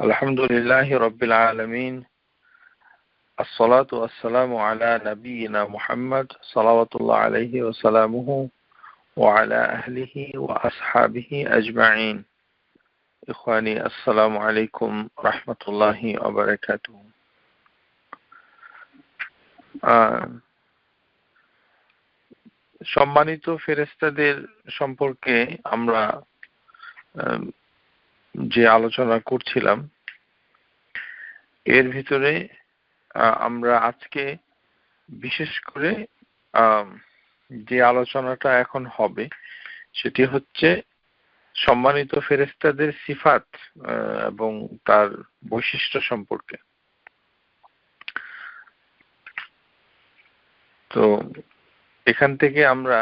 আলহামদুলিল্লাহি রাব্বিল আলামিন আসসালাতু ওয়াসসালামু আলা নাবিয়িনা মুহাম্মদ সাল্লাল্লাহু আলাইহি ওয়া সাল্লামুহু ওয়া আলা আহলিহি ওয়া আসহাবিহি আজমাইন। ইখওয়ানি আসসালামু আলাইকুম রাহমাতুল্লাহি ওয়া বারাকাতুহু। সম্মানিত ফেরেশতাদের সম্পর্কে আমরা যে আলোচনা করছিলাম, এর ভিতরে আমরা আজকে বিশেষ করে যে আলোচনাটা এখন হবে সেটি হচ্ছে সম্মানিত ফেরেশতাদের সিফাত এবং তার বৈশিষ্ট্য সম্পর্কে। তো এখান থেকে আমরা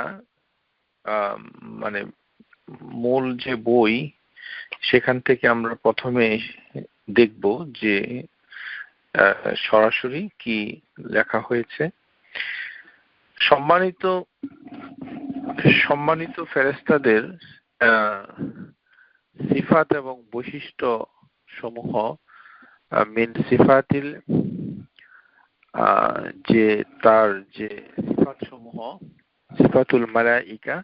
মূল যে বই, সেখান থেকে আমরা প্রথমে দেখব যে সরাসরি কি লেখা হয়েছে। সম্মানিত ফেরেশতাদের সিফাত এবং বৈশিষ্ট্য সমূহ মিন সিফাতিল, যে তার যে সিফাত সমূহ সিফাতুল মালাইকা,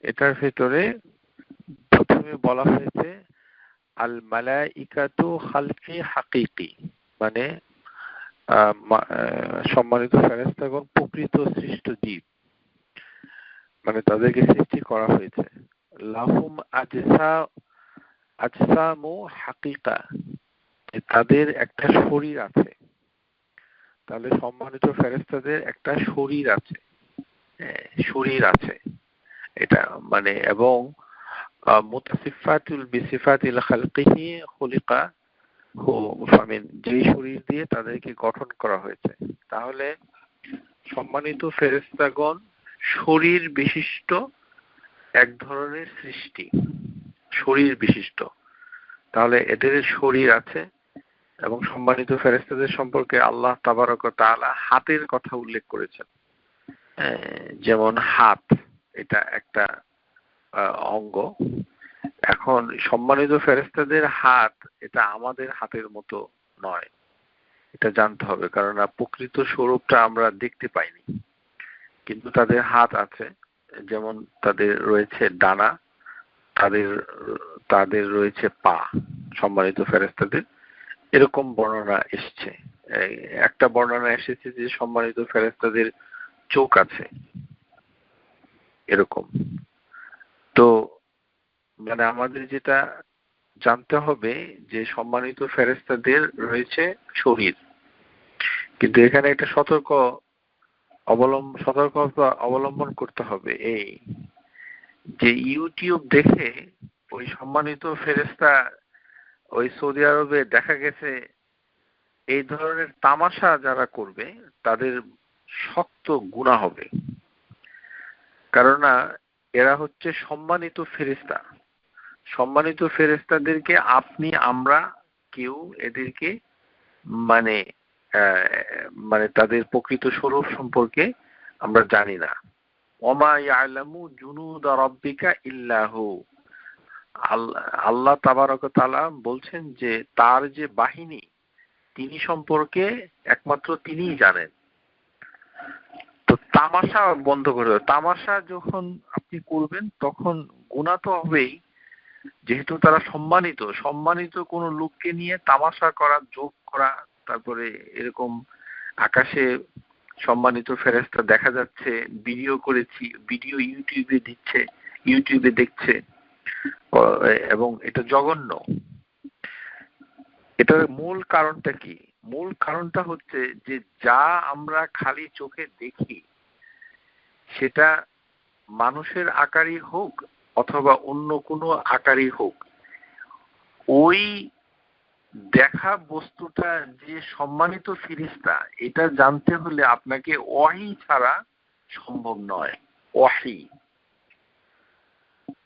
এটার ভেতরে প্রথমে বলা হয়েছে আল মালাইকাতু খালকি হাকিকি, মানে সম্মানিত ফেরেশতাগণ প্রকৃত সৃষ্ট জীব, মানে তাদেরকে সৃষ্টি করা হয়েছে। লাহুম আজসামু হাকিকা, তাদের একটা শরীর আছে। তাহলে সম্মানিত ফেরেশতাদের একটা শরীর আছে, এটা মানে, এবং মুতাসিফাতুল বিসিফাতিল খালকিহি খুলিকা হু, যে শরীর দিয়ে তাদেরকে গঠন করা হয়েছে। তাহলে সম্মানিত ফেরেশতাগণ শরীর বিশিষ্ট এক ধরনের সৃষ্টি, শরীর বিশিষ্ট। তাহলে এদের শরীর আছে, এবং সম্মানিত ফেরেশতাদের সম্পর্কে আল্লাহ তাবারক ওয়া তাআলা হাতের কথা উল্লেখ করেছেন। যেমন হাত, এটা একটা অঙ্গ। এখন সম্মানিত ফেরেশতাদের হাত এটা আমাদের হাতের মতো নয়, এটা জানতে হবে, কারণ প্রকৃত স্বরূপটা আমরা দেখতে পাইনি, কিন্তু তাদের হাত আছে। যেমন তাদের রয়েছে ডানা, তাদের রয়েছে পা, সম্মানিত ফেরেশতাদের এরকম বর্ণনা এসছে। একটা বর্ণনা এসেছে যে সম্মানিত ফেরেশতাদের চোখ আছে, এরকম। তো মানে আমাদের যেটা জানতে হবে যে সম্মানিত ফেরেশতাদের রয়েছে শরীর, কিন্তু এখানে একটা সতর্কতা অবলম্বন করতে হবে, এই যে ইউটিউব দেখে ওই সম্মানিত ফেরেশতা ওই সৌদি আরবে দেখা গেছে এই ধরনের তামাশা যারা করবে তাদের শক্ত গুনাহ হবে, কেননা এরা হচ্ছে সম্মানিত ফেরেশতা। সম্মানিত ফেরেশতাদেরকে আমরা কেউ এদেরকে মানে তাদের প্রকৃত স্বরূপ সম্পর্কে আমরা জানি না। ওমা ইয়ালামু জুনুদা রাব্বিকা ইল্লা হু, আল্লাহ তাবারক ওয়া তাআলা বলছেন যে তার যে বাহিনী, তিনি সম্পর্কে একমাত্র তিনিই জানেন। তো তামাশা বন্ধ করে দেবে। তামাশা যখন আপনি করবেন তখন গুনাহ তো হবেই, যেহেতু তারা সম্মানিত কোনো লোককে নিয়ে তামাশা করা, জোক করা, তারপরে এরকম আকাশে সম্মানিত ফেরেশতা দেখা যাচ্ছে, ভিডিও ইউটিউবে দেখছে, এবং এটা জঘন্য। এটার মূল কারণটা কি? মূল কারণটা হচ্ছে যে যা আমরা খালি চোখে দেখি, সেটা মানুষের আকারই হোক অথবা অন্য কোনো আকারই হোক, ওই দেখা বস্তুটা যে সম্মানিত ফেরেশতা, এটা জানতে হলে আপনাকে ওয়াহী ছাড়া সম্ভব নয়।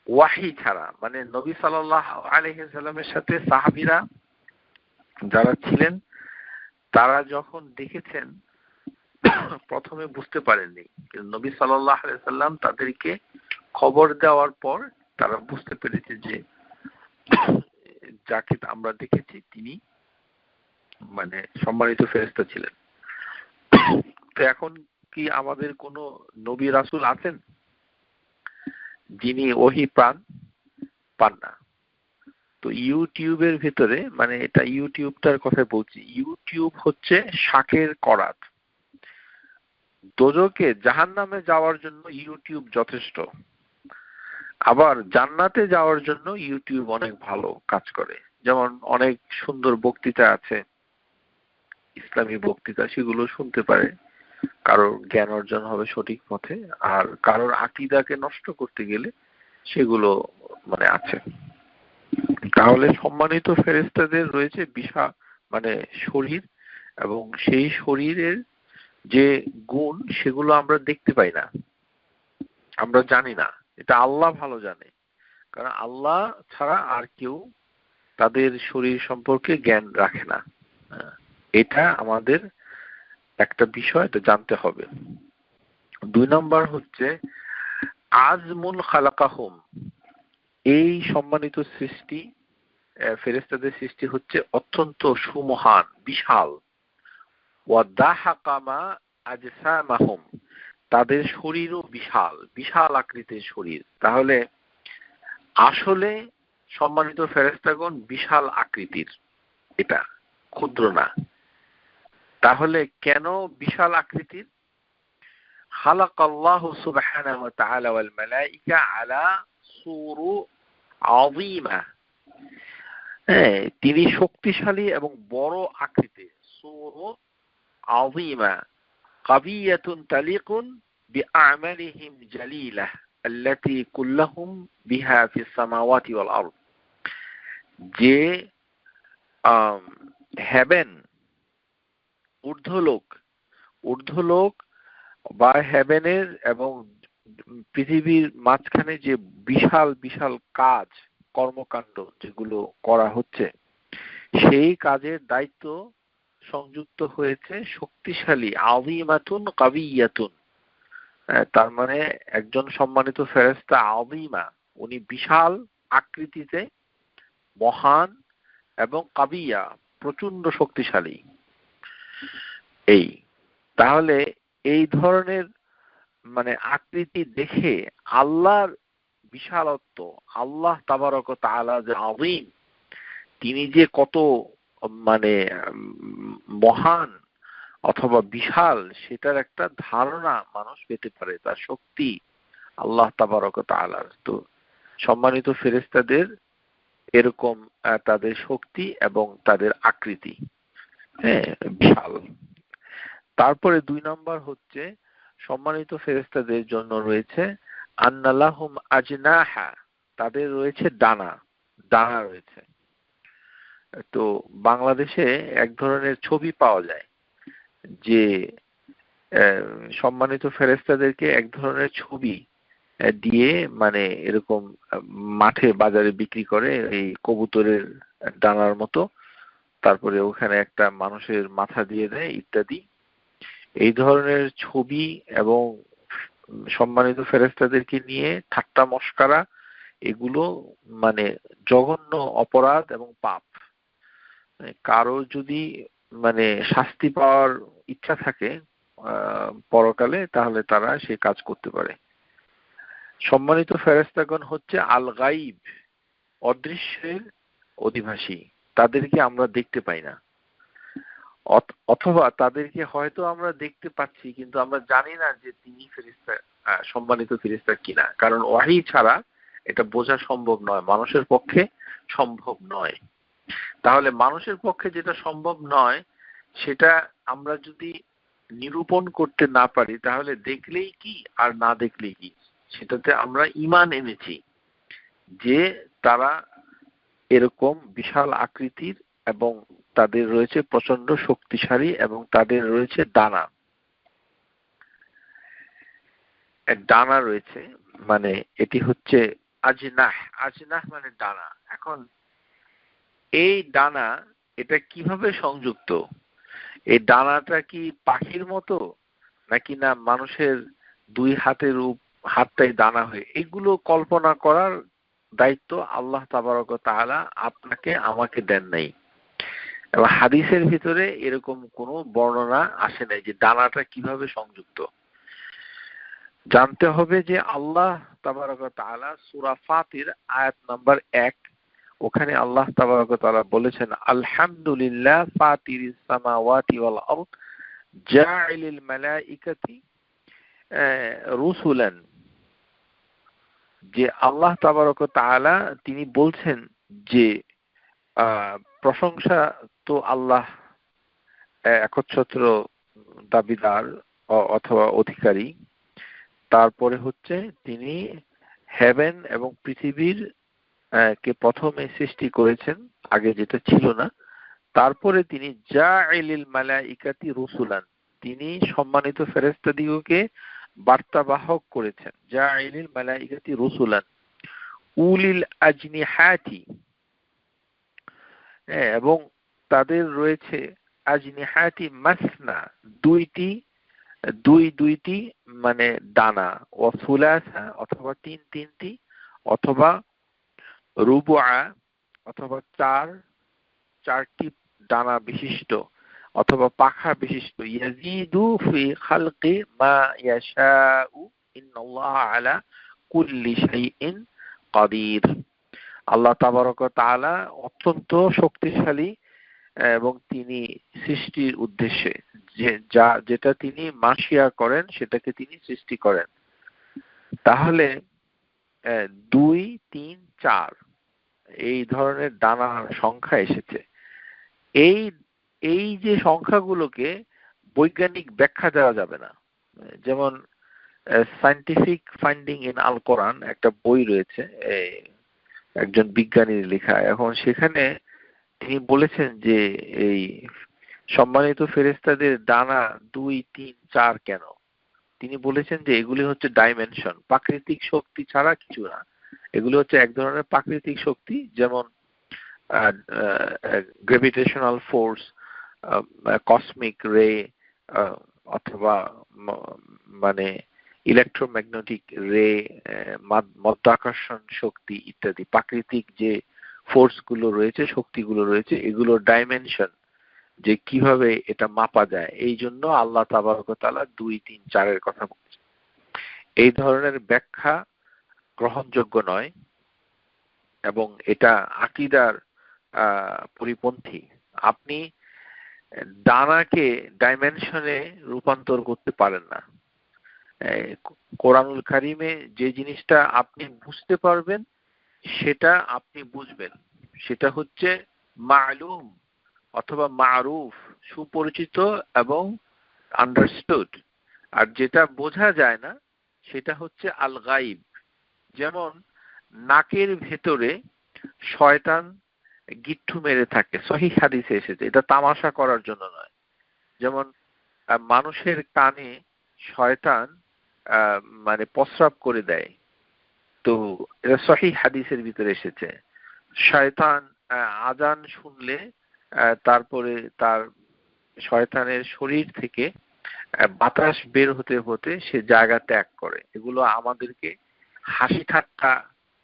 ওয়াহী ছাড়া, মানে নবী সাল্লাল্লাহু আলাইহি ওয়াসাল্লামের সাথে সাহাবীরা যারা ছিলেন, তারা যখন দেখেছেন প্রথমে বুঝতে পারেননি, কিন্তু নবী সাল্লাল্লাহু আলাইহি ওয়াসাল্লাম তাদেরকে খবর দেওয়ার পর তারা বুঝতে পেরেছে যাকে আমরা দেখেছি তিনি মানে সম্মানিত ফেরেশতা ছিলেন। তো এখন কি আমাদের কোনো নবী রাসূল আছেন যিনি ওহী পান না? তো ইউটিউবের ভিতরে, মানে এটা ইউটিউবটার কথা বলছি, ইউটিউব হচ্ছে শাকের করাত। দোজখে জাহান্নামে যাওয়ার জন্য ইউটিউব যথেষ্ট, আবার জান্নাতে যাওয়ার জন্য ইউটিউব অনেক ভালো কাজ করে। যেমন অনেক সুন্দর বক্তৃতা আছে, ইসলামী বক্তৃতা, সেগুলো শুনতে পারে, কারোর জ্ঞান অর্জন হবে সঠিক পথে। আর কারোর আকীদাকে নষ্ট করতে গেলে সেগুলো মানে আছে। তাহলে সম্মানিত ফেরেশতাদের রয়েছে বিশাল মানে শরীর, এবং সেই শরীরের যে গুণ সেগুলো আমরা দেখতে পাই না, আমরা জানি না। এটা আল্লাহ ভালো জানে, কারণ আল্লাহ ছাড়া আর কেউ তাদের শরীর সম্পর্কে জ্ঞান রাখে না। এটা আমাদের একটা বিষয়, এটা জানতে হবে। 2 নম্বর হচ্ছে আজমুল খালাকাহুম, এই সম্মানিত সৃষ্টি ফেরেশতাদের সৃষ্টি হচ্ছে অত্যন্ত সুমহান, বিশাল। ওয়াদাহাকামা আজসামাহুম, তাদের শরীরও বিশাল, বিশাল আকৃতির শরীর। তাহলে আসলে সম্মানিত ফেরেশতাগণ বিশাল আকৃতির, এটা ক্ষুদ্র না। তাহলে কেন বিশাল আকৃতির? খালাকাল্লাহু সুবহানাহু ওয়া তাআলা ওয়াল মালায়েকা আলা সুরু আযীমা, তিনি শক্তিশালী এবং বড় আকৃতির। সুরু আযীমা কাবিয়াতুন তালিকুন বিআমালিহিম জালিলা আল্লাতী কুল্লাহুম বিহা ফিস সামাওয়াতি ওয়াল আরদ, যে হেভেন, ঊর্ধ্বলোক বা হেভেনের এবং পৃথিবীর মাঝখানে যে বিশাল বিশাল কাজ, কর্মকাণ্ড যেগুলো করা হচ্ছে, সেই কাজের দায়িত্ব সংযুক্ত হয়েছে শক্তিশালী আযীমাতুন কাবিয়াতুন। তার মানে একজন সম্মানিত ফেরেশতা আযীমা, উনি বিশাল আকৃতিতে, মহান এবং কাবিয়া, প্রচন্ড শক্তিশালী। এই তাহলে এই ধরনের মানে আকৃতি দেখে আল্লাহর বিশালত্ব, আল্লাহ তাবারক ওয়া তাআলা যে আযীম, তিনি যে কত মানে মহান অথবা বিশাল, সেটার একটা ধারণা মানুষ পেতে পারে, তার শক্তি আল্লাহ তাবারক ওয়া তাআলার। তো সম্মানিত ফেরেশতাদের এরকম তাদের শক্তি এবং তাদের আকৃতি বিশাল। তারপরে 2 নম্বর হচ্ছে সম্মানিত ফেরেশতাদের জন্য রয়েছে আন্নালাহুম আজনাহা, তাদের রয়েছে ডানা, ডানা রয়েছে। তো বাংলাদেশে এক ধরনের ছবি পাওয়া যায় যে সম্মানিত ফেরেশতাদেরকে এক ধরনের ছবি দিয়ে মানে এরকম মাঠে বাজারে বিক্রি করে, এই কবুতরের ডানার মতো, তারপরে ওখানে একটা মানুষের মাথা দিয়ে দেয় ইত্যাদি। এই ধরনের ছবি এবং সম্মানিত ফেরেশতাদেরকে নিয়ে ঠাট্টা মশকরা, এগুলো মানে জঘন্য অপরাধ এবং পাপ। কারো যদি মানে শাস্তি পাওয়ার ইচ্ছা থাকে পরকালে, তাহলে তারা সে কাজ করতে পারে। সম্মানিত ফেরেশতাগণ হচ্ছে আল গাইব, অদৃশ্যের অধিবাসী, তাদেরকে আমরা দেখতে পাই না, অথবা তাদেরকে হয়তো আমরা দেখতে পাচ্ছি কিন্তু আমরা জানি না যে তিনি ফেরেশতা, সম্মানিত ফেরেশতা কিনা, কারণ ওয়াহী ছাড়া এটা বোঝা সম্ভব নয়, মানুষের পক্ষে সম্ভব নয়। তাহলে মানুষের পক্ষে যেটা সম্ভব নয়, সেটা আমরা যদি নিরূপণ করতে না পারি, তাহলে দেখলেই কি আর না দেখলেই কি, সেটাতে আমরা ঈমান এনেছি যে তারা এরকম বিশাল আকৃতির এবং তাদের রয়েছে প্রচন্ড শক্তিশালী এবং তাদের রয়েছে ডানা, ডানা রয়েছে, মানে এটি হচ্ছে আজনাহ, আজনাহ মানে ডানা। এখন এই ডানা এটা কিভাবে সংযুক্ত? এই ডানাটা কি পাখির মতো, নাকি না মানুষের 2 হাতের হাতটাই ডানা হয়ে? এগুলো কল্পনা করার দায়িত্ব আল্লাহ তাবারক ওয়া তাআলা আপনাকে আমাকে দেন নাই। এবং হাদিসের ভিতরে এরকম কোনো বর্ণনা আসে নাই যে ডানাটা কিভাবে সংযুক্ত। জানতে হবে যে আল্লাহ তাবারক ওয়া তাআলা সূরা ফাতির আয়াত নাম্বার 1, ওখানে আল্লাহ তাবারক ওয়া তাআলা বলেছেন, আলহামদুলিল্লাহ ফাতিরিস সামাওয়াতি ওয়াল আরদ জাইলিল মালাইকাতি রুসুলান। যে আল্লাহ তাবারক ওয়া তাআলা তিনি বলছেন যে প্রশংসা তো আল্লাহ একচ্ছত্র দাবিদার অথবা অধিকারী। তারপরে হচ্ছে তিনি হেভেন এবং পৃথিবীর কে প্রথমে সৃষ্টি করেছেন, আগে যেটা ছিল না। তারপরে তিনি জাইলিল মালাইকাতি রুসুলান, তিনি সম্মানিত ফেরেশতাদিগকে বার্তাবাহক করেছেন। জাইলিল মালাইকাতি রুসুলান উলিল আজনিহাতি, এবং তাদের রয়েছে আজনিহাতি মাসনা, দুইটি মানে ডানা, ও সুলাসা অথবা তিনটি, অথবা রুবুআ অথবা চারটি ডানা বিশিষ্ট, অথবা পাখা বিশিষ্ট। ইয়াজিদু ফি খালকি মা ইয়াশাউ ইন্নাল্লাহা আলা কুল্লি শাইইন কাদির। আল্লাহ তাবারক ওয়া তাআলা অত্যন্ত শক্তিশালী এবং তিনি সৃষ্টির উদ্দেশ্যে যেটা তিনি মাশিয়া করেন সেটাকে তিনি সৃষ্টি করেন। তাহলে 2, 3, 4 এই ধরনের ডানার সংখ্যা এসেছে। এই যে সংখ্যাগুলোকে বৈজ্ঞানিক ব্যাখ্যা দেওয়া যাবে না। যেমন সায়েন্টিফিক ফাইন্ডিং ইন আল কোরআন একটা বই রয়েছে, একজন বিজ্ঞানীর লেখা। এখন সেখানে তিনি বলেছেন যে এই সম্মানিত ফেরেশতাদের ডানা 2, 3, 4 কেন? তিনি বলেছেন যে এগুলি হচ্ছে ডাইমেনশন, প্রাকৃতিক শক্তি ছাড়া কিছু না। এগুলি হচ্ছে এক ধরনের প্রাকৃতিক শক্তি, যেমন গ্র্যাভিটেশনাল ফোর্স, কসমিক রে, অথবা মানে ইলেকট্রোম্যাগনেটিক রে, মাধ্যাকর্ষণ শক্তি ইত্যাদি। প্রাকৃতিক যে ফোর্স গুলো রয়েছে, শক্তিগুলো রয়েছে, এগুলোর ডাইমেনশন যে কিভাবে এটা মাপা যায়, এই জন্য আল্লাহ তাবারক ওয়া তাআলা 2, 3, 4 এর কথা বলছেন। এই ধরনের ব্যাখ্যা গ্রহণযোগ্য নয় এবং এটা আকীদার পরিপন্থী। আপনি ডানাকে ডাইমেনশনে রূপান্তর করতে পারেন না। কোরআনুল কারীমে যে জিনিসটা আপনি বুঝতে পারবেন সেটা আপনি বুঝবেন, সেটা হচ্ছে মালুম অথবা মারুফ, সুপরিচিত এবং আন্ডারস্টুড। আর যেটা বোঝা যায় না সেটা হচ্ছে আল গাইব। যেমন নাকের ভেতরে শয়তান গিট্টু মেরে থাকে, সহিহ হাদিসে এসেছে, এটা তামাশা করার জন্য নয়। যেমন মানুষের কানে শয়তান মানে প্রস্রাব করে দেয়, তো এটা সহিহ হাদিসের ভিতরে এসেছে। শয়তান আজান শুনলে তারপরে তার শয়তানের শরীর থেকে বাতাস বের হতে হতে সে জায়গা ত্যাগ করে। এগুলো আমাদেরকে হাসি ঠাট্টা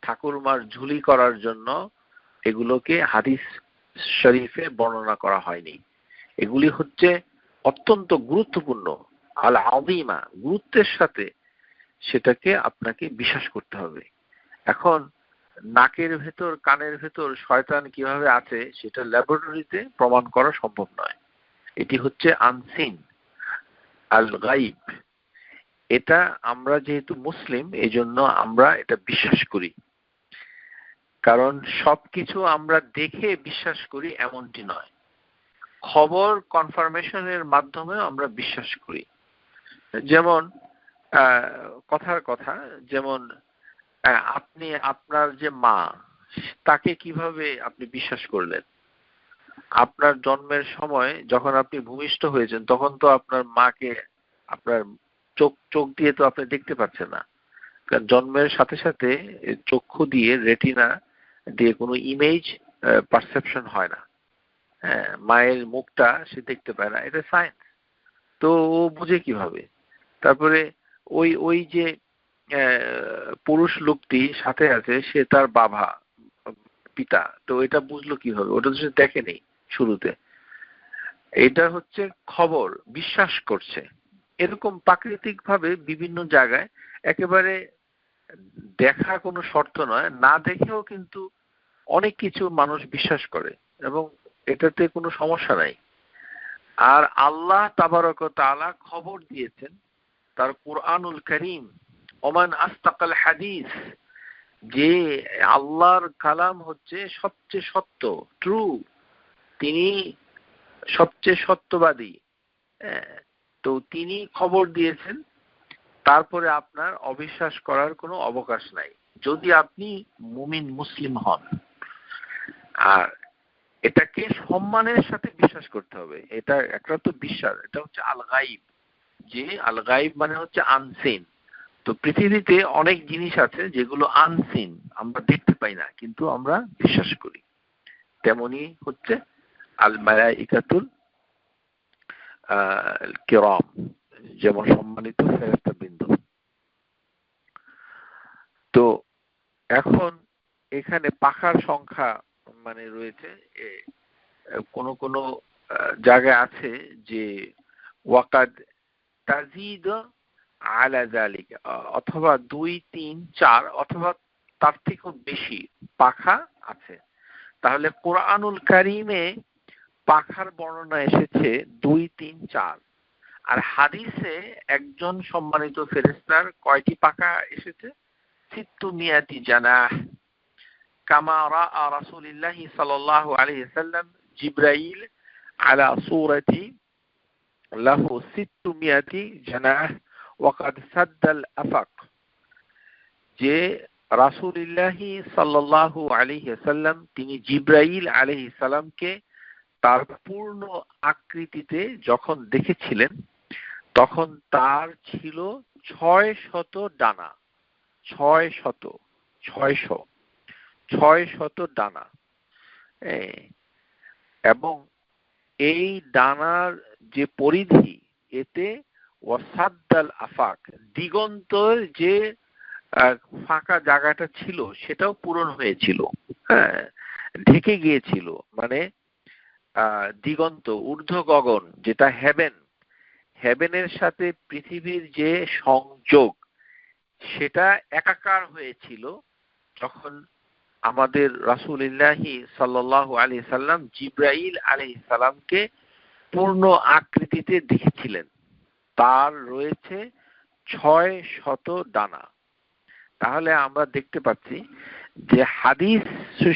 ঠাকুরমার ঝুলি করার জন্য এগুলোকে হাদিস শরীফে বর্ণনা করা হয়নি। এগুলি হচ্ছে অত্যন্ত গুরুত্বপূর্ণ, আল আযীমা, গুরুত্বের সাথে সেটাকে আপনাকে বিশ্বাস করতে হবে। এখন নাকের ভেতর কানের ভেতর শয়তান কিভাবে আছে সেটা ল্যাবরেটরিতে প্রমাণ করা সম্ভব নয়। এটি হচ্ছে আনসিন, আল গাইব। এটা আমরা যেহেতু মুসলিম এই জন্য আমরা এটা বিশ্বাস করি। কারণ সবকিছু আমরা দেখে বিশ্বাস করি এমনটি নয়, খবর কনফার্মেশনের মাধ্যমে আমরা বিশ্বাস করি। যেমন কথার কথা, যেমন আপনি আপনার যে মা, তাকে কিভাবে আপনি বিশ্বাস করলেন? আপনার জন্মের সময় যখন আপনি ভূমিষ্ঠ হয়েছেন তখন তো আপনার মাকে আপনার চোখ দিয়ে তো আপনি দেখতে পাচ্ছেন না, কারণ জন্মের সাথে সাথে চক্ষু দিয়ে, রেটিনা দিয়ে কোনো ইমেজ পারসেপশন হয় না। হ্যাঁ, মায়ের মুখটা সে দেখতে পায় না, এটা সায়েন্স। তো ও বুঝে কিভাবে? তারপরে ওই যে পুরুষ লোকটি সাথে আছে সে তার বাবা পিতা, তো এটা বুঝলো কিভাবে? ওটা তো সে দেখেনি শুরুতে। এটা হচ্ছে খবর, বিশ্বাস করছে। এরকম প্রাকৃতিক ভাবে বিভিন্ন জায়গায় একেবারে দেখা কোনো শর্ত নয়, না দেখেও কিন্তু অনেক কিছু মানুষ বিশ্বাস করে এবং এটাতে কোনো সমস্যা নাই। আর আল্লাহ তাবারক ওয়া তাআলা খবর দিয়েছেন তার কুরআনুল কারীম, ওমান আস্তাকাল হাদিস, যে আল্লাহর কালাম হচ্ছে সবচেয়ে সত্য, ট্রু, তিনি সবচেয়ে সত্যবাদী। তো তিনি খবর দিয়েছেন, তারপরে আপনার অবিশ্বাস করার কোনো অবকাশ নাই যদি আপনি মুমিন মুসলিম হন। আর এটাকে সম্মানের সাথে বিশ্বাস করতে হবে। এটা একটা তো বিশ্বাস, এটা হচ্ছে আল গাইব, যে আল গাইব মানে হচ্ছে আনসিন। তো পৃথিবীতে অনেক জিনিস আছে যেগুলো আনসিন, আমরা দেখতে পাই না কিন্তু আমরা বিশ্বাস করি। তেমনি হচ্ছে আল মালাইকাতুল কিরাম, যেমন সম্মানিত ফেরেশতাবৃন্দ। তো এখন এখানে পাখার সংখ্যা মানে রয়েছে, কোন কোন জায়গায় আছে যে ওয়াকাদ তাজিদ আলা যালিকা, অথবা 2, 3, 4 অথবা তার থেকেও বেশি পাখা আছে। তাহলে কোরআনুল কারীমে পাখার বর্ণনা এসেছে 2, 3, 4। আর হাদিসে একজন সম্মানিত ফেরেশতার কয়টি পাখা এসেছে? 600 জানাহ। কামা রাআ রাসূলুল্লাহ সাল্লাল্লাহু আলাইহি ওয়াসাল্লাম জিবরাইল আলা সূরাতি লাহু 600 জানাহ ওয়া কাদ সাদ্দাল আফাক। যে রাসূলুল্লাহ সাল্লাল্লাহু আলাইহি ওয়াসাল্লাম তিনি জিবরাইল আলাইহিস সালামকে তার পূর্ণ আকৃতিতে যখন দেখেছিলেন তখন তার ছিল 600 ডানা। 600 ডানা। এবং এই ডানার যে পরিধি, এতে ওয়াসাদ্দাল আফাক, দিগন্তের যে ফাঁকা জায়গাটা ছিল সেটাও পূরণ হয়েছিল, হ্যাঁ, ঢেকে গিয়েছিল। মানে দিগন্ত, ঊর্ধ্ব গগন, যেটা হেভেনের সাথে পৃথিবীর যে সংযোগ, সেটা একাকার হয়েছিল যখন আমাদের রাসূলুল্লাহ সাল্লাল্লাহু আলাইহি সাল্লাম জিবরাইল আলাইহিস সালামকে পূর্ণ আকৃতিতে দেখেছিলেন। তার রয়েছে 600 ডানা। তাহলে আমরা দেখতে পাচ্ছি যে হাদিস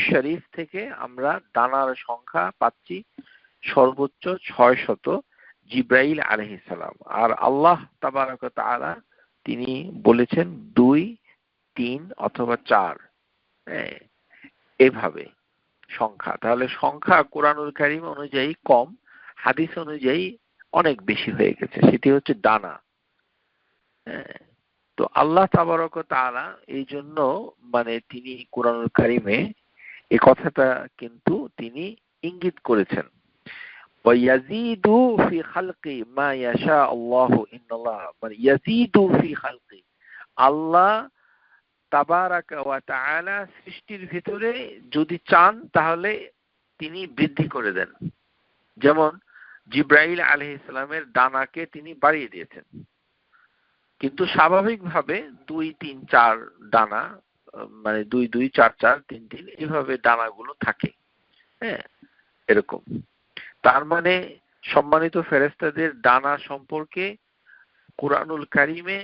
শরীফ থেকে আমরা ডানার সংখ্যা পাচ্ছি সর্বোচ্চ 600, জিবরাইল আলাইহিস সালাম। আর আল্লাহ তাবারক ওয়া তাআলা তিনি বলেছেন 2, 3 অথবা 4, এভাবে সংখ্যা। তাহলে সংখ্যা কোরআনুল কারীম অনুযায়ী কম, হাদিস অনুযায়ী অনেক বেশি হয়ে গেছে, সেটি হচ্ছে ডানা। তো আল্লাহ তাবারক ওয়া তাআলা এই জন্য মানে তিনি কোরআনুল কারীমে এই কথাটা কিন্তু তিনি ইঙ্গিত করেছেন, ওয়ায়াজিদু ফি খালকি মা ইয়াশা আল্লাহু ইন্নাল্লাহ, মানে ইয়াজিদু ফি খালকি, আল্লাহ তাবারাকা ওয়া তাআলা সৃষ্টির ভিতরে যদি চান তাহলে তিনি বৃদ্ধি করে দেন। যেমন জিবরাইল আলাইহিস সালামের ডানাকে তিনি বাড়িয়ে দিয়েছেন, কিন্তু স্বাভাবিকভাবে 2, 3, 4 ডানা, মানে 2, 2, 4, 4, 3, 3 এভাবে ডানাগুলো থাকে, হ্যাঁ, এরকম। তার মানে সম্মানিত ফেরেশতাদের ডানা সম্পর্কে কুরআনুল কারীমে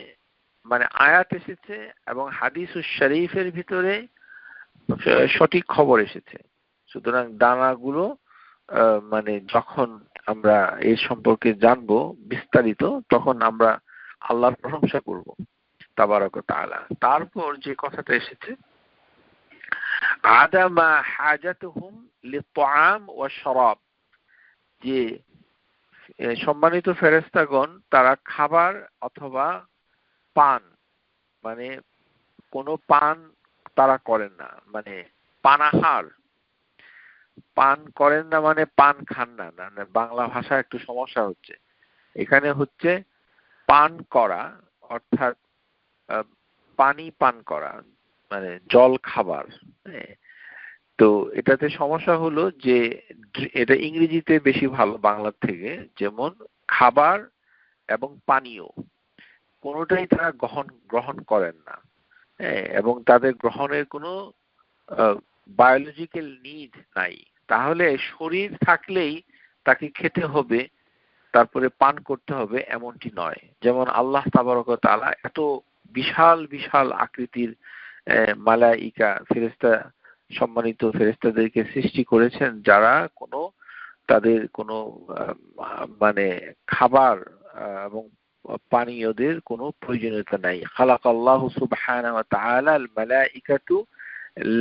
মানে আয়াত এসেছে এবং হাদিসুস শরীফের ভিতরে সঠিক খবর এসেছে। সুতরাং ডানাগুলো মানে যখন আমরা এর সম্পর্কে জানবো বিস্তারিত, তখন আমরা আল্লাহর প্রশংসা করব তাবারক ওয়া তাআলা। তারপর যে কথাটা এসেছে আদামা হাজাতুহুম লিত্তাআম ওয়া শারাব, যে সম্মানিত ফেরেশতাগণ তারা খাবার অথবা পান, মানে কোনো পান তারা করেন না, মানে পানাহার, পান করেন না মানে পান খান না, না বাংলা ভাষা একটু সমস্যা হচ্ছে এখানে, হচ্ছে পান করা, অর্থাৎ পানি পান করা, মানে জল খাবার। হ্যাঁ, তো এটাতে সমস্যা হলো যে এটা ইংরেজিতে বেশি ভালো বাংলার থেকে, যেমন খাবার এবং পানীয় কোনোটাই তারা গ্রহণ করেন না। হ্যাঁ, এবং তাদের গ্রহণের কোনো বায়োলজিক্যাল নিড নাই। তাহলে শরীর থাকলেই তাকে খেতে হবে, তারপরে পান করতে হবে, এমনটি নয়। যেমন আল্লাহ তাবারক ওয়া তাআলা এত বিশাল বিশাল আকৃতির মালাইকা ফেরেশতা, সম্মানিত ফেরেশতাদেরকে সৃষ্টি করেছেন, যারা তাদের কোনো মানে খাবার এবং পানীয়দের কোনো প্রয়োজনীয়তা নাই। খালাকাল্লাহু সুবহানাহু ওয়া তাআলা আল মালাইকাতু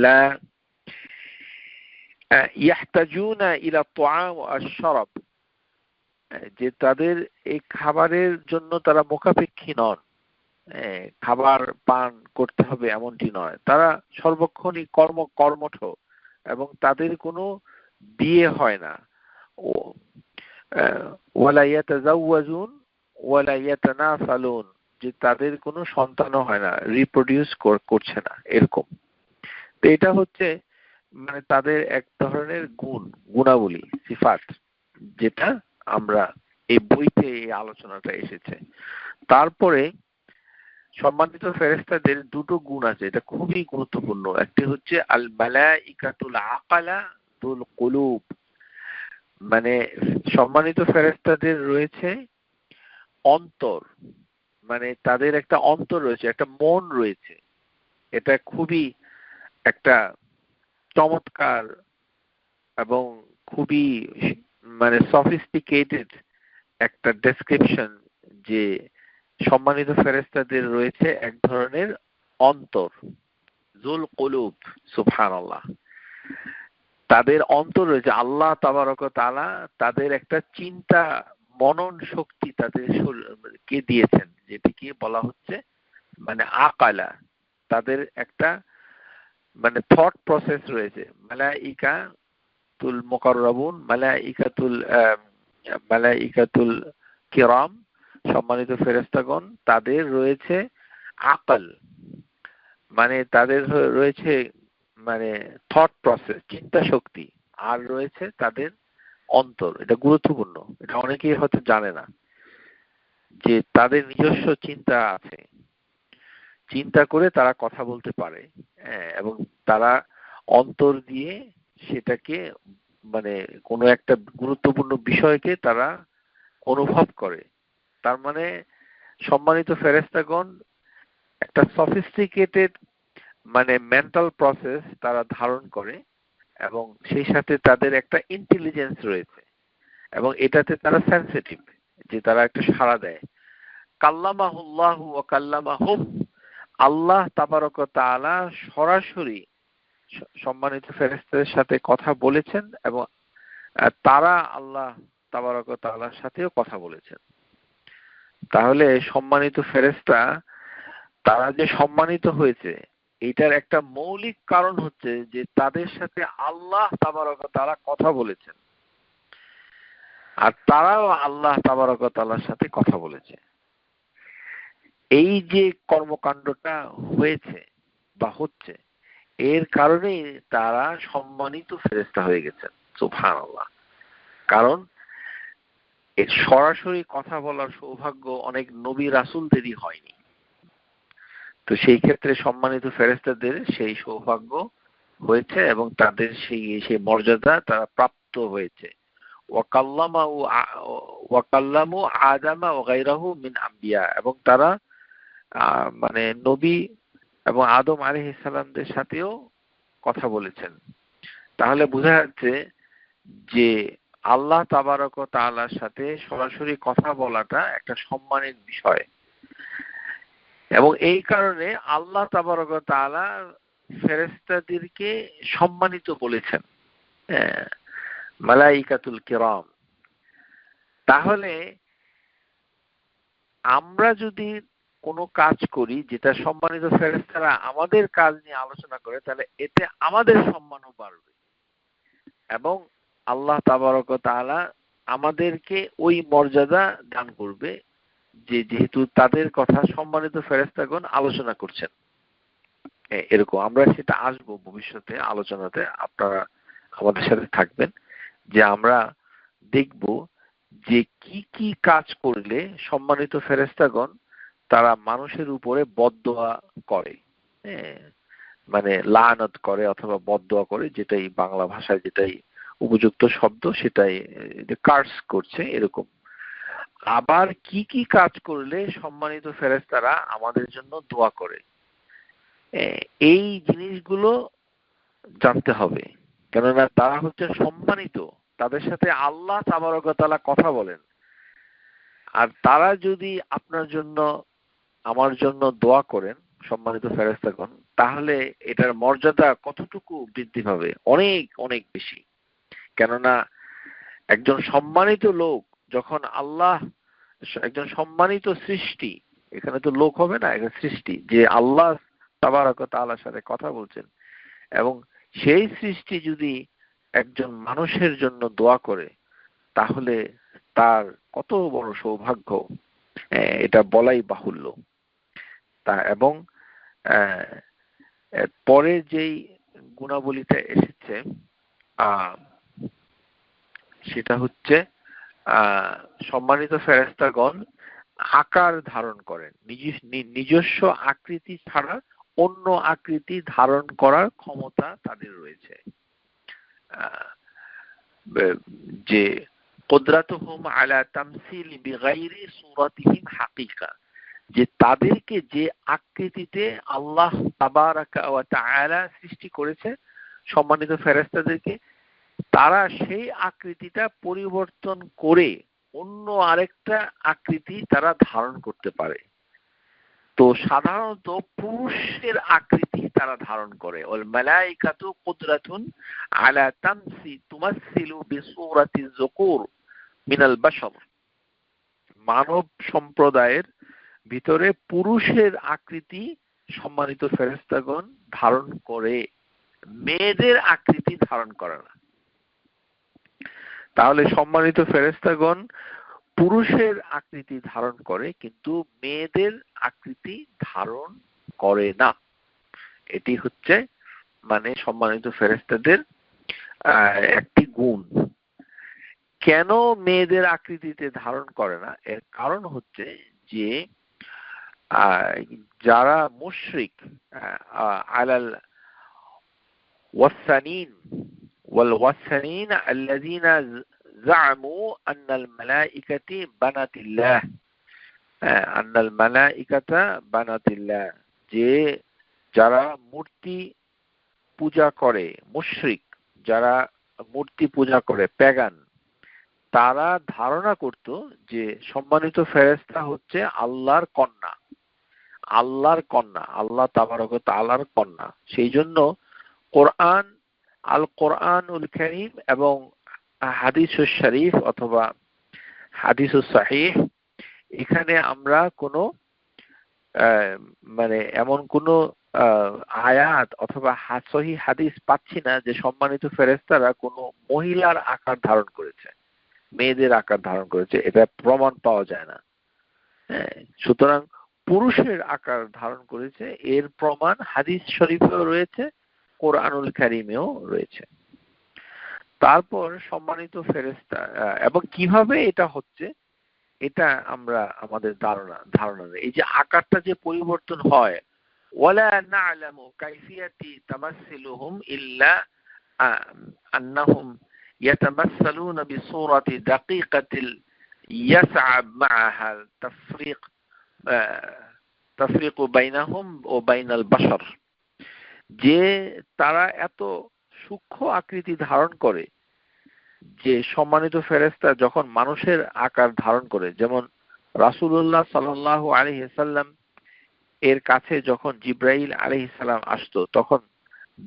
লা ইয়াহতাজুনা ইলা তুআম ওয়া আশ-শারাব, যে তাদের এই খাবারের জন্য তারা মুখাপেক্ষী নন। খাবার পান করতে হবে এমনটি নয়, তারা সর্বক্ষণই কর্মঠ, এবং তাদের কোনো বিয়ে হয় না। ওয়ালা ইয়াতাজাওয়াজুন ওয়ালা ইয়াতানাসালুন, যে তাদের কোনো সন্তানও হয় না, রিপ্রোডিউস করছে না, এরকম। তো এটা হচ্ছে মানে তাদের এক ধরনের গুণাবলী, সিফাত, যেটা আমরা এই বইতে এই আলোচনাটা এসেছে। তারপরে সম্মানিত ফেরেশতাদের দুটো গুণ আছে, এটা খুবই গুরুত্বপূর্ণ। একটি হচ্ছে আল মালাইকাতুল আকালা দুল কুলুব, মানে সম্মানিত ফেরেশতাদের রয়েছে অন্তর, মানে তাদের একটা অন্তর রয়েছে, একটা মন রয়েছে। এটা খুবই একটা চমৎকার এবং খুবই মানে সফিস্টিকেটেড একটা ডেসক্রিপশন, যে সম্মানিত ফেরেশতাদের রয়েছে এক ধরনের অন্তর, জুল কুলুব, সুবহানাল্লাহ। তাদের অন্তর রয়েছে, আল্লাহ তাবারক ওয়া তাআলা তাদের একটা চিন্তা মনন শক্তি তাদের কে দিয়েছেন, যেটিকে বলা হচ্ছে মানে আকালা। তাদের একটা মানে থট প্রসেস রয়েছে। মালাইকাতুল মুকাররাবুন, মালাইকাতুল কিরাম, সম্মানিত ফেরেশতাগণ, তাদের রয়েছে আকল, মানে তাদের রয়েছে মানে থট প্রসেস, চিন্তা শক্তি, আর রয়েছে তাদের অন্তর। এটা গুরুত্বপূর্ণ, এটা অনেকেই হয়তো জানে না, যে তাদের নিজস্ব চিন্তা আছে, চিন্তা করে তারা কথা বলতে পারে। এবং তারা অন্তর দিয়ে সেটাকে মানে কোনো একটা গুরুত্বপূর্ণ বিষয়কে তারা অনুভব করে। তার মানে সম্মানিত ফেরেশতাগণ একটা সফিস্টিকেটেড মানে মেন্টাল প্রসেস তারা ধারণ করে, এবং সেই সাথে তাদের একটা ইন্টেলিজেন্স রয়েছে, এবং এটাতে তারা সেনসিটিভ, যে তারা একটা সাড়া দেয়। কাল্লামাহুল্লাহু ওয়া কাল্লামাহুম, আল্লাহ তাবারক ওয়া তাআলা সরাসরি সম্মানিত ফেরেশতাদের সাথে কথা বলেছেন, এবং তারা আল্লাহ তাবারক ওয়া তাআলার সাথেও কথা বলেছেন। তাহলে সম্মানিত ফেরেশতা তারা যে সম্মানিত হয়েছে, এটার একটা মৌলিক কারণ হচ্ছে যে তাদের সাথে আল্লাহ তাবারক ওয়া তাআলা কথা বলেছেন, আর তারাও আল্লাহ তাবারক ওয়া তাআলার সাথে কথা বলেছে। এই যে কর্মকাণ্ডটা হয়েছে বা হচ্ছে, এর কারণে তারা সম্মানিত ফেরেশতা হয়ে গেছেন, সুবহানাল্লাহ। কারণ সরাসরি কথা বলার সৌভাগ্য অনেক নবী রাসূলদেরই হয়নি। তো সেই ক্ষেত্রে সম্মানিত ফেরেশতাদের সেই সৌভাগ্য হয়েছে, এবং তাদের সেই মর্যাদা তারা প্রাপ্ত হয়েছে। ওয়াকাল্লামু আদামা ওয়া গায়রাহু মিন আম্বিয়া, এবং তারা মানে নবী এবং আদম আলাইহিস সালামদের সাথেও কথা বলেছেন। তাহলে বোঝা যাচ্ছে যে আল্লাহ তাবারক ওয়া তাআলার সাথে সরাসরি কথা বলাটা একটা সম্মানের বিষয়, এবং এই কারণে আল্লাহ তাবারক ওয়া তাআলা ফেরেশতাদেরকে সম্মানিত বলেছেন, মালাইকাতুল কিরাম। তাহলে আমরা যদি কোনো কাজ করি যেটা সম্মানিত ফেরেশতারা আমাদের কাজ নিয়ে আলোচনা করে, তাহলে এতে আমাদের সম্মানও বাড়বে, এবং আল্লাহ তাবারক ওয়া তাআলা আমাদেরকে ওই মর্যাদা দান করবে, যে যেহেতু তাদের কথা সম্মানিত ফেরেশতাগণ আলোচনা করছেন। এরকম আমরা সেটা আসবো ভবিষ্যতে আলোচনাতে, আপনারা আমাদের সাথে থাকবেন, যে আমরা দেখব যে কি কি কাজ করলে সম্মানিত ফেরেশতাগণ তারা মানুষের উপরে বদদোয়া করে, হ্যাঁ, মানে লানত করে অথবা বদদোয়া করে, যেটাই বাংলা ভাষায় যেটাই উপযুক্ত শব্দ সেটাই, কার্স করছে এরকম। আবার কি কি কাজ করলে সম্মানিত ফেরেশতারা আমাদের জন্য দোয়া করে, এই জিনিসগুলো জানতে হবে। কেননা তারা হচ্ছে সম্মানিত, তাদের সাথে আল্লাহ তাবারক ওয়া তাআলা কথা বলেন। আর তারা যদি আপনার জন্য আমার জন্য দোয়া করেন সম্মানিত ফেরেশতাগণ, তাহলে এটার মর্যাদা কতটুকু বৃদ্ধি পাবে, অনেক অনেক বেশি। কেননা একজন সম্মানিত লোক যখন আল্লাহ, একজন সম্মানিত সৃষ্টি, এখানে তো লোক হবে না, এটা সৃষ্টি, যে আল্লাহ তাবারক ওয়া তাআলার সাথে কথা বলছেন, এবং সেই সৃষ্টি যদি একজন মানুষের জন্য দোয়া করে, তাহলে তার কত বড় সৌভাগ্য, এটা বলাই বাহুল্য। তা এবং পরে যেই গুণাবলীতে এসেছে সেটা হচ্ছে সম্মানিত ফেরেশতাগণ আকার ধারণ করেন, নিজস্ব আকৃতি ছাড়া অন্য আকৃতি ধারণ করার ক্ষমতা তাদের রয়েছে। যে কুদরাতুহুম আলা তামসিল বিগাইরি সূরাতিহিম হাকিকা, যে তাদেরকে যে আকৃতিতে আল্লাহ তাবারাকা ওয়া তাআলা সৃষ্টি করেছে সম্মানিত ফেরেশতাদেরকে, তারা সেই আকৃতিটা পরিবর্তন করে অন্য আরেকটা আকৃতি তারা ধারণ করতে পারে। তো সাধারণত পুরুষের আকৃতি তারা ধারণ করে। ওয়াল মালাইকাতু কুদরাতুন আলা তুমাসসিলু বিসূরাতি যুকুর মিনাল বাশার, মানব সম্প্রদায়ের ভিতরে পুরুষের আকৃতি সম্মানিত ফেরেশতাগণ ধারণ করে, মেয়েদের আকৃতি ধারণ করে না। তাহলে সম্মানিত ফেরেশতাগণ পুরুষের আকৃতি ধারণ করে, কিন্তু মেয়েদের আকৃতি ধারণ করে না। এটি হচ্ছে মানে সম্মানিত ফেরেশতাদের একটি গুণ। কেন মেয়েদের আকৃতিতে ধারণ করে না, এর কারণ হচ্ছে যে যারা মুশরিক আলাল ওয়াসানিন ওয়াল ওয়াসানিন আল্লাযীনা জামু আন্নাল মালাইকাতি বানাতিল্লাহ, আন্নাল মালাইকাতা বানাতিল্লাহ, যে যারা মূর্তি পূজা করে, মুশরিক যারা মূর্তি পূজা করে, প্যাগান, তারা ধারণা করত যে সম্মানিত ফেরেশতা হচ্ছে আল্লাহর কন্যা, আল্লাহর কন্যা, আল্লাহ তাবারক ওয়া তাআলার কন্যা। সেই জন্য কোরআন, আল কোরআনুল কারীম এবং হাদিসুস শরীফ অথবা হাদিসুস সহিহ, এখানে আমরা কোনো মানে এমন কোনো আয়াত অথবা সহিহ হাদিস পাচ্ছি না যে সম্মানিত ফেরেশতারা কোনো মহিলার আকার ধারণ করেছে, মেয়েদের আকার ধারণ করেছে, এটা প্রমাণ পাওয়া যায় না। হ্যাঁ, সুতরাং পুরুষের আকার ধারণ করেছে এর প্রমাণ হাদিস শরীফেও রয়েছে, কোরআনুল কারীমেও রয়েছে। তারপর সম্মানিত ফেরেশতা, এবং কিভাবে এটা হচ্ছে এটা আমরা আমাদের ধারণা নেই। এই যে আকারটা যে পরিবর্তন হয়, ওয়ালা না'লামু কাইফিয়াতি তামাসসুলুহুম ইল্লা আন্নাহুম ইয়াতামাসসালুনা বিসূরাতি দাকিকাতিল ইয়াসআব মা'আহা তাফরিকু বাইনাহুম ওয়া বাইনাল বাশার, যে তারা এত সূক্ষ্ম আকৃতি ধারণ করে যে সম্মানিত ফেরেশতা যখন মানুষের আকার ধারণ করে, যেমন রাসূলুল্লাহ সাল্লাল্লাহু আলাইহি ওয়াসাল্লাম এর কাছে যখন জিবরাইল আলাইহিস সালাম আসতো, তখন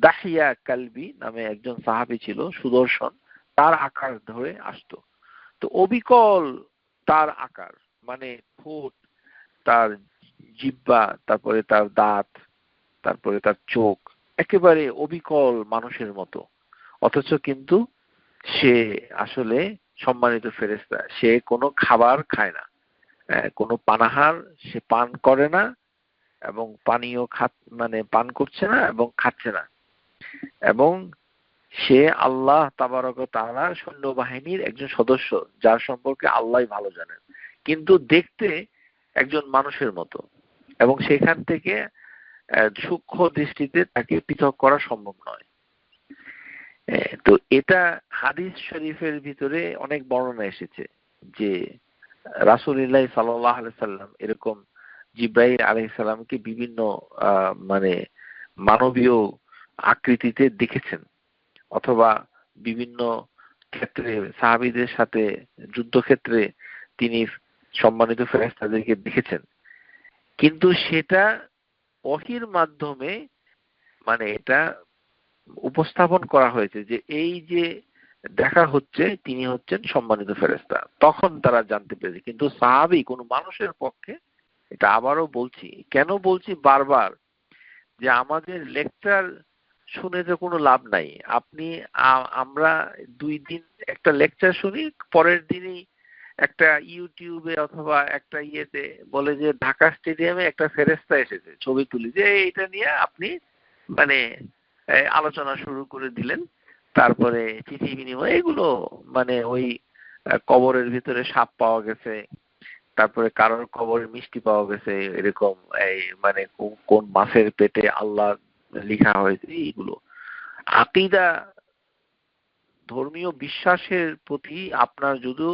দাহিয়া কালবি নামে একজন সাহাবী ছিল সুদর্শন, তার আকার ধরে আসতো। তো অবিকল তার আকার, মানে ঠোঁট, তার জিহ্বা, তারপরে তার দাঁত, তারপরে তার চোখ, একেবারে অবিকল মানুষের মতো। অথচ কিন্তু সে আসলে সম্মানিত ফেরেশতা, সে কোনো খাবার খায় না, কোনো পানাহার সে পান করে না, এবং পানীয় মানে পান করছে না এবং খাচ্ছে না, এবং সে আল্লাহ তাবারক ওয়া তাআলার সৈন্যবাহিনীর একজন সদস্য, যার সম্পর্কে আল্লাহই ভালো জানেন, কিন্তু দেখতে একজন মানুষের মতো, এবং সেখান থেকে সূক্ষ্ম দৃষ্টিতে তাকে পৃথক করা সম্ভব নয়। তো এটা হাদিস শরীফের ভিতরে অনেক বর্ণনা এসেছে যে রাসূলুল্লাহ সাল্লাল্লাহু আলাইহি সাল্লাম এরকম জিবরাইল আলাইহিস সালামকে বিভিন্ন মানে মানবীয় আকৃতিতে দেখেছেন, অথবা বিভিন্ন ক্ষেত্রে সাহাবীদের সাথে যুদ্ধক্ষেত্রে তিনি সম্মানিত ফেরেশতাদেরকে দেখেছেন, কিন্তু সেটা ওহীর মাধ্যমে মানে এটা উপস্থাপন করা হয়েছে যে এই যে দেখা হচ্ছে তিনি হচ্ছেন সম্মানিত ফেরেশতা, তখন তারা জানতে পেরেছে। কিন্তু সাহাবী কোন মানুষের পক্ষে, এটা আবারও বলছি, কেন বলছি বারবার, যে আমাদের লেকচার শুনে তো কোনো লাভ নাই। আপনি আমরা 2 দিন একটা লেকচার শুনি, পরের দিনই একটা ইউটিউবে অথবা একটা ইয়েতে বলে যে ঢাকা স্টেডিয়ামে একটা ফেরেশতা এসেছে, ছবি তুলি, যে এটা নিয়ে আপনি মানে আলোচনা শুরু করে দিলেন। তারপরে চিঠি বিনিময় এগুলো, মানে ওই কবরের ভিতরে সাপ পাওয়া গেছে, তারপরে কারোর কবরে মিষ্টি পাওয়া গেছে, এরকম এই মানে কোন মাছের পেটে আল্লাহ লেখা হয়েছে, এইগুলো আকীদা, ধর্মীয় বিশ্বাসের প্রতি আপনার যদি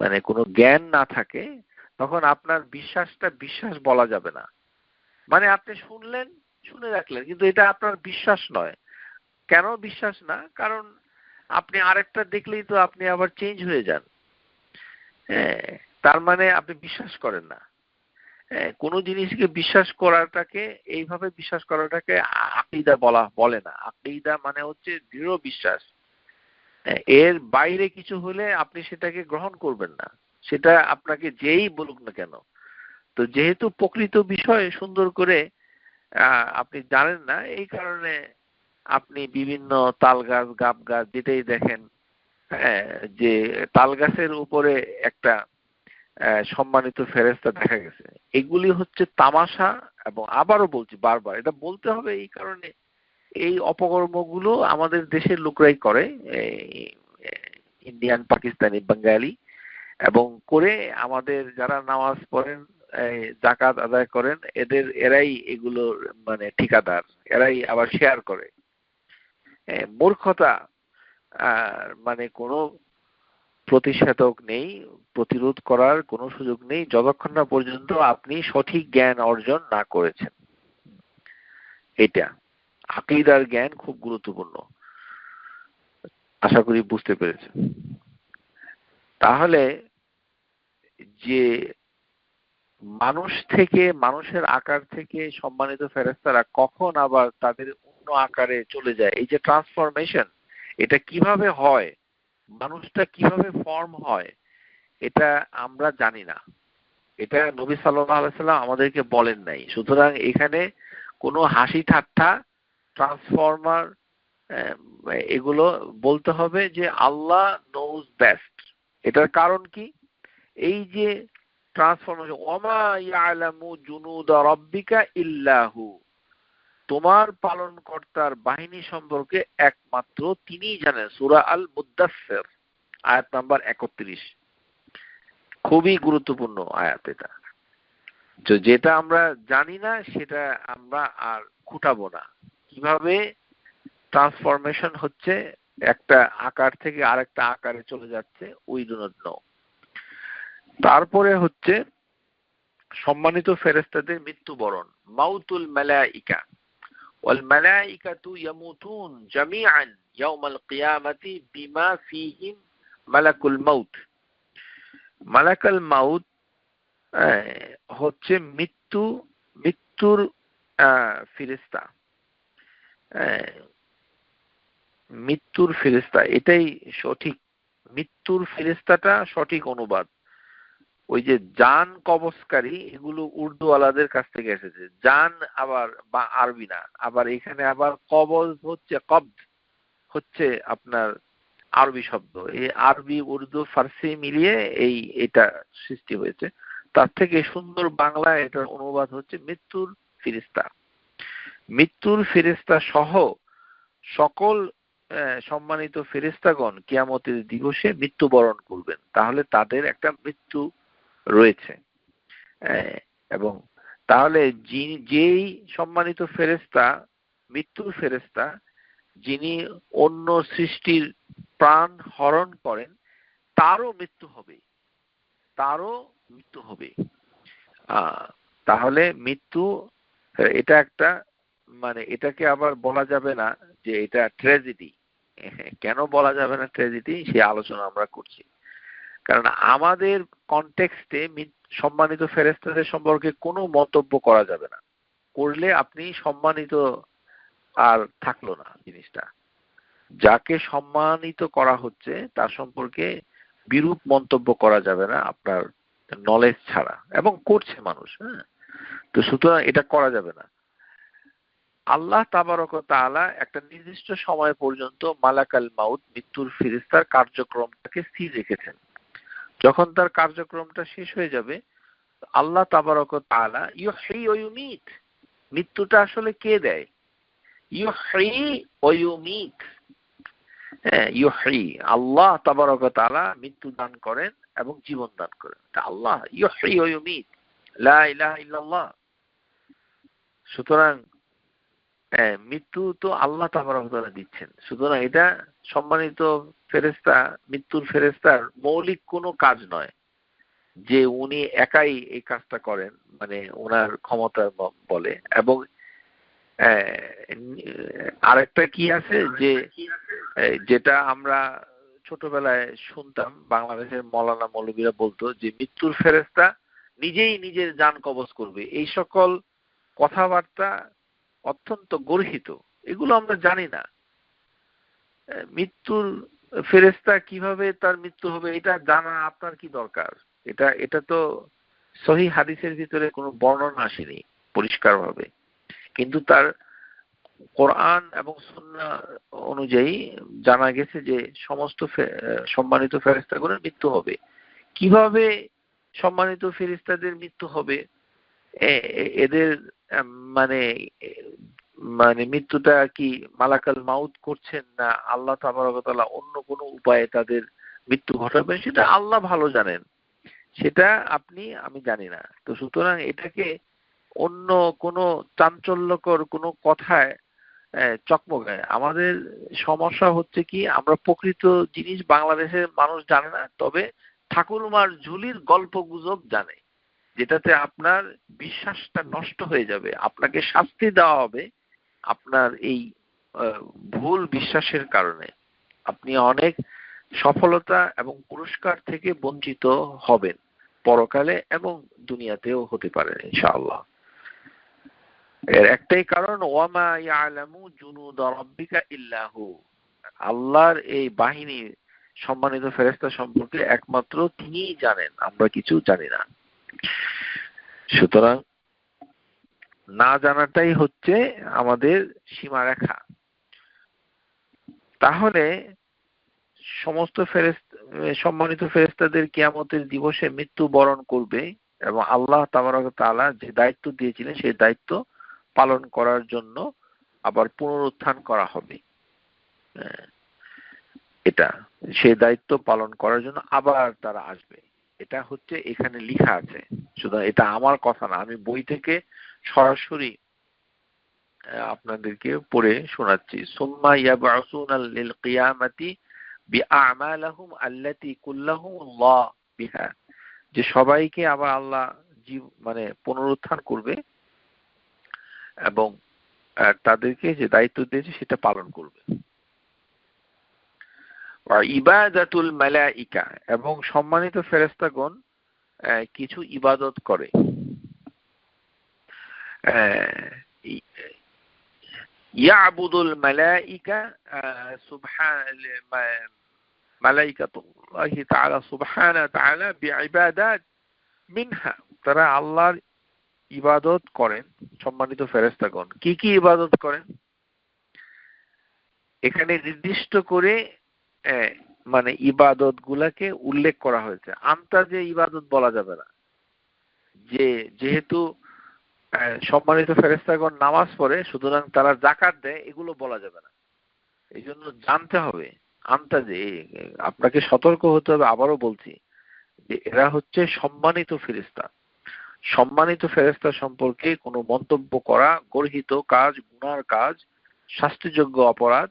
মানে কোনো জ্ঞান না থাকে, তখন আপনার বিশ্বাসটা বিশ্বাস বলা যাবে না। মানে আপনি শুনলেন, শুনে রাখলেন, কিন্তু এটা আপনার বিশ্বাস নয়। কেন বিশ্বাস না? কারণ আপনি আরেকটা দেখলেই তো আপনি আবার চেঞ্জ হয়ে যান। হ্যাঁ, তার মানে আপনি বিশ্বাস করেন না। কোন জিনিসকে বিশ্বাস করাটাকে, এইভাবে বিশ্বাস করাটাকে আকীদা বলে না। আকীদা মানে হচ্ছে দৃঢ় বিশ্বাস। এর বাইরে কিছু হলে আপনি সেটাকে গ্রহণ করবেন না, সেটা আপনাকে যেই বলুক না কেন। তো যেহেতু প্রকৃত বিষয় সুন্দর করে আপনি জানেন না, এই কারণে আপনি বিভিন্ন তাল গাছ, গাব গাছ যেটাই দেখেন, যে তাল গাছের উপরে একটা সম্মানিত ফেরেশতা দেখা গেছে, এগুলি হচ্ছে তামাশা। এবং আবারও বলছি বারবার, এটা বলতে হবে এই কারণে, এই অপকর্মগুলো আমাদের দেশের লোকরাই করে, ইন্ডিয়ান, পাকিস্তানি, বাঙালি, এবং করে আমাদের যারা নামাজ পড়েন, যাকাত আদায় করেন, এরাই এগুলোর মানে ঠিকাদার, এরাই আবার শেয়ার করে। মূর্খতা মানে কোনো প্রতিষেধক নেই, প্রতিরোধ করার কোনো সুযোগ নেই যতক্ষণ না পর্যন্ত আপনি সঠিক জ্ঞান অর্জন না করেছেন। এটা আকীদার জ্ঞান খুব গুরুত্বপূর্ণ, আশা করি বুঝতে পেরেছেন। তাহলে যে মানুষ থেকে, মানুষের আকার থেকে সম্মানিত ফেরেশতারা কখন আবার তাদের অন্য আকারে চলে যায়, এই যে ট্রান্সফরমেশন, এটা কিভাবে হয়, মানুষটা কিভাবে ফর্ম হয়, এটা আমরা জানি না। এটা নবী সাল্লাল্লাহু আলাইহি সাল্লাম আমাদেরকে বলেন নাই। সুতরাং এখানে কোনো হাসি ঠাট্টা, ট্রান্সফরমার, এগুলো বলতে হবে যে আল্লাহ নোজ বেস্ট। এটার কারণ কি? এই যে ট্রান্সফরমেশন, ওমা ইয়ালামু জুনুদা রাব্বিকা ইল্লাহু, তোমার পালনকর্তার বাহিনী সম্পর্কে একমাত্র তিনিই জানেন। সূরা আল মুদাসসির আয়াত নাম্বার 31। খুবই গুরুত্বপূর্ণ আয়াত এটা। যেটা আমরা জানি না সেটা আমরা আর খুঁটাবো না। কিভাবে ট্রান্সফরমেশন হচ্ছে, একটা আকার থেকে আরেকটা আকারে চলে যাচ্ছে, উই ডু নট নো। তারপরে হচ্ছে সম্মানিত ফেরেশতাদের মৃত্যুবরণ, মাউতুল মালাইকা, ওয়াল মালাইকাতু ইয়ামুতুন জামিআন ইয়াউমাল কিয়ামাতি বিমা ফীহিম মালাকুল মাউত। মালাকুল মাউত হচ্ছে মৃত্যুর ফেরেশতা, মৃত্যুর ফেরেশতা, এটাই সঠিক। মৃত্যুর ফেরেশতাটা সঠিক অনুবাদ। ওই যে জান কবজকারী, এগুলো উর্দু ওয়ালাদের কাছ থেকে এসেছে। জান আবার বা আরবি না, আবার এখানে আবার কবজ হচ্ছে, কবজ হচ্ছে আপনার আরবি শব্দ। এই আরবি, উর্দু, ফার্সি মিলিয়ে এটা সৃষ্টি হয়েছে। তার থেকে সুন্দর বাংলায় এটার অনুবাদ হচ্ছে মৃত্যুর ফেরেশতা। মৃত্যুর ফেরেশতা সহ সকল সম্মানিত ফেরেশতাগণ কিয়ামতের দিবসে মৃত্যুবরণ করবেন। তাহলে তাদের একটা মৃত্যু রয়েছে। এবং তাহলে যেই সম্মানিত ফেরেশতা মৃত্যুর ফেরেশতা, যিনি অন্য সৃষ্টির প্রাণ হরণ করেন, তারও মৃত্যু হবে, তারও মৃত্যু হবে। তাহলে মৃত্যু এটা একটা, মানে এটাকে আবার বলা যাবে না যে এটা ট্র্যাজেডি। কেন বলা যাবে না ট্র্যাজেডি, সে আলোচনা আমরা করছি। কারণ আমাদের কনটেক্সটে সম্মানিত ফেরেশতাদের সম্পর্কে কোনো মন্তব্য করা যাবে না। করলে আপনি সম্মানিত আর থাকলো না জিনিসটা। যাকে সম্মানিত করা হচ্ছে তার সম্পর্কে বিরূপ মন্তব্য করা যাবে না আপনার নলেজ ছাড়া, এবং করছে মানুষ। হ্যাঁ, তো সুতরাং এটা করা যাবে না। আল্লাহ তাবারক ওয়া তাআলা একটা নির্দিষ্ট সময় পর্যন্ত মালাকাল মাউত মৃত্যুর ফেরেশতার কার্যক্রমটাকে স্থির রেখেছেন। যখন তার কার্যক্রমটা শেষ হয়ে যাবে, আল্লাহ তাবারক ওয়া তাআলা ইউহয়ি ওয়া ইউমীত, মৃত্যুটা আসলে কে দেয়? ইউহয়ি ওয়া ইউমীত। হ্যাঁ, ইউহয়ি, আল্লাহ তাবারক ওয়া তাআলা মৃত্যু দান করেন এবং জীবন দান করেন। এটা আল্লাহ ইউহয়ি ওয়া ইউমীত, লা ইলাহা ইল্লাল্লাহ। সুতরাং মৃত্যু তো আল্লাহ তাবারক ওয়া তাআলা দিচ্ছেন। সুতরাং এটা সম্মানিত ফেরেশতা, মৃত্যুর ফেরেশতার মৌলিক কোনো কাজ নয় যে উনি একাই এই কাজটা করেন, মানে ওনার ক্ষমতার বলে। এবং আরেকটা কি আছে যে যেটা আমরা ছোটবেলায় শুনতাম, বাংলাদেশের মৌলানা মৌলবীরা বলতো যে মৃত্যুর ফেরেশতা নিজেই নিজের জান কবজ করবে। এই সকল কথাবার্তা অত্যন্ত গর্হিত, এগুলো আমরা জানি না। মৃত্যুর ফেরেশতা কিভাবে তার মৃত্যু হবে এটা জানা আপনার কি দরকার? এটা তো সহিহ হাদিসের ভিতরে কোনো বর্ণনা আসেনি পরিষ্কারভাবে। কিন্তু তার কোরআন এবং সুন্নাহ অনুযায়ী জানা গেছে যে সমস্ত সম্মানিত ফেরেশতাগণের মৃত্যু হবে। কিভাবে সম্মানিত ফেরেশতাদের মৃত্যু হবে? এদের মানে মানে মৃত্যুটা কি মালাকাল মাউত করছেন, না আল্লাহ তাবারক ওয়া তাআলা অন্য কোনো উপায়ে তাদের মৃত্যু ঘটাবেন, সেটা আল্লাহ ভালো জানেন। সেটা আমি জানি না। তো সুতরাং এটাকে অন্য কোনো চাঞ্চল্যকর কোনো কথায় চকমকায়। আমাদের সমস্যা হচ্ছে কি, আমরা প্রকৃত জিনিস বাংলাদেশের মানুষ জানে না, তবে ঠাকুরমার ঝুলির গল্প গুজব জানে, যেটাতে আপনার বিশ্বাসটা নষ্ট হয়ে যাবে। আপনাকে শাস্তি দেওয়া হবে আপনার এই ভুল বিশ্বাসের কারণে। আপনি অনেক সফলতা এবং পুরস্কার থেকে বঞ্চিত হবেন পরকালে, এবং দুনিয়াতেও হতে পারে ইনশাআল্লাহ। এর একটাই কারণ, ওয়ামা ইয়ালামু জুনুদা রাব্বিকা ইল্লা হু, আল্লাহর এই বাহিনী সম্মানিত ফেরেশতা সম্পর্কে একমাত্র তিনিই জানেন, আমরা কিছু জানি না। সুতরাং না জানাটাই হচ্ছে আমাদের সীমারেখা। তাহলে সমস্ত সম্মানিত ফেরেশতাদের কিয়ামতের দিবসে মৃত্যু বরণ করবে, এবং আল্লাহ তাবারক ওয়া তাআলা যে দায়িত্ব দিয়েছিলেন সেই দায়িত্ব পালন করার জন্য আবার পুনরুত্থান করা হবে। এটা সেই দায়িত্ব পালন করার জন্য আবার তারা আসবে। এটা হচ্ছে এখানে লেখা আছে, শুধু এটা আমার কথা না, আমি বই থেকে সরাসরি আপনাদেরকে পড়ে শোনাচ্ছি। সুম্মা ইয়াবআসুনা লিল কিয়ামাতি বিআমালিহিম আল্লাতী কুল্লাহুমুল্লাহ বিহা, যে সবাইকে আবার আল্লাহ মানে পুনরুত্থান করবে এবং তাদেরকে যে দায়িত্ব দিয়েছে সেটা পালন করবে। ইবাদাতুল মালাইকা, এবং সম্মানিত ফেরেশতাগণ কিছু ইবাদত করে। ইয়াবুদুল মালাইকা মালাইকাতুল্লাহি তাআলা সুবহানাহু ওয়া তাআলা বিইবাদাত মিনহা, তারা আল্লাহর ইবাদত করেন সম্মানিত ফেরেশতাগণ। কি কি ইবাদত করেন এখানে নির্দিষ্ট করে মানে ইবাদত গুলাকে উল্লেখ করা হয়েছে। আন্তাজে ইবাদত বলা যাবে না। যে যেহেতু সম্মানিত ফেরেশতাগণ নামাজ পড়ে সুতরাং তারা যাকাত দেয়, এগুলো বলা যাবে না। এই জন্য জানতে হবে, আন্তাজে আপনাকে সতর্ক হতে হবে। আবারও বলছি যে এরা হচ্ছে সম্মানিত ফেরেশতা। সম্মানিত ফেরেশতা সম্পর্কে কোনো মন্তব্য করা গর্হিত কাজ, গুনার কাজ, শাস্তিযোগ্য অপরাধ,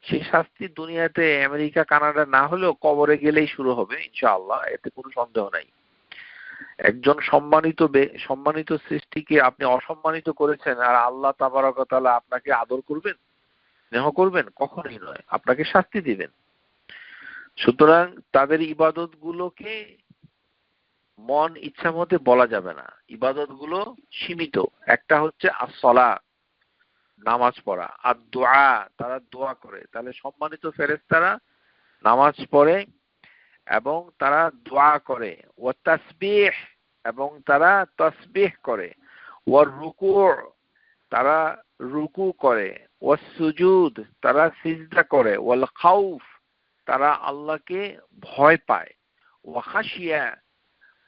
সেই শাস্তি দুনিয়াতে আমেরিকা কানাডা না হলেও কবরে গেলেই শুরু হবে ইনশাআল্লাহ, এতে কোনো সন্দেহ নাই। একজন সম্মানিত সৃষ্টিকে আপনি অসম্মানিত করেছেন, আর আল্লাহ তাবারক ওয়া তাআলা আপনাকে আদর করবেন, স্নেহ করবেন? কখনোই নয়, আপনাকে শাস্তি দিবেন। সুতরাং তাদের ইবাদত গুলোকে মন ইচ্ছা মতে বলা যাবে না। ইবাদত গুলো সীমিত। একটা হচ্ছে as-সালাত, নামাজ পড়া, আর দোয়া, তারা দোয়া করে। তাহলে সম্মানিত ফেরেশতারা নামাজ পড়ে এবং তারা দোয়া করে, ওয়া তাসবিহ, এবং তারা তাসবিহ করে, ওয়া রুকু', তারা রুকু করে, ওয়া সুজুদ, তারা সিজদা করে, ওয়াল খাউফ, তারা আল্লাহকে ভয় পায়, ওয়া খাশিয়া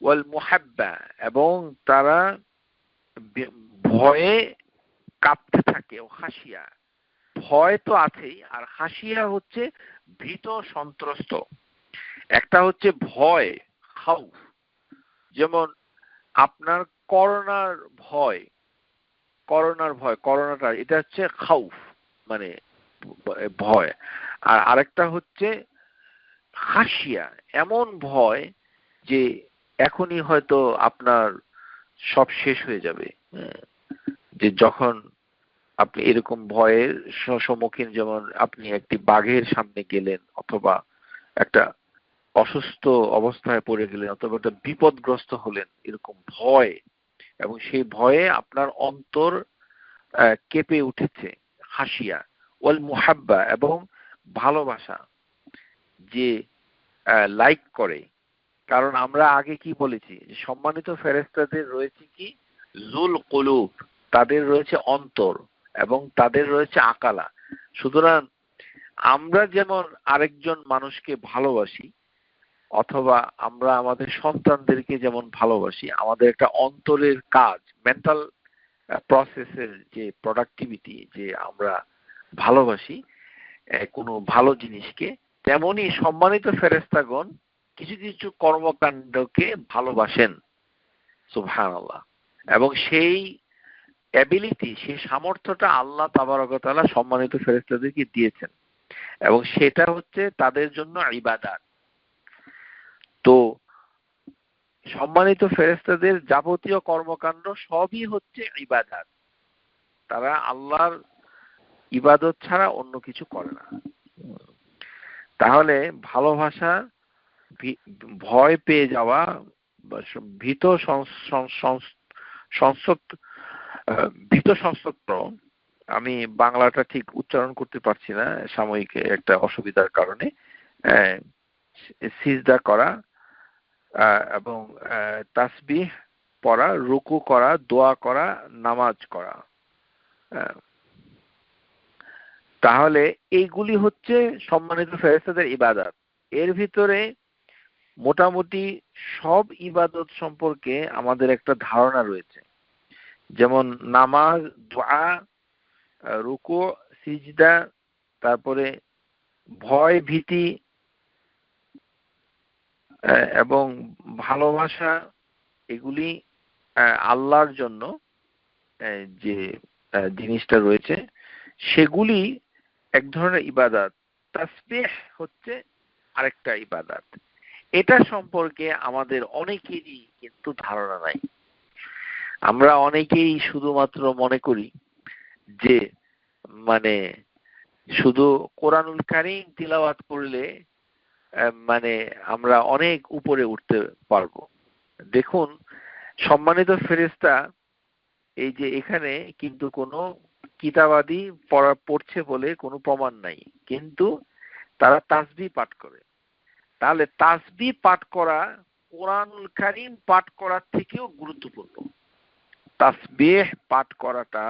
ওয়াল মুহাব্বা, এবং তারা ভয়ে কাঁপতে থাকে। ও খাশিয়া, ভয় তো আছেই, আর খাশিয়া হচ্ছে ভীত সন্ত্রস্ত। একটা হচ্ছে ভয়, খাউফ, যেমন আপনার করোনাটা এটা হচ্ছে খাউফ, মানে ভয়। আর আরেকটা হচ্ছে খাশিয়া, এমন ভয় যে এখনই হয়তো আপনার সব শেষ হয়ে যাবে। যে যখন আপনি এরকম ভয়ের সম্মুখীন, যেমন আপনি একটি বাঘের সামনে গেলেন, অথবা একটা অসুস্থ অবস্থায় পড়ে গেলেন, অথবা একটা বিপদগ্রস্ত হলেন, এরকম ভয়, এবং সেই ভয়ে আপনার অন্তর কেঁপে উঠেছে। হাসিয়া ওয়াল মুহাব্বা, এবং ভালোবাসা, যে লাইক করে। কারণ আমরা আগে কি বলেছি, সম্মানিত ফেরেশতাদের রয়েছে কি জুল কুলুব, তাদের রয়েছে অন্তর, এবং তাদের রয়েছে আকালা। সুতরাং আমরা যেমন আরেকজন মানুষকে ভালোবাসি, অথবা আমরা আমাদের সন্তানদেরকে যেমন ভালোবাসি, আমাদের একটা অন্তরের কাজ, মেন্টাল প্রসেসের যে প্রোডাক্টিভিটি, যে আমরা ভালোবাসি কোনো ভালো জিনিসকে, তেমনি সম্মানিত ফেরেশতাগণ কিছু কিছু কর্মকাণ্ডকে ভালোবাসেন। সুবহানাল্লাহ। এবং সেই অ্যাবিলিটি, সেই সামর্থ্যটা আল্লাহ তাবারক ওয়া তাআলা সম্মানিত ফেরেশতাদেরকে দিয়েছেন, এবং সেটা হচ্ছে তাদের জন্য ইবাদত। তো সম্মানিত ফেরেশতাদের যাবতীয় কর্মকাণ্ড সবই হচ্ছে ইবাদত। তারা আল্লাহর ইবাদত ছাড়া অন্য কিছু করে না। তাহলে ভালোবাসা, ভয় পেয়ে যাওয়া, ভীত সংস্তপ্ত, আমি বাংলাটা ঠিক উচ্চারণ করতে পারছি না সাময়িক একটা অসুবিধার কারণে, সিজদা করা, এবং তাসবিহ পড়া, রুকু করা, দোয়া করা, নামাজ করা। তাহলে এইগুলি হচ্ছে সম্মানিত ফেরেশতাদের ইবাদত। এর ভিতরে মোটামুটি সব ইবাদত সম্পর্কে আমাদের একটা ধারণা রয়েছে। যেমন নামাজ, দোয়া, রুকু, সিজদা, তারপরে ভয় ভীতি এবং ভালোবাসা, এগুলি আল্লাহর জন্য যে জিনিসটা রয়েছে সেগুলি এক ধরনের ইবাদত। তাসবিহ হচ্ছে আরেকটা ইবাদত। এটা সম্পর্কে আমাদের অনেকেরই কিন্তু ধারণা নাই। আমরা অনেকেই শুধুমাত্র মনে করি যে মানে শুধু কোরআনুল কারীম তিলাওয়াত করলে মানে আমরা অনেক উপরে উঠতে পারবো। দেখুন, সম্মানিত ফেরেশতা এই যে এখানে কিন্তু কোনো কিতাবাদি পড়ছে বলে কোনো প্রমাণ নাই, কিন্তু তারা তাসবিহ পাঠ করে। তাহলে তাসবিহ পাঠ করা কোরআনুল কারীম পাঠ করার থেকেও গুরুত্বপূর্ণ। তাসবিহ পাঠ করাটা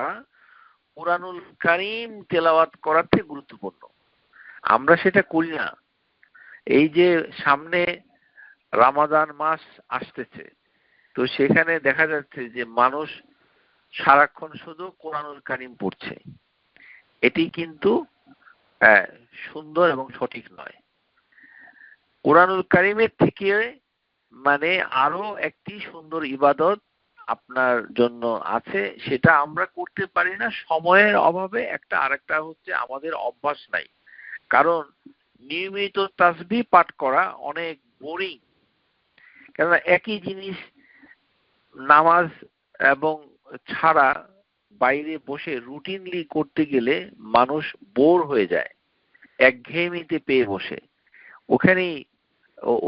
কোরআনুল কারীম তেলাওয়াত করার থেকে গুরুত্বপূর্ণ। আমরা সেটা করি না। এই যে সামনে রমাদান মাস আসতেছে, তো তো সেখানে দেখা যাচ্ছে যে মানুষ সারাক্ষণ শুধু কোরআনুল কারীম পড়ছে, এটি কিন্তু সুন্দর এবং সঠিক নয়। কোরআনুল কারীমের থেকে মানে আরো একটি সুন্দর ইবাদত আপনার জন্য আছে, সেটা আমরা করতে পারি না সময়ের অভাবে। আরেকটা হচ্ছে আমাদের অভ্যাস নাই, কারণ নিয়মিত তাসবিহ পাঠ করা অনেক বোরিং। কেননা একই জিনিস নামাজ এবং ছাড়া বাইরে বসে রুটিনলি করতে গেলে মানুষ বোর হয়ে যায়, একঘেয়েমিতে পেয়ে বসে।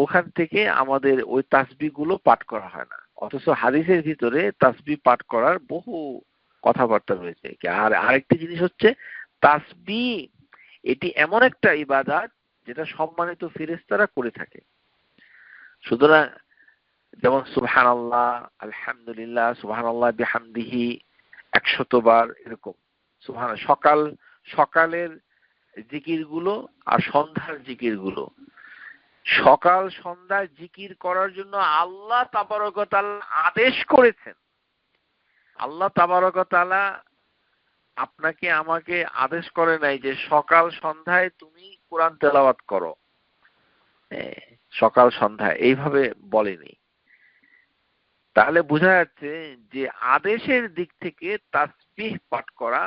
ওখান থেকে আমাদের ওই তাসবিহ গুলো পাঠ করা হয় না। অথচ হাদিসের ভিতরে তাসবিহ পাঠ করার বহু কথাবার্তা রয়েছে। আর আরেকটি জিনিস হচ্ছে তাসবিহ, এটি এমন একটা ইবাদত যেটা সম্মানিত ফেরেশতারা করে থাকে। সুতরাং যেমন সুবহানাল্লাহ, আলহামদুলিল্লাহ, সুবহানাল্লাহ বিহামদিহি 100 বার, এরকম সকালের জিকিরগুলো আর সন্ধ্যার জিকিরগুলো। সকাল সন্ধ্যায় জিকির করার জন্য আল্লাহ তাবারক ওয়া তাআলা আদেশ করেছেন। আল্লাহ তাবারক ওয়া তাআলা আপনাকে আমাকে আদেশ করে নাই যে সকাল সন্ধ্যায় তুমি কোরআন তেলাওয়াত করো, সকাল সন্ধ্যায় এইভাবে বলেনি। তাহলে বোঝা যাচ্ছে যে আদেশের দিক থেকে তাসবিহ পাঠ করা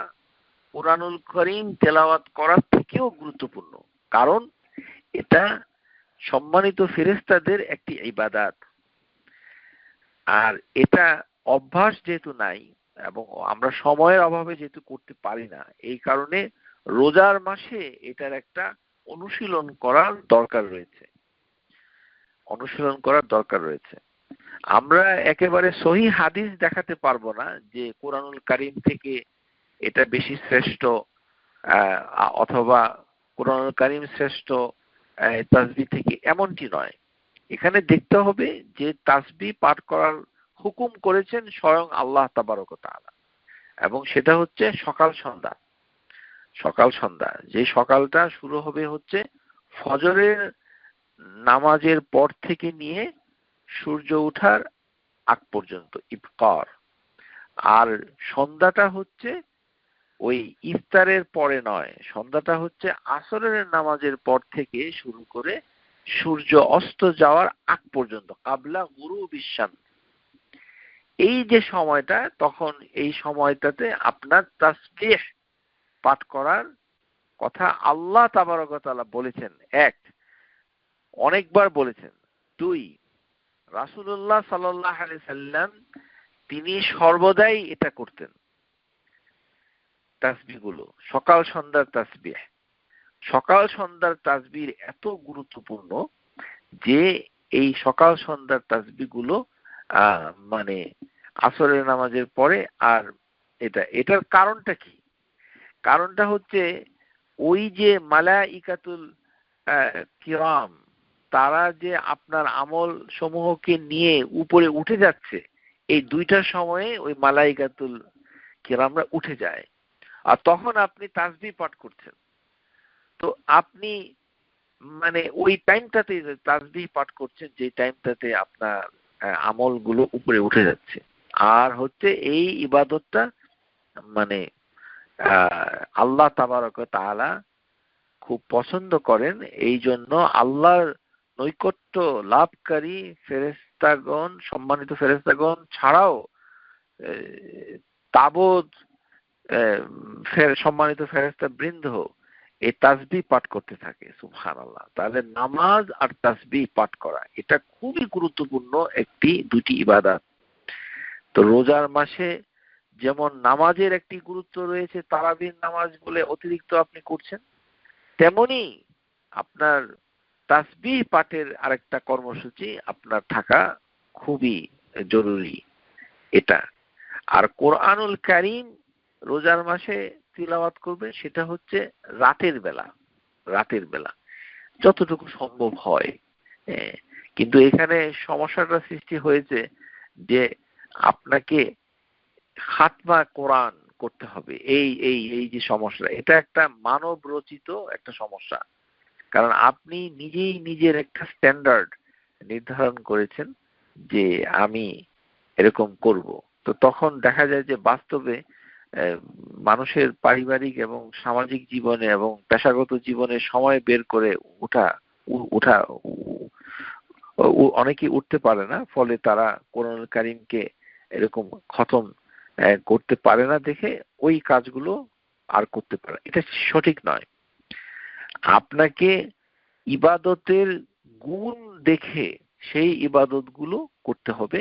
কোরআনুল কারীম তেলাওয়াত করার থেকেও গুরুত্বপূর্ণ, কারণ এটা সম্মানিত ফেরেশতাদের একটি ইবাদত। আর এটা অভ্যাস যেহেতু নাই এবং আমরা সময়ের অভাবে যেহেতু করতে পারি না, এই কারণে রোজার মাসে এটার একটা অনুশীলন করার দরকার রয়েছে। আমরা একেবারে সহিহ হাদিস দেখাতে পারবো না যে কোরআনুল কারীম থেকে এটা বেশি শ্রেষ্ঠ অথবা কোরআনুল কারীম শ্রেষ্ঠ তাসবিহ থেকে, এমনটি নয়। এখানে দেখতে হবে যে তাসবিহ পাঠ করার হুকুম করেছেন স্বয়ং আল্লাহ তাবারক ওয়া তাআলা, এবং সেটা হচ্ছে সকাল সন্ধ্যা। যে সকালটা শুরু হবে হচ্ছে ফজরের নামাজের পর থেকে নিয়ে সূর্য ওঠার আগ পর্যন্ত, ইফতার। আর সন্ধ্যাটা হচ্ছে ওই ইফতারের পরে নয়, সন্ধ্যাটা হচ্ছে আসরের নামাজের পর থেকে শুরু করে সূর্য অস্ত যাওয়ার আগ পর্যন্ত, কাবলা গুরুবিশ শামস। এই যে সময়টা, তখন এই সময়টাতে আপনার তাসবিহ পাঠ করার কথা আল্লাহ তাবারক ওয়া তাআলা বলেছেন। অনেকবার বলেছেন। 2, রাসূলুল্লাহ সাল্লাল্লাহু আলাইহি সাল্লাম তিনি সর্বদাই এটা করতেন। তাসবিহগুলো সকাল সন্ধ্যার তাসবিহ এত গুরুত্বপূর্ণ যে এই সকাল সন্ধ্যার তাসবিহগুলো মানে আসরের নামাজের পরে। আর এটার কারণটা কি? কারণটা হচ্ছে ওই যে মালাইকাতুল কিরাম, তারা যে আপনার আমল সমূহকে নিয়ে উপরে উঠে যাচ্ছে, এই দুইটার সময়ে ওই মালাইকাতুল কিরামরা উঠে যায়, আর তখন আপনি তাসবিহ পাঠ করছেন। তো আপনি মানে ওই টাইমটাতে তাসবিহ পাঠ করছেন, যে টাইমটাতে আপনার আমলগুলো উপরে উঠে যাচ্ছে। আর হচ্ছে এই ইবাদতটা মানে আল্লাহ তাবারক ওয়া তাআলা খুব পছন্দ করেন। এই জন্য আল্লাহর নৈকট্য লাভকারী ফেরেশতাগণ, সম্মানিত ফেরেশতাগণ ছাড়াও তাবৎ সম্মানিত ফেরেশতা বৃন্দ এই তাসবিহ পাঠ করতে থাকে। সুবহানাল্লাহ। তাহলে নামাজ আর তাসবিহ পাঠ করা এটা খুবই গুরুত্বপূর্ণ দুটি ইবাদত। তো রোজার মাসে যেমন নামাজের একটি গুরুত্ব রয়েছে, তারাবির নামাজ বলে অতিরিক্ত আপনি করছেন, তেমনি আপনার তাসবিহ পাঠের আরেকটা কর্মসূচি আপনার থাকা খুবই জরুরি এটা। আর কোরআনুল কারীম রোজার মাসে তিলাওয়াত করবে, সেটা হচ্ছে রাতের বেলা যতটুকু সম্ভব হয়। কিন্তু এখানে সমস্যাটা সৃষ্টি হয়েছে যে আপনাকে খাতমা কোরআন করতে হবে। এই যে সমস্যা, এটা একটা মানব রচিত একটা সমস্যা। কারণ আপনি নিজেই নিজের একটা স্ট্যান্ডার্ড নির্ধারণ করেছেন যে আমি এরকম করব। তো তখন দেখা যায় যে বাস্তবে মানুষের পারিবারিক এবং সামাজিক জীবনে এবং পেশাগত জীবনে সময় বের করে ওঠা ওঠা অনেকেই উঠতে পারে না, ফলে তারা কোরআনুল কারীমকে এরকম খতম করতে পারে না দেখে ওই কাজগুলো আর করতে পারে। এটা সঠিক নয়। আপনাকে ইবাদতের গুণ দেখে সেই ইবাদতগুলো করতে হবে,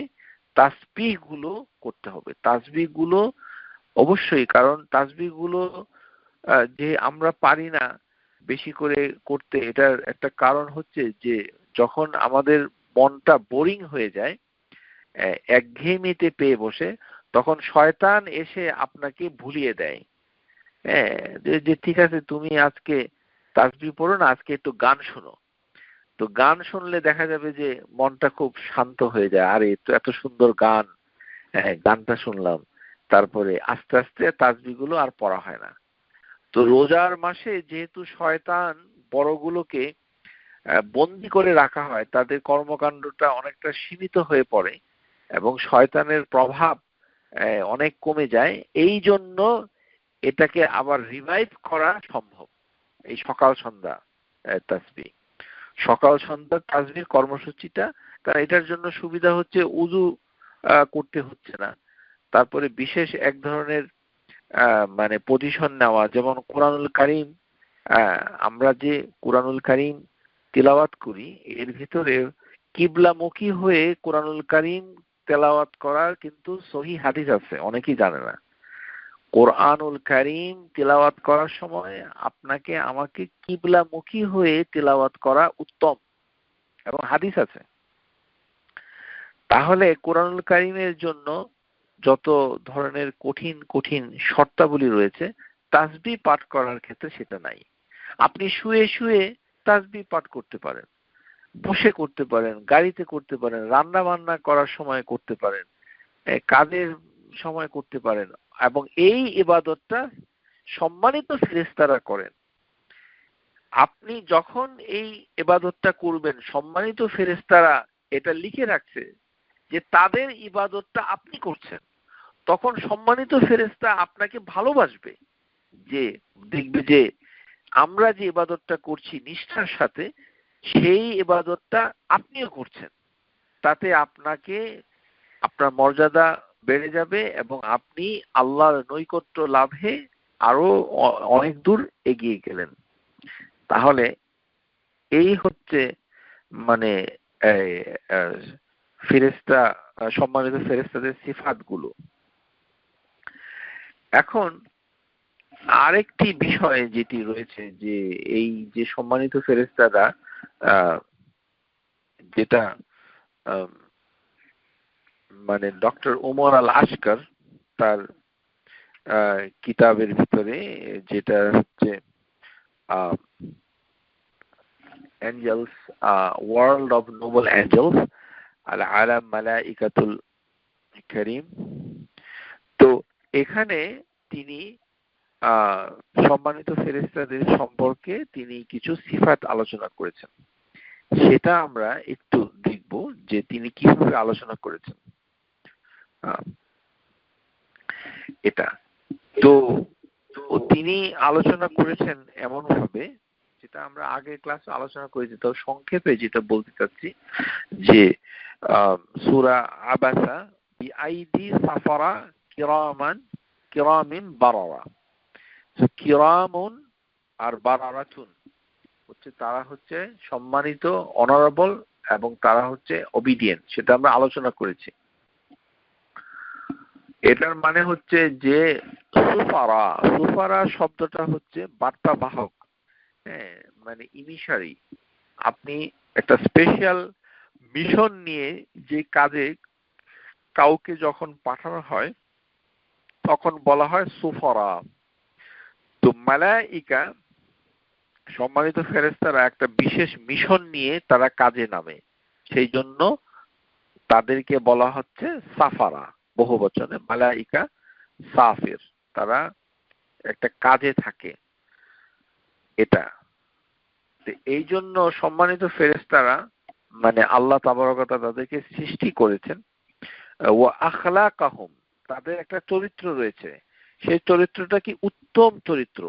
তাসবিহগুলো করতে হবে। তাসবিহগুলো অবশ্যই, কারণ তাসবিহগুলো যে আমরা পারি না বেশি করে করতে, এটার একটা কারণ হচ্ছে যে যখন আমাদের মনটা বোরিং হয়ে যায়, একঘেয়েমিতে পেয়ে বসে, তখন শয়তান এসে আপনাকে ভুলিয়ে দেয়। হ্যাঁ, যে ঠিক আছে তুমি আজকে তাসবিহ পড়ো না, আজকে একটু গান শোনো। তো গান শুনলে দেখা যাবে যে মনটা খুব শান্ত হয়ে যায়, আরে তো এত সুন্দর গান, গানটা শুনলাম। তারপরে আস্তে আস্তে তাসবিহগুলো আর পড়া হয় না। তো রোজার মাসে যেহেতু শয়তান বড়গুলোকে বন্দি করে রাখা হয়, তাদের কর্মকাণ্ডটা অনেকটা সীমিত হয়ে পড়ে এবং শয়তানের প্রভাব অনেক কমে যায়। এই জন্য এটাকে আবার রিভাইভ করা সম্ভব, এই সকাল সন্ধ্যা তাসবিহ। সকাল সন্ধ্যা তাসবিহ কর্মসূচিটা, কারণ এটার জন্য সুবিধা হচ্ছে উযু করতে হচ্ছে না। তারপরে বিশেষ এক ধরনের মানে পজিশন নেওয়া, যেমন কোরআনুল কারীম, আমরা যে কোরআনুল কারীম তিলাওয়াত করি এর ভিতরে কিবলামুখী হয়ে কোরআনুল কারীম তেলাওয়াত করার কিন্তু সহিহ হাদিস আছে, অনেকেই জানে না। কোরআনুল কারীম তিলাওয়াত করার সময় আপনাকে আমাকে কিবলামুখী হয়ে তিলাওয়াত করা উত্তম, এবং হাদিস আছে। তাহলে কোরআনুল কারীমের জন্য যত ধরনের কঠিন কঠিন শর্তাবলী রয়েছে, তাসবিহ পাঠ করার ক্ষেত্রে সেটা নাই। আপনি শুয়ে শুয়ে তাসবিহ পাঠ করতে পারেন, বসে করতে পারেন, গাড়িতে করতে পারেন, রান্না বান্না করার সময় করতে পারেন, কাজের সময় করতে পারেন, এবং এই ইবাদতটা সম্মানিত ফেরেশতারা করেন। আপনি যখন এই ইবাদতটা করবেন, সম্মানিত ফেরেশতারা এটা লিখে রাখছে যে তাদের ইবাদতটা আপনি করছেন, তখন সম্মানিত ফেরেশতা আপনাকে ভালোবাসবে, যে দেখবে যে আমরা যে ইবাদতটা করছি নিষ্ঠার সাথে, সেই ইবাদতটা আপনিও করছেন। তাতে আপনাকে আপনার মর্যাদা বেড়ে যাবে এবং আপনি আল্লাহর নৈকট্য লাভে আরো অনেক দূর এগিয়ে গেলেন। তাহলে এই হচ্ছে মানে ফেরেশতা, সম্মানিত ফেরেশতাদের সিফাতগুলো। এখন আরেকটি বিষয় যেটি রয়েছে, যে এই যে সম্মানিত ফেরেশতারা যেটা মানে ডক্টর ওমর আল আশকার তার কিতাবের ভিতরে, যেটা হচ্ছে angels, world of noble angels, আল আলাম মালাইকাতুল কারীম, তো এখানে তিনি সম্মানিত ফেরেশতাদের সম্পর্কে তিনি কিছু সিফাত আলোচনা করেছেন। সেটা আমরা একটু দেখব যে তিনি কিভাবে আলোচনা করেছেন। এটা তো তিনি আলোচনা করেছেন এমন ভাবে, যেটা আমরা আগের ক্লাসে আলোচনা করেছি, তো সংক্ষেপে যেটা বলতে চাচ্ছি যে সূরা আবাসা বিআইদি সাফারা কিরামিন বারারা। কিরামুন আর বারারাতুন হচ্ছে, তারা হচ্ছে সম্মানিত, অনারেবল, এবং তারা হচ্ছে ওবিডিয়েন্ট, সেটা আমরা আলোচনা করেছি। এটার মানে হচ্ছে যে সুফারা, সুফারা শব্দটা হচ্ছে বার্তাবাহক, হ্যাঁ, মানে ইমিশারি। আপনি একটা স্পেশাল মিশন নিয়ে যে কাজে কাউকে যখন পাঠানো হয় তখন বলা হয় সুফারা। তো মালাইকা, সম্মানিত ফেরেশতারা একটা বিশেষ মিশন নিয়ে তারা কাজে নামে, সেই জন্য তাদেরকে বলা হচ্ছে সাফারা, বহু বচনে মালাইকা সাফির, তারা একটা কাজে থাকে। এটা এই জন্য সম্মানিত ফেরেশতারা মানে আল্লাহ তাবারক ওয়া তাআলা তাদেরকে সৃষ্টি করেছেন ওয়া আখলাকাহুম, তাদের একটা চরিত্র রয়েছে, সেই চরিত্রটা কি উত্তম চরিত্র।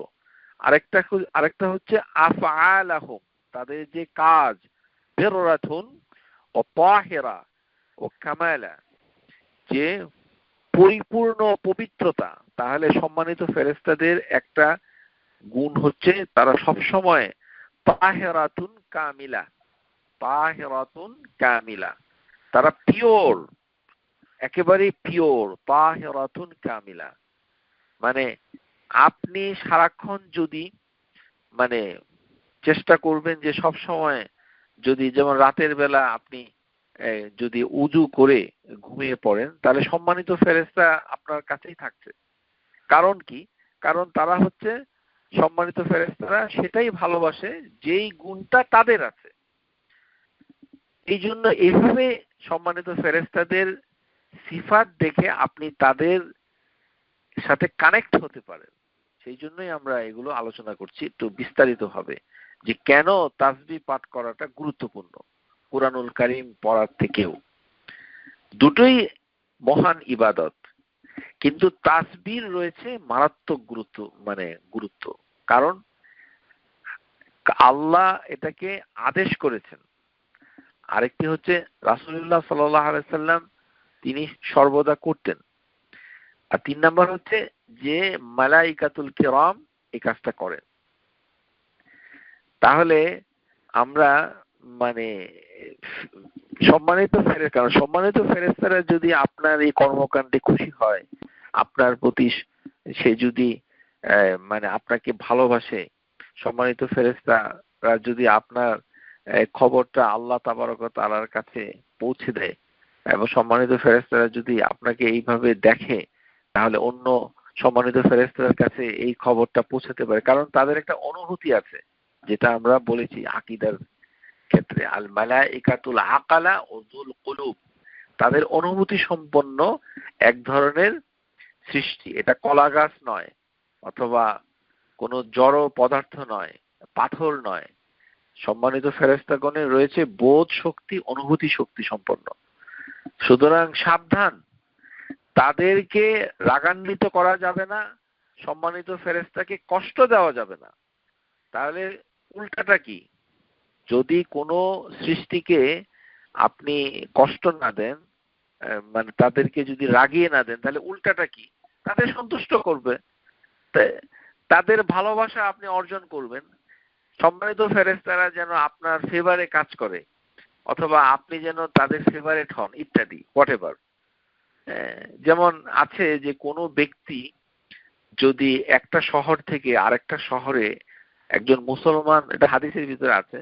আরেকটা হচ্ছে আফআলাহুম, তাদের যে কাজ, বিররাতুন ও তাহিরা ও কামালা, যে পরিপূর্ণ পবিত্রতা। তাহলে সম্মানিত ফেরেশতাদের একটা গুণ হচ্ছে তারা সব সময় তাহিরাতুন কামিলা, তাহিরাতুন কামিলা, তারা পিওর, একেবারে পিওর, তাহিরাতুন কামিলা। মানে আপনি সারাক্ষণ যদি মানে চেষ্টা করবেন যে সব সময়, যদি যেমন রাতের বেলা আপনি যদি উজু করে ঘুমিয়ে পড়েন, তাহলে সম্মানিত ফেরেশতা আপনার কাছেই থাকছে। কারণ কি? কারণ তারা হচ্ছে সম্মানিত ফেরেশতারা সেটাই ভালোবাসে যেই গুণটা তাদের আছে। এই জন্য এইভাবে সম্মানিত ফেরেশতাদের সিফাত দেখে আপনি তাদের সাথে কানেক্ট হতে পারেন। সেই জন্যই আমরা এগুলো আলোচনা করছি একটু বিস্তারিতভাবে, যে কেন তাসবিহ পাঠ করাটা গুরুত্বপূর্ণ কুরআনুল কারীম পড়ার থেকেও। দুটোই মহান ইবাদত, কিন্তু তাসবিহ রয়েছে মারাত্মক গুরুত্ব। কারণ আল্লাহ এটাকে আদেশ করেছেন। আরেকটি হচ্ছে রাসূলুল্লাহ সাল্লাল্লাহু আলাইহি সাল্লাম তিনি সর্বদা করতেন। আর ৩ নাম্বার হচ্ছে যে মালাইকাতুল কিরাম এই কাজটা করেন। তাহলে আমরা মানে সম্মানিত ফেরেশতারা যদি আপনার এই কর্মকাণ্ডে খুশি হয়, আপনার প্রতি সে যদি আপনাকে ভালোবাসে, সম্মানিত ফেরেশতারা যদি আপনার খবরটা আল্লাহ তাবারক ওয়া তাআলার কাছে পৌঁছে দেয়, এবং সম্মানিত ফেরেশতারা যদি আপনাকে এইভাবে দেখে, তাহলে অন্য সম্মানিত ফেরেশতাদের কাছে এই খবরটা পৌঁছাতে পারে। কারণ তাদের একটা অনুভূতি আছে, যেটা আমরা বলেছি আকীদার ক্ষেত্রে, আল মালাইকাতুল আকালা ও যুল কুলুব, তাদের অনুভূতি সম্পন্ন এক ধরনের সৃষ্টি। এটা কলা গাছ নয়, অথবা কোনো জড় পদার্থ নয়, পাথর নয়। সম্মানিত ফেরেশতাগণের রয়েছে বোধ শক্তি, অনুভূতি শক্তি সম্পন্ন। সুতরাং সাবধান, তাদেরকে রাগান্বিত করা যাবে না, সম্মানিত ফেরেশতাকে কষ্ট দেওয়া যাবে না। তাহলে উল্টাটা কি? যদি কোনো সৃষ্টিকে আপনি কষ্ট না দেন, তাদেরকে যদি রাগিয়ে না দেন, তাহলে উল্টাটা কি? তাদের সন্তুষ্ট করবে, তাদের ভালোবাসা আপনি অর্জন করবেন। সম্মানিত ফেরেশতারা যেন আপনার ফেভারে কাজ করে, অথবা আপনি যেন তাদের ফেভারেট হন, ইত্যাদি, হোয়াটএভার। যেমন আছে যে কোনো ব্যক্তি যদি একটা শহর থেকে আরেকটা শহরে, একজন মুসলমান, এটা হাদিসের ভিতরে আছে,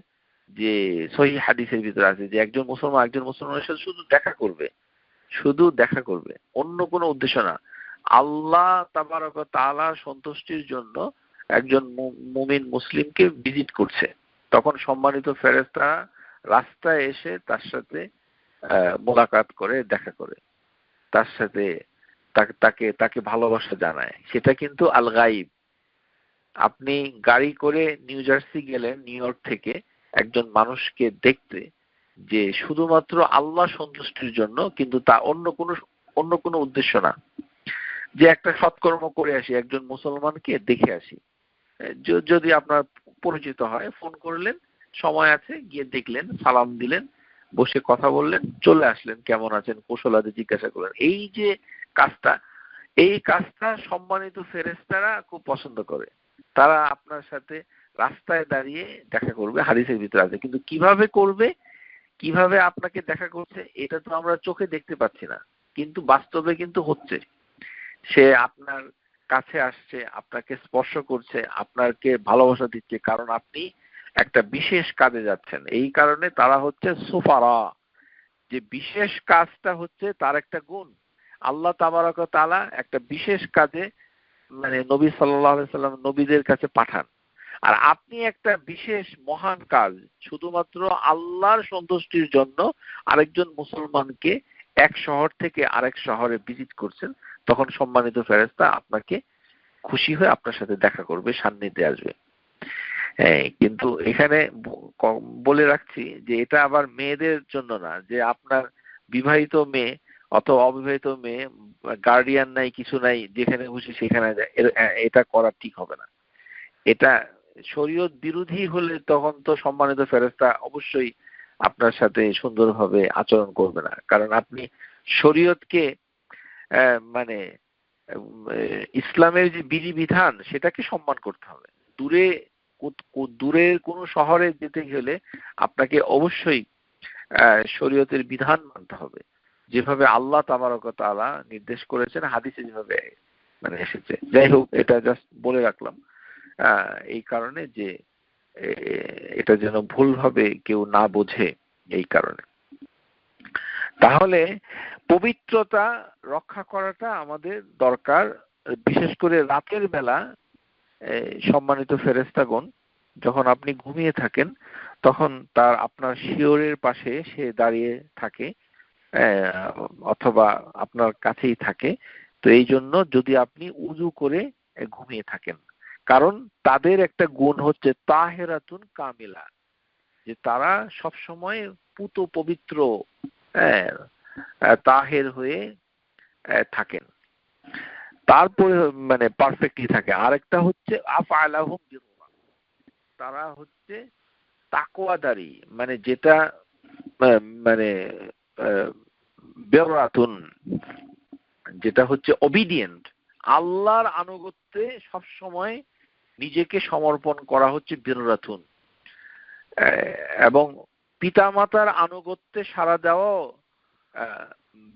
যে সহিহ হাদিসের ভিতরে আছে যে একজন মুসলমানের সাথে শুধু দেখা করবে, অন্য কোনো উদ্দেশ্য না, আল্লাহ তাবারক ওয়া তাআলার সন্তুষ্টির জন্য একজন মুমিন মুসলিমকে ভিজিট করছে, তখন সম্মানিত ফেরেশতা রাস্তায় এসে তার সাথে মোলাকাত করে, দেখা করে, তার সাথে তাকে ভালোবাসা জানায়। সেটা কিন্তু আল গাইব। আপনি গাড়ি করে নিউ জার্সি গেলেন, নিউ ইয়র্ক থেকে, একজন মানুষকে দেখতে, যে শুধুমাত্র আল্লাহ সন্তুষ্টির জন্য, কিন্তু তা অন্য কোনো উদ্দেশ্য না, যে একটা সৎকর্ম করে আসি, একজন মুসলমানকে দেখে আসি। যদি আপনার পরিচিত হয়, ফোন করলেন, সময় আছে, গিয়ে দেখলেন, সালাম দিলেন, বসে কথা বললেন, চলে আসলেন, কেমন আছেন, কুশলাদি জিজ্ঞাসা করলেন। এই কাজটা সম্মানিত ফেরেশতারা খুব পছন্দ করে। তারা আপনার সাথে রাস্তায় দাঁড়িয়ে দেখা করবে, হাদিসের ভিতরে আছে। কিন্তু কিভাবে করবে, কিভাবে আপনাকে দেখা করছে, এটা তো আমরা চোখে দেখতে পাচ্ছি না, কিন্তু বাস্তবে কিন্তু হচ্ছে। সে আপনার কাছে আসছে, আপনাকে স্পর্শ করছে, আপনাকে ভালোবাসা দিচ্ছে, কারণ আপনি একটা বিশেষ কাজে যাচ্ছেন। এই কারণে তারা হচ্ছে সুফারা, যে বিশেষ কাজটা হচ্ছে তার একটা গুণ। আল্লাহ তাবারক ওয়া তাআলা একটা বিশেষ কাজে নবী সাল্লাল্লাহু আলাইহি সাল্লাম নবীদের কাছে পাঠান, আর আপনি একটা বিশেষ মহান কাজ শুধুমাত্র আল্লাহর সন্তুষ্টির জন্য আরেকজন মুসলমানকে এক শহর থেকে আরেক শহরে ভিজিট করছেন, তখন সম্মানিত ফেরেশতা আপনাকে খুশি হয়ে আপনার সাথে দেখা করবে, সান্নিধ্যে আসবে। কিন্তু এখানে বলে রাখছি যে এটা আবার মেয়েদের জন্য না, যে আপনার বিবাহিত মেয়ে অথবা অবিবাহিত মেয়ে, গার্ডিয়ান নাই, কিছু নাই, যেখানে খুশি সেখানে যায়, এটা করা ঠিক হবে না। এটা শরীয়ত বিরোধী হলে তখন তো সম্মানিত ফেরেশতা অবশ্যই আপনার সাথে সুন্দরভাবে আচরণ করবে না, কারণ আপনি শরীয়তকে মানে ইসলামের যে বিধিবিধান সেটাকে সম্মান করতে হবে। দূরে দূরের কোন শহরে যেতে গেলে আপনাকে অবশ্যই শরীয়তের বিধান মানতে হবে, যেভাবে আল্লাহ তাবারক ওয়া তাআলা নির্দেশ করেছেন, হাদিসে যেভাবে মানে এসেছে। যাই হোক, এটা জাস্ট বলে রাখলাম এই কারণে যে এটা যেন ভুলভাবে কেউ না বোঝে, এই কারণে। তাহলে পবিত্রতা রক্ষা করাটা আমাদের দরকার, বিশেষ করে রাতের বেলা। সম্মানিত ফেরেশতাগণ, যখন আপনি ঘুমিয়ে থাকেন তখন তার আপনার শিয়রের পাশে সে দাঁড়িয়ে থাকে, অথবা আপনার কাছেই থাকে। তো এই জন্য যদি আপনি উযু করে ঘুমিয়ে থাকেন, কারণ তাদের একটা গুণ হচ্ছে তাহেরাতুন কামিলা, যে তারা সব সময় পুত পবিত্র তাহের হয়ে থাকেন, তারপরে মানে পারফেক্টলি থাকে। আরেকটা হচ্ছে আফআলাহুম বিরুল্লাহ, তারা হচ্ছে তাকওয়াদারি, মানে যেটা মানে বেরাতুন, যেটা হচ্ছে ওবিডিয়েন্ট, আল্লাহর আনুগত্যে সব সময় নিজেকে সমর্পণ করা হচ্ছে বিররাতুন, এবং পিতামাতার আনুগত্যে সাড়া দেওয়া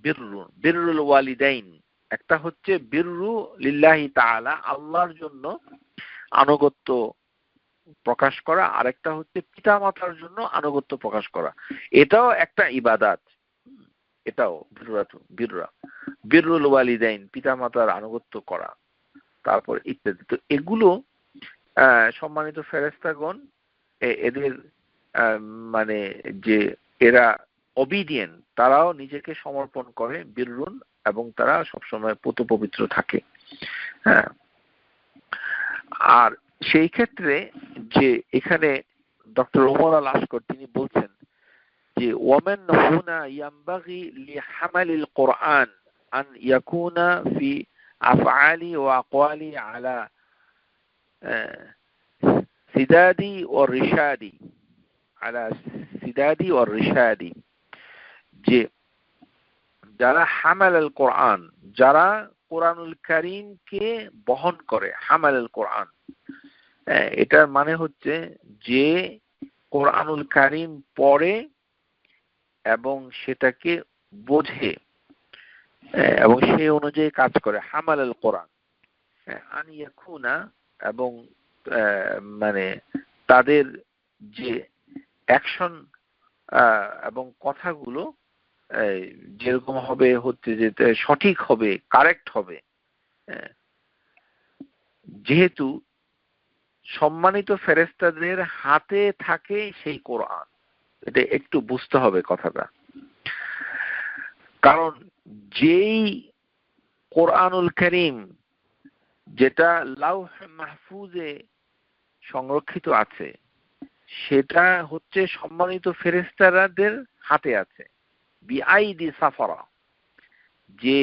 বিররুন, বিররুল ওয়ালিদাইন। একটা হচ্ছে বিররু লিল্লাহি তাআলা, আল্লাহর জন্য আনুগত্য প্রকাশ করা, আরেকটা হচ্ছে পিতামাতার জন্য আনুগত্য প্রকাশ করা। এটাও একটা ইবাদত, এটাও বিররুল ওয়ালিদাইন, পিতামাতার আনুগত্য করা, তারপর ইত্যাদি। তো এগুলো সম্মানিত ফেরেশতাগণ এদের মানে যে এরা ওবিডিয়েন্ট, তারাও নিজেকে সমর্পণ করে বিররুন, এবং তারা সবসময় পুত পবিত্র থাকে। হ্যাঁ, আর সেই ক্ষেত্রে যে এখানে ডক্টর ওমর আল আশকর তিনি বলছেন যে ওয়ামান হুনা ইয়ানবাগি লিহামালিল কোরআন আন ইয়াকুনা ফি আফআলি ওয়া আকওয়ালি আলা সিদাদি ওয়া রিশাদি, আলা সিদাদি ওয়া রিশাদি, যে যারা হামালাল কোরআন, যারা কোরআনুল কারীমকে বহন করে, হামালাল কোরআন, এটার মানে হচ্ছে যে কোরআনুল কারীম পড়ে এবং সেটাকে বোঝে এবং সেই অনুযায়ী কাজ করে, হামালাল কোরআন। আন ইয়াকুনা, এবং মানে তাদের যে অ্যাকশন এবং কথাগুলো যেরকম হবে হচ্ছে যে সঠিক হবে, কারেক্ট হবে। যেহেতু সম্মানিত ফেরেশতাদের হাতে থাকে সেই কোরআন, এটা একটু বুঝতে হবে কথাটা। কারণ যেই কোরআনুল কারীম যেটা লাউহ মাহফুজে সংরক্ষিত আছে, সেটা হচ্ছে সম্মানিত ফেরেশতাদের হাতে আছে, বিআইদি সাফারা, যে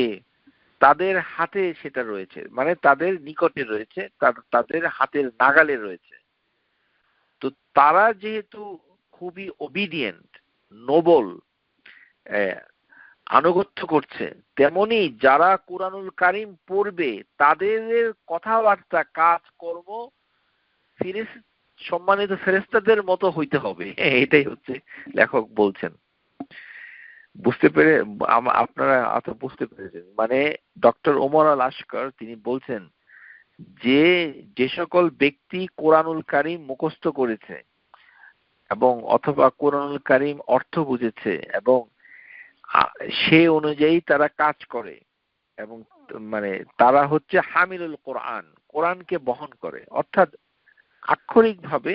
তাদের হাতে সেটা রয়েছে, মানে তাদের নিকটে রয়েছে, তাদের হাতের নাগালে রয়েছে। তো তারা যেহেতু খুবই ওবিডিয়েন্ট, নোবল, আনুগত্য করছে, তেমনি যারা কুরআনুল কারীম পড়বে তাদের কথাবার্তা, কাজকর্ম সম্মানিত ফেরেশতাদের মতো হইতে হবে। এটাই হচ্ছে লেখক বলছেন। বুঝতে পেরে আপনারা এত বুঝতে পেরেছেন, মানে ডক্টর ওমর আল আশকর তিনি বলছেন যে সকল ব্যক্তি কোরআনুল কারীম মুখস্থ করেছে এবং অথবা কোরআনুল কারীম অর্থ বুঝেছে এবং সে অনুযায়ী তারা কাজ করে, এবং মানে তারা হচ্ছে হামিলুল কোরআন, কোরআনকে বহন করে, অর্থাৎ আক্ষরিকভাবে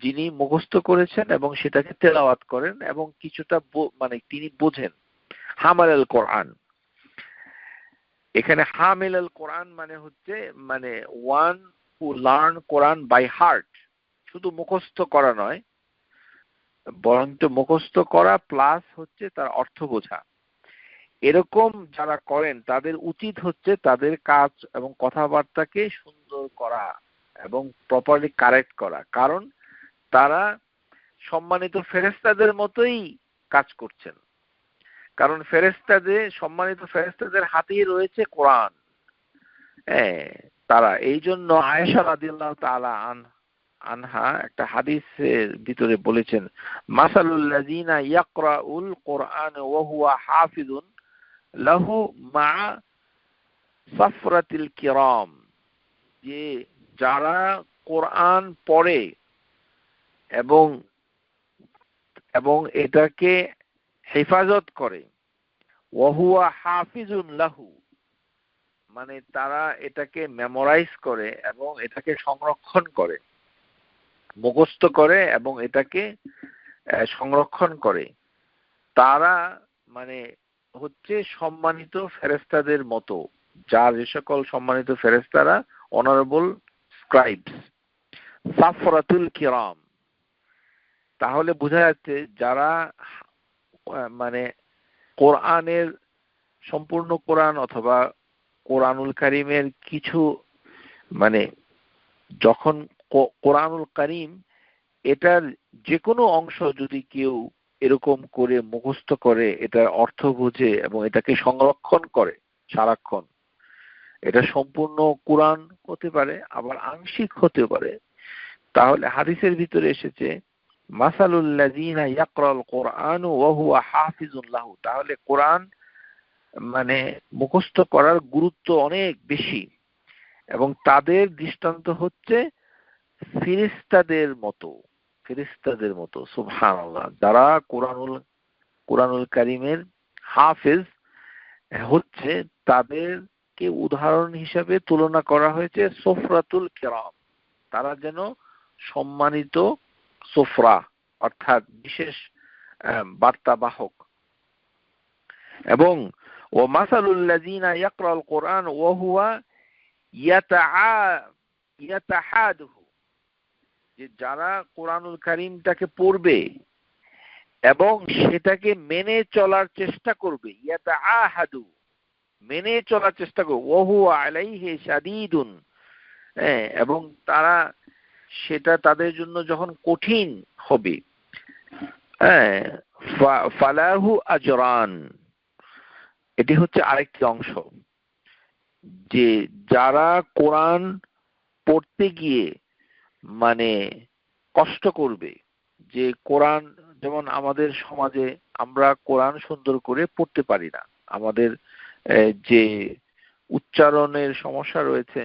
যিনি মুখস্থ করেছেন এবং সেটাকে তেলাওয়াত করেন এবং কিছুটা মানে তিনি বোঝেন, হামালাল কোরআন। এখানে হামিলাল কোরআন মানে হচ্ছে মানে one who learn Quran by heart, শুধু মুখস্থ করা নয়, বরঞ্চ মুখস্থ করা প্লাস হচ্ছে তার অর্থ বোঝা। এরকম যারা করেন তাদের উচিত হচ্ছে তাদের কাজ এবং কথাবার্তাকে সুন্দর করা এবং প্রপারলি কারেক্ট করা, কারণ তারা সম্মানিত ফেরেশতাদের মতোই কাজ করছেন। কারণ সম্মানিত ফেরেশতাদের হাতেই রয়েছে কোরআন। তারা এই জন্য আয়েশা রাদিয়াল্লাহু তাআলা আনহা একটা হাদিসের ভিতরে বলেছেন, মাসালুল লাযিনা ইয়াকরাউল কোরআন ওয়া হুয়া হাফিজুন লাহু মা সাফরাতিল কিরাম, যে যারা কোরআন পড়ে এবং এটাকে হেফাজত করে, ওয়া হুয়া হাফিজুন লাহু, মানে তারা এটাকে মেমোরাইজ করে এবং এটাকে সংরক্ষণ করে, মুখস্থ করে এবং এটাকে সংরক্ষণ করে, তারা মানে হচ্ছে সম্মানিত ফেরেশতাদের মতো, যে সকল সম্মানিত ফেরেশতারা অনারেবল স্ক্রাইবস, সাফরাতুল কিরাম। তাহলে বোঝা যাচ্ছে যারা মানে কোরআনের সম্পূর্ণ কোরআন অথবা কোরআনুল কারীমের কিছু মানে যখন কোরআনুল কারীম এটার যে কোনো অংশ যদি কেউ এরকম করে মুখস্থ করে, এটার অর্থ বুঝে এবং এটাকে সংরক্ষণ করে সারাক্ষণ, এটা সম্পূর্ণ কোরআন হতে পারে আবার আংশিক হতে পারে। তাহলে হাদিসের ভিতরে এসেছে মাসালুল লাযিনা ইয়াকরাউল কোরআন ওয়া হুয়া হাফিজুন লাহু, তাহলে কোরআন মানে মুখস্থ করার গুরুত্ব অনেক বেশি এবং তাদের দৃষ্টান্ত হচ্ছে ফেরেশতাদের মতো। সুবহানাল্লাহ। যারা কোরআনুল কারীমের হাফেজ হচ্ছে তাদেরকে উদাহরণ হিসেবে তুলনা করা হয়েছে সুফরাতুল কিরাম, তারা যেন সম্মানিত সুফরা অর্থাৎ বিশেষ বার্তাবাহক। এবং ও মাসালুল লাযিনা ইয়াকরাউল কোরআন ওয়া হুয়া ইয়াতাহাদুহু, যে যারা কোরআনুল কারীমটাকে পড়বে এবং সেটাকে মেনে চলার চেষ্টা করবে, ইয়াতাআহাদু মেনে চলার চেষ্টা করবে, ওয়া হুয়া আলাইহি শাদীদুন, এবং তারা সেটা তাদের জন্য যখন কঠিন হবে, ফালাহু আজরান, এটি হচ্ছে আরেকটি অংশ, যে যারা কোরআন পড়তে গিয়ে মানে কষ্ট করবে, যে কোরআন যেমন আমাদের সমাজে আমরা কোরআন সুন্দর করে পড়তে পারি না, আমাদের যে উচ্চারণের সমস্যা রয়েছে,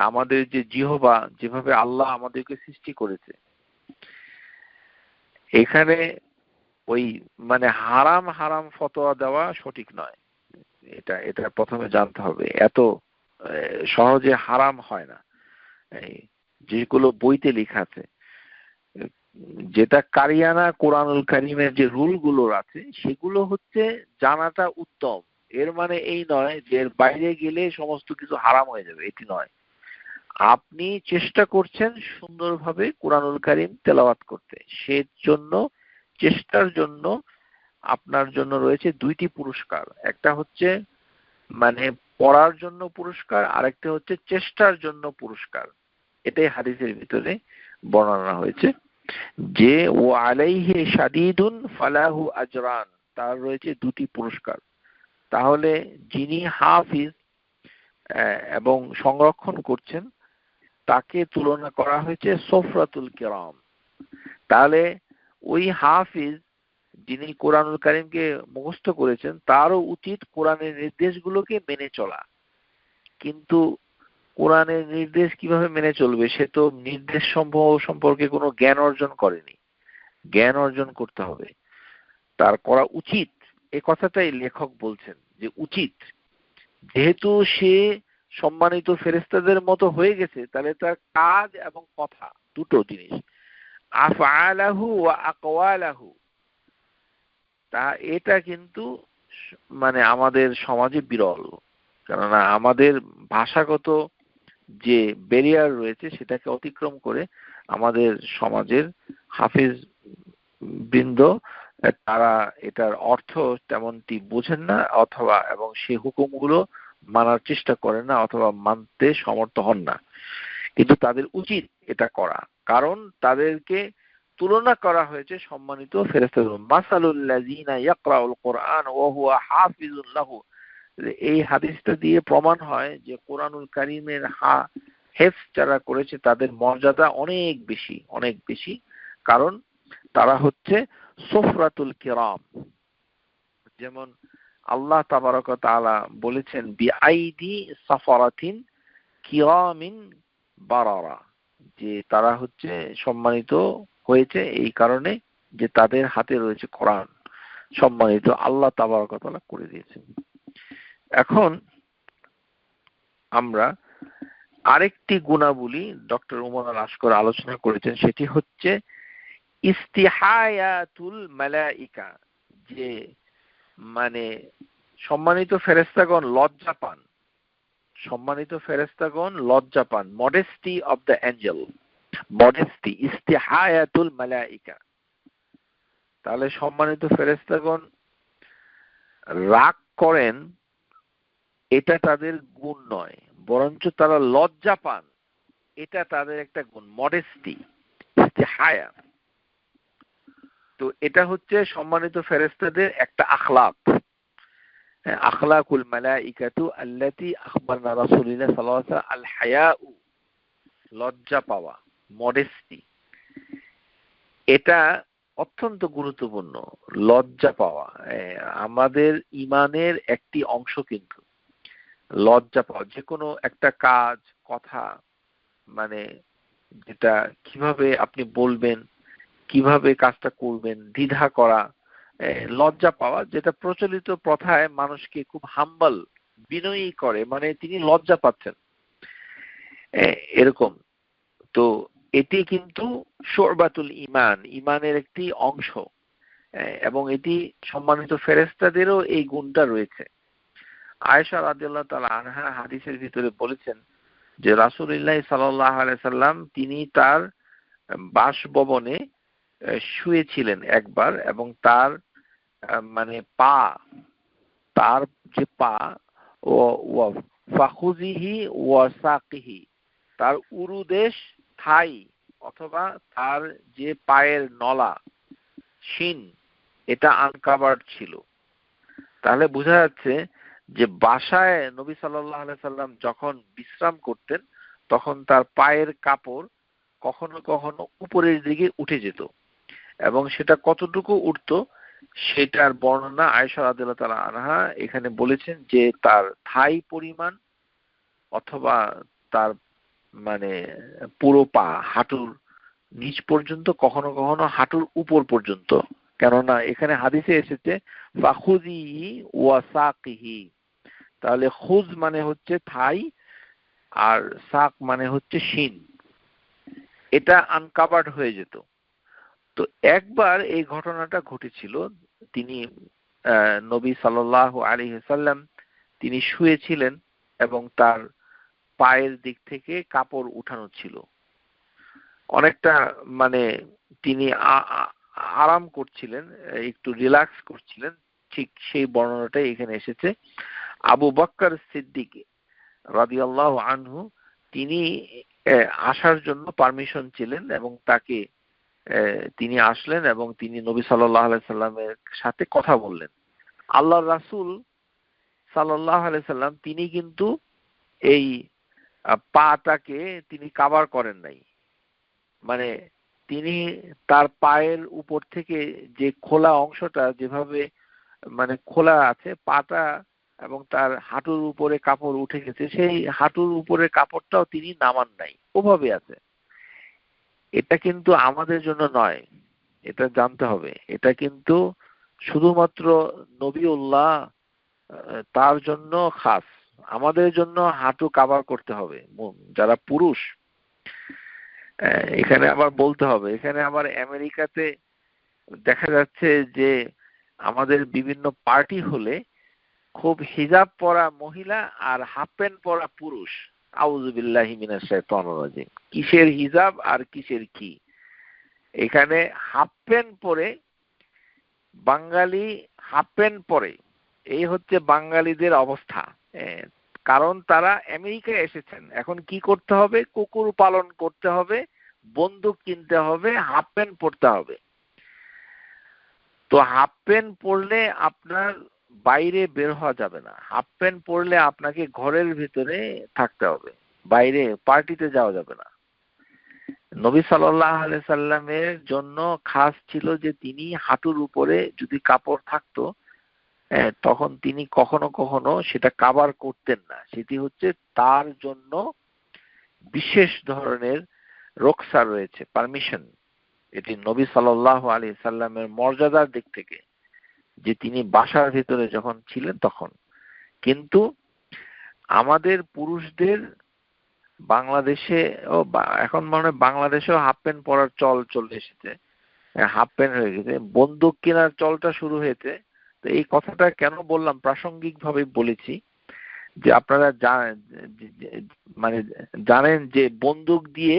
আমাদের যে জিহ্বা যেভাবে আল্লাহ আমাদেরকে সৃষ্টি করেছে, এখানে ওই মানে হারাম ফতোয়া দেওয়া সঠিক নয়। এটা প্রথমে জানতে হবে, এত সহজে হারাম হয় না। যেগুলো বইতে লেখা আছে, যেটা কারিয়ানা কোরআনুল কারীমের যে রুল গুলো আছে সেগুলো হচ্ছে জানাটা উত্তম। এর মানে এই নয় যে এর বাইরে গেলে সমস্ত কিছু হারাম হয়ে যাবে, এটি নয়। আপনি চেষ্টা করছেন সুন্দরভাবে কোরআনুল কারীম তেলাওয়াত করতে, সেজন্য চেষ্টার জন্য আপনার জন্য রয়েছে দুইটি পুরস্কার, একটা হচ্ছে মানে পড়ার জন্য পুরস্কার, আরেকটা হচ্ছে চেষ্টার জন্য পুরস্কার। এটাই হাদিসের ভিতরে বর্ণনা হয়েছে যে ও আলাইহি শাদীদুন ফালাহু আজরান, তার রয়েছে দুটি পুরস্কার। তাহলে যিনি হাফিজ এবং সংরক্ষণ করছেন তাকে তুলনা করা হয়েছে সুফরাতুল কিরাম। তাহলে ওই হাফিজ যিনি কোরআনুল কারীমকে মুখস্থ করেছেন তারও উচিত কোরআনের নির্দেশগুলোকে মেনে চলা, কিন্তু কোরআনের নির্দেশ কিভাবে মেনে চলবে, সে তো নির্দেশ সম্পর্কে কোনো জ্ঞান অর্জন করেনি। জ্ঞান অর্জন করতে হবে, তার করা উচিত। এই কথাটাই লেখক বলছেন যে উচিত, যেহেতু সে সম্মানিত ফেরেশতাদের মতো হয়ে গেছে, তাহলে তার কাজ এবং কথা দুটো জিনিস, আফআলাহু ওয়া আকওয়ালাহু, তা এটা কিন্তু মানে আমাদের সমাজে বিরল। কেননা আমাদের ভাষাগত যে ব্যারিয়ার রয়েছে সেটাকে অতিক্রম করে আমাদের সমাজের হাফিজ বৃন্দ তারা এটার অর্থ তেমনটি বোঝেন না, অথবা এবং সেই হুকুমগুলো মানার চেষ্টা করেন না, অথবা মানতে সমর্থ হন না। কিন্তু তাদের উচিত এটা করা, কারণ তাদেরকে তুলনা করা হয়েছে সম্মানিত ফেরেশতাদের। মাসালুল লাযিনা ইয়াকরাউল কুরআন ওয়া হুয়া হাফিজুল লাহু। এই হাদিসটা দিয়ে প্রমাণ হয় যে কোরআনুল কারীমের হেফজ যারা করেছে তাদের মর্যাদা অনেক বেশি, অনেক বেশি। কারণ তারা হচ্ছে সুফরাতুল কিরাম। যেমন আল্লাহ তাবারক ওয়া তাআলা বলেছেন বিআইদি সাফারাতিন কিরামিন বারারা, যে তারা হচ্ছে সম্মানিত হয়েছে এই কারণে যে তাদের হাতে রয়েছে কোরআন। সম্মানিত আল্লাহ তাবারক ওয়া তাআলা করে দিয়েছেন। এখন আমরা আরেকটি গুণাবলী ডক্টর উমর আল আশকর আলোচনা করেছেন, সেটি হচ্ছে ইস্তিহায়াতুল মালাইকা, যে মানে সম্মানিত ফেরেশতাগণ লজ্জা পান, সম্মানিত ফেরেশতাগণ লজ্জা পান, modesty of the angel, modesty, ইস্তিহায়াতুল মালাইকা। তাহলে সম্মানিত ফেরেশতাগণ রাগ করেন, এটা তাদের গুণ নয়, বরঞ্চ তারা লজ্জা পান, এটা তাদের একটা গুণ, মডেস্টি, ইস্তিহায়া। তো এটা হচ্ছে সম্মানিত ফেরেশতাদের একটা আখলাক, আখলাকুল মালাইকাতু আল্লাতী আখবারনা রাসূলুল্লাহ সাল্লাল্লাহু আলাইহি ওয়াসাল্লাম আল হায়াউ, লজ্জা পাওয়া, মডেস্টি, এটা অত্যন্ত গুরুত্বপূর্ণ। লজ্জা পাওয়া আমাদের ঈমানের একটি অংশ, কিন্তু লজ্জা পাওয়া, যে কোনো একটা কাজ, কথা, মানে যেটা কিভাবে আপনি বলবেন, কিভাবে কাজটা করবেন, দ্বিধা করা, লজ্জা পাওয়া, যেটা প্রচলিত প্রথায় মানুষকে খুব হাম্বল, বিনয়ী করে, মানে তিনি লজ্জা পাচ্ছেন এরকম। তো এটি কিন্তু শুরবাতুল ঈমান, ঈমানের একটি অংশ, এবং এটি সম্মানিত ফেরেশতাদেরও এই গুণটা রয়েছে। আয়েশা রাদিয়াল্লাহু তাআলা আনহা হাদিসের ভিতরে বলেছেন যে রাসূলুল্লাহ সাল্লাল্লাহু আলাইহি সাল্লাম তিনি তার বাসভবনে শুয়েছিলেন একবার, এবং তার মানে পা, তার যে পা, ও ফাখুজিহি ওয়া সাকিহি, তার উরুদেশ, থাই, অথবা তার যে পায়ের নলা, শিন, এটা আনকাভার্ড ছিল। তাহলে বোঝা যাচ্ছে যে বাসায় নবী সাল্লাল্লাহু আলাইহি সাল্লাম যখন বিশ্রাম করতেন, তখন তার পায়ের কাপড় কখনো কখনো উপরের দিকে উঠে যেত, এবং সেটা কতটুকু উঠতো সেটার বর্ণনা আয়েশা রাদিয়াল্লাহু তাআলা আনহা এখানে বলেছেন যে তার থাই পরিমাণ, অথবা তার মানে পুরো পা, হাঁটুর নিচ পর্যন্ত, কখনো কখনো হাঁটুর উপর পর্যন্ত। কেননা এখানে হাদিসে এসেছে ফাখুযিহি ওয়া সাকিহি, তাহলে খুজ মানে হচ্ছে থাই, আর সাক মানে হচ্ছে শিন, এটা আনকাভার্ড হয়ে যেত। তো একবার এই ঘটনাটা ঘটেছিল, তিনি নবী সাল্লাল্লাহু আলাইহি সাল্লাম তিনি শুয়েছিলেন, এবং তার পায়ের দিক থেকে কাপড় উঠানো ছিল, অনেকটা মানে তিনি আরাম করছিলেন, একটু রিল্যাক্স করছিলেন, ঠিক সেই বর্ণনাটাই এখানে এসেছে। আবু বকর সিদ্দিক রাদিয়াল্লাহু আনহু তিনি আসার জন্য পারমিশন ছিলেন, এবং তাকে তিনি আসলেন, এবং তিনি নবী সাল্লাল্লাহু আলাইহি সাল্লামের সাথে কথা বললেন। আল্লাহর রাসূল সাল্লাল্লাহু আলাইহি সাল্লাম তিনি কিন্তু এই পাটাকে তিনি কভার করেন নাই, মানে তিনি তার পায়ের উপর থেকে যে খোলা অংশটা যেভাবে মানে খোলা আছে পাটা, এবং তার হাঁটুর উপরে কাপড় উঠে গেছে, সেই হাঁটুর উপরে কাপড়টাও তিনি নামান নাই, ওভাবে আছে। এটা কিন্তু আমাদের জন্য নয়, এটা জানতে হবে, এটা কিন্তু শুধুমাত্র নবীউল্লাহ তার জন্য খাস। আমাদের জন্য হাঁটু কভার করতে হবে যারা পুরুষ। এখানে আবার বলতে হবে, এখানে আবার আমেরিকাতে দেখা যাচ্ছে যে আমাদের বিভিন্ন পার্টি হলে খুব হিজাব পরা মহিলা আর হাফ প্যান্ট পরা পুরুষ, আউযুবিল্লাহি মিনাশ শাইতানির রাজিম। কিসের হিজাব আর কিসের কি? এখানে হাফ প্যান্ট পরে বাঙালি হাফ প্যান্ট পরে, এই হচ্ছে বাঙালিদের অবস্থা। কারণ তারা আমেরিকায় এসেছেন, এখন কি করতে হবে? কুকুর পালন করতে হবে, বন্দুক কিনতে হবে, হাফ প্যান্ট পরতে হবে। তো হাফ প্যান্ট পরলে আপনার বাইরে বের হওয়া যাবে না, হাফ প্যান্ট পরলে আপনাকে ঘরের ভিতরে থাকতে হবে, বাইরে পার্টিতে যাওয়া যাবে না। নবী সাল্লাল্লাহু আলাইহি সাল্লামের জন্য খাস ছিল যে তিনি হাঁটুর উপরে যদি কাপড় থাকতো তখন তিনি কখনো কখনো সেটা কাভার করতেন না, সেটি হচ্ছে তার জন্য বিশেষ ধরনের রুখসা রয়েছে, পারমিশন। এটি নবী সাল্লাল্লাহু আলাইহি সাল্লামের মর্যাদার দিক থেকে, যে তিনি বাসার ভিতরে যখন ছিলেন তখন। কিন্তু আমাদের পুরুষদের বাংলাদেশে এখন মনে হয় বাংলাদেশেও হাফ প্যান্ট পরার চল চলে এসেছে, হাফ প্যান্ট হয়ে গেছে, বন্দুক কেনার চলটা শুরু হয়েছে। তো এই কথাটা কেন বললাম, প্রাসঙ্গিক ভাবে বলেছি যে আপনারা মানে জানেন যে বন্দুক দিয়ে,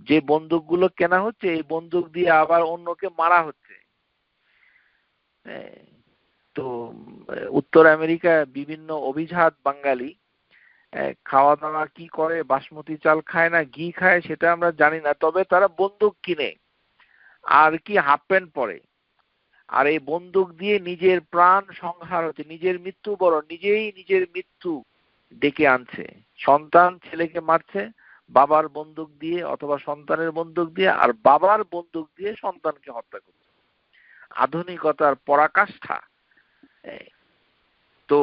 যে বন্দুকগুলো কেনা হচ্ছে এই বন্দুক দিয়ে আবার অন্যকে মারা হচ্ছে। তো উত্তর আমেরিকা বিভিন্ন অভিজাত বাঙালি খাওয়া দাওয়া কি করে, বাসমতি চাল খায় না ঘি খায় সেটা আমরা জানি না, তবে তারা বন্দুক কিনে আর কি হাফ প্যান্ট পরে, আর এই বন্দুক দিয়ে নিজের প্রাণ সংহার হচ্ছে, নিজের মৃত্যু বরণ, নিজেই নিজের মৃত্যু ডেকে আনছে। সন্তান ছেলেকে মারছে বাবার বন্দুক দিয়ে অথবা সন্তানের বন্দুক দিয়ে, আর বাবার বন্দুক দিয়ে সন্তানকে হত্যা করছে। আধুনিকতার পরাকাষ্ঠা। তো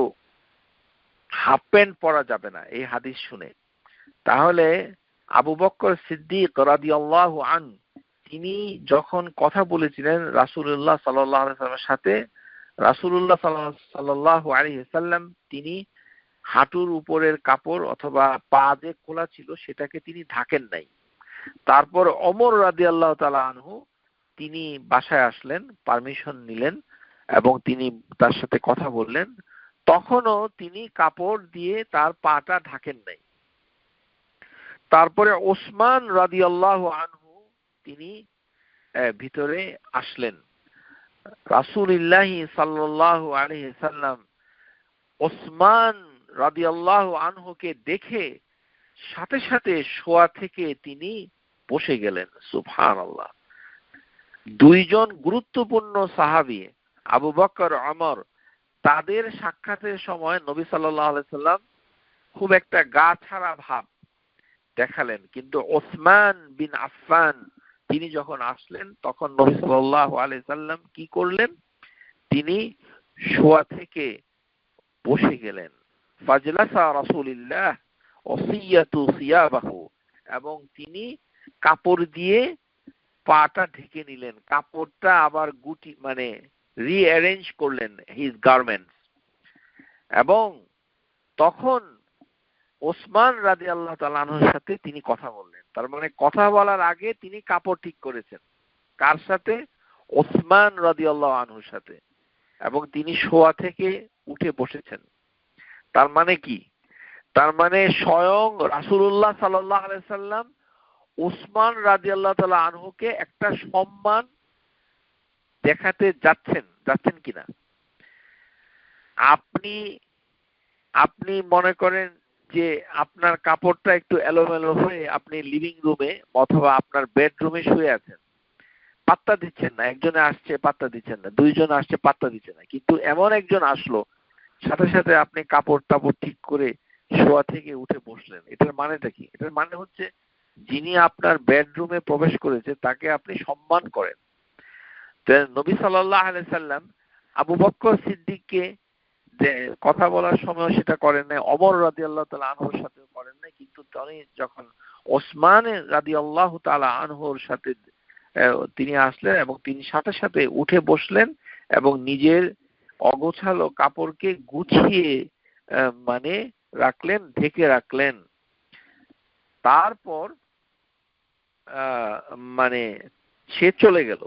হাফ প্যান্ট পরা যাবে না এই হাদিস শুনে। তাহলে আবু বকর সিদ্দিক রাদিয়াল্লাহু আনহু তিনি যখন কথা বলেছিলেন রাসূলুল্লাহ সাল্লাল্লাহু আলাইহি ওয়াসাল্লামের সাথে, রাসূলুল্লাহ সাল্লাল্লাহু আলাইহি ওয়াসাল্লাম তিনি হাঁটুর উপরের কাপড় অথবা পা যে খোলা ছিল সেটাকে তিনি ঢাকেন নাই। তারপর ওমর রাদিয়াল্লাহু তাআলা আনহু তিনি বাসায় আসলেন, পারমিশন নিলেন এবং তিনি তার সাথে কথা বললেন, তখনও তিনি কাপড় দিয়ে তার পাটা ঢাকেন নাই। তারপরে ওসমান রাদিয়াল্লাহু আনহু তিনি ভিতরে আসলেন। রাসূলুল্লাহ সাল্লাল্লাহু আলাইহি সাল্লাম ওসমান রাদিয়াল্লাহু আনহুকে দেখে সাথে সাথে শোয়া থেকে তিনি বসে গেলেন। সুবহানাল্লাহ। দুইজন গুরুত্বপূর্ণ সাহাবী আবু বকর ওমর, তাদের সাক্ষাতের সময় নবী সাল্লাল্লাহু আলাইহি সাল্লাম খুব একটা গা ছাড়া ভাব দেখালেন, কিন্তু ওসমান বিন আফফান তিনি যখন আসলেন তখন নবী সাল্লাল্লাহু আলাইহি সাল্লাম কি করলেন? তিনি শোয়া থেকে বসে গেলেন। ফাজলাসা রাসূলুল্লাহ ওসিয়াতু সিয়াবাহু, এবং তিনি কাপড় দিয়ে পাটা ঢেকে নিলেন, কাপড়টা আবার গুটি মানে রিঅ্যারেঞ্জ করলেন হিজ গার্মেন্টস। এবং তখন ওসমান রাদিয়াল্লাহু তাআলা আনহুর সাথে তিনি কথা বললেন। তার মানে কথা বলার আগে তিনি কাপড় ঠিক করেছেন। কার সাথে? ওসমান রাদিয়াল্লাহু আনহুর সাথে। এবং তিনি শোয়া থেকে উঠে বসেছেন। তার মানে কি? তার মানে স্বয়ং রাসূলুল্লাহ সাল্লাল্লাহু আলাইহি সাল্লাম ওসমান রাদিয়াল্লাহু তাআলা আনহুকে একটা সম্মান দেখাতে যাচ্ছেন কিনা। আপনি মনে করেন যে আপনার কাপড়টা একটু এলোমেলো হয়ে আপনি লিভিং রুমে অথবা আপনার বেডরুমে শুয়ে আছেন, পাত্তা দিচ্ছেন না, একজনে আসছে পাত্তা দিচ্ছেন না, দুইজন আসছে পাত্তা দিচ্ছে না, কিন্তু এমন একজন আসলো সাথে সাথে আপনি কাপড় টাপড় ঠিক করে শোয়া থেকে উঠে বসলেন। এটার মানেটা কি? এটার মানে হচ্ছে যিনি আপনার বেডরুমে প্রবেশ করেছে তাকে আপনি সম্মান করেন। নবী সাল্লাল্লাহু আলাইহি সাল্লাম আবু বকর সিদ্দিককে যে কথা বলার সময় সেটা করেন নাই, ওমর রাদিয়াল্লাহু তাআলা আনহুর সাথে করেন নাই, কিন্তু তিনি যখন ওসমান রাদিয়াল্লাহু তাআলা আনহুর সাথে তিনি আসলেন এবং তিনি সাথে সাথে উঠে বসলেন এবং নিজের অগোছালো কাপড়কে গুছিয়ে মানে রাখলেন, ঢেকে রাখলেন। তারপর মানে সে চলে গেল।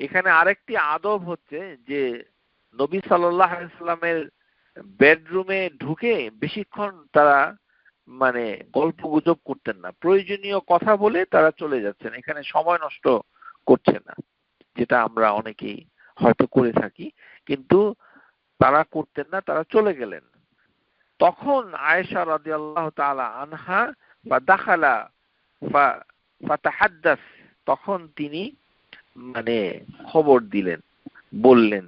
এখানে আরেকটি আদব হচ্ছে যে নবী সাল্লাল্লাহু আলাইহি সাল্লামের বেডরুমে ঢুকে বেশিক্ষণ তারা মানে গল্প গুজব করতেন না, প্রয়োজনীয় কথা বলে তারা চলে যাচ্ছেন, এখানে সময় নষ্ট করছেন না, যেটা আমরা অনেকেই হয়তো করে থাকি, কিন্তু তারা করতেন না, তারা চলে গেলেন। তখন আয়েশা রাদিয়াল্লাহু তাআলা আনহা বা দাখালা ফাতাহাদ্দাস, তখন তিনি মানে খবর দিলেন, বললেন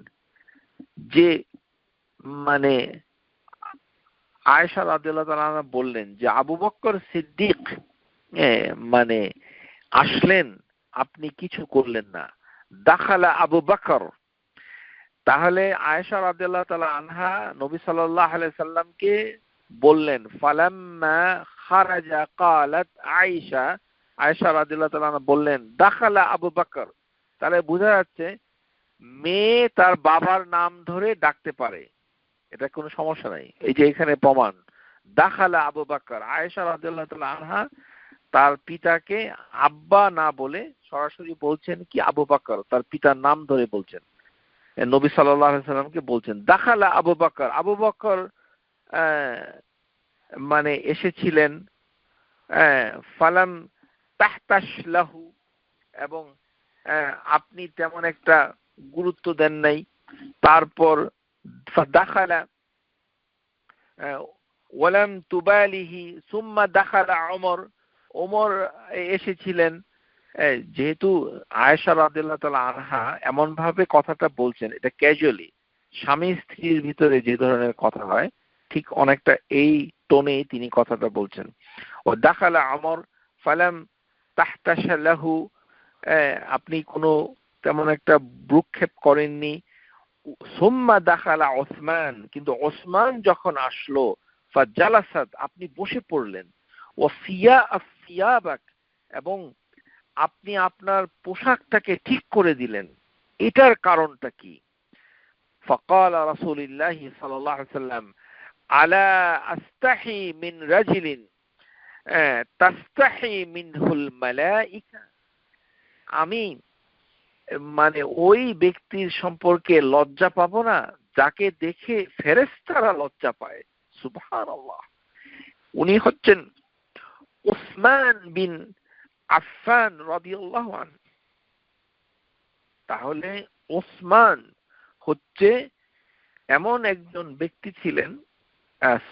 যে মানে আয়েশা রাদিয়াল্লাহু তাআলা আনহা বললেন যে আবু বকর সিদ্দিক মানে আসলেন, আপনি কিছু করলেন না। দাখালা আবু বকর। তাহলে আয়েশা রাদিয়াল্লাহু তাআলা আনহা নবী সাল্লাল্লাহু আলাইহি সাল্লামকে বললেন, ফালাম্মা খারাজা ক্বালাত আয়েশা, আয়েশা রাদিয়াল্লাহু তাআলা আনহা বললেন দাখালা আবু বকর। তাহলে বোঝা যাচ্ছে মেয়ে তার বাবার নাম ধরে ডাকতে পারে, এটা কোনো সমস্যা নাই। এই যে এখানে প্রমাণ, দাখালা আবু বকর। আয়েশা রাদিয়াল্লাহু তাআলা আনহা তার পিতাকে আব্বা না বলে সরাসরি বলছেন কি আবু বকর, তার পিতার নাম ধরে বলছেন, নবী সাল্লাল্লাহু আলাইহি সাল্লামকে বলছেন দাখালা আবু বকর। আবু বকর মানে এসেছিলেন, ফালাম তাহতাশ লাহু, এবং আপনি তেমন একটা গুরুত্ব দেন নাই। তারপর দাখালা ওয়ালাম তুবালিহি সুম্মা দাখালা ওমর, ওমর এসেছিলেন। যেহেতু আয়েশা রাদিয়াল্লাহু তাআলা আনহা এমন ভাবে কথাটা বলছেন, এটা ক্যাজুয়ালি স্বামী স্ত্রীর ভিতরে যে ধরনের কথা হয় ঠিক অনেকটা এই টোনে তিনি কথাটা বলছেন। ও দাখালা ওমর ফালাম তাহতাশা লাহু, আপনি কোনো তেমন একটা ভ্রুক্ষেপ করেননি। সুম্মা দাখালা ওসমান, কিন্তু ওসমান যখন আসলো ফাজালাসাত, আপনি বসে পড়লেন। ও সিয়াবাক, এবং আপনি আপনার পোশাকটাকে ঠিক করে দিলেন। এটার কারণটা কি? ফাকাল রাসূলুল্লাহ সাল্লাল্লাহু আলাইহি ওয়াসাল্লাম আলা আস্তাহি মিন রাজুলিন তাস্তাহি মিনহুল মালাইকা, আমি মানে ওই ব্যক্তির সম্পর্কে লজ্জা পাবো না যাকে দেখে ফেরেশতারা লজ্জা পায়। সুবহানাল্লাহ। উনি হচ্ছেন উসমান বিন আফফান রাদিয়াল্লাহু আনহু। তাহলে ওসমান হচ্ছে এমন একজন ব্যক্তি ছিলেন,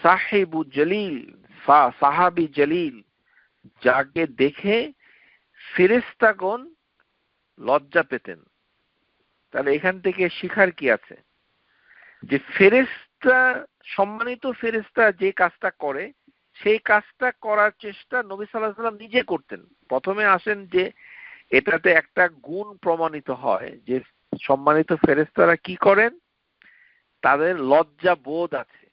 সাহিবু জলিল, সাহাবী জলিল, যাকে দেখে ফেরেশতাগণ লজ্জা পেতেন। তাহলে এখান থেকে শিখার কি আছে? যে ফেরেশতা, সম্মানিত ফেরেশতা যে কাজটা করে সেই কাজটা করার চেষ্টা নবী সাল্লাল্লাহু আলাইহি ওয়াসাল্লাম নিজে করতেন। প্রথমে আসেন যে এটাতে একটা গুণ প্রমাণিত হয় যে সম্মানিত ফেরেশতারা কি করেন, তাদের লজ্জা বোধ আছে।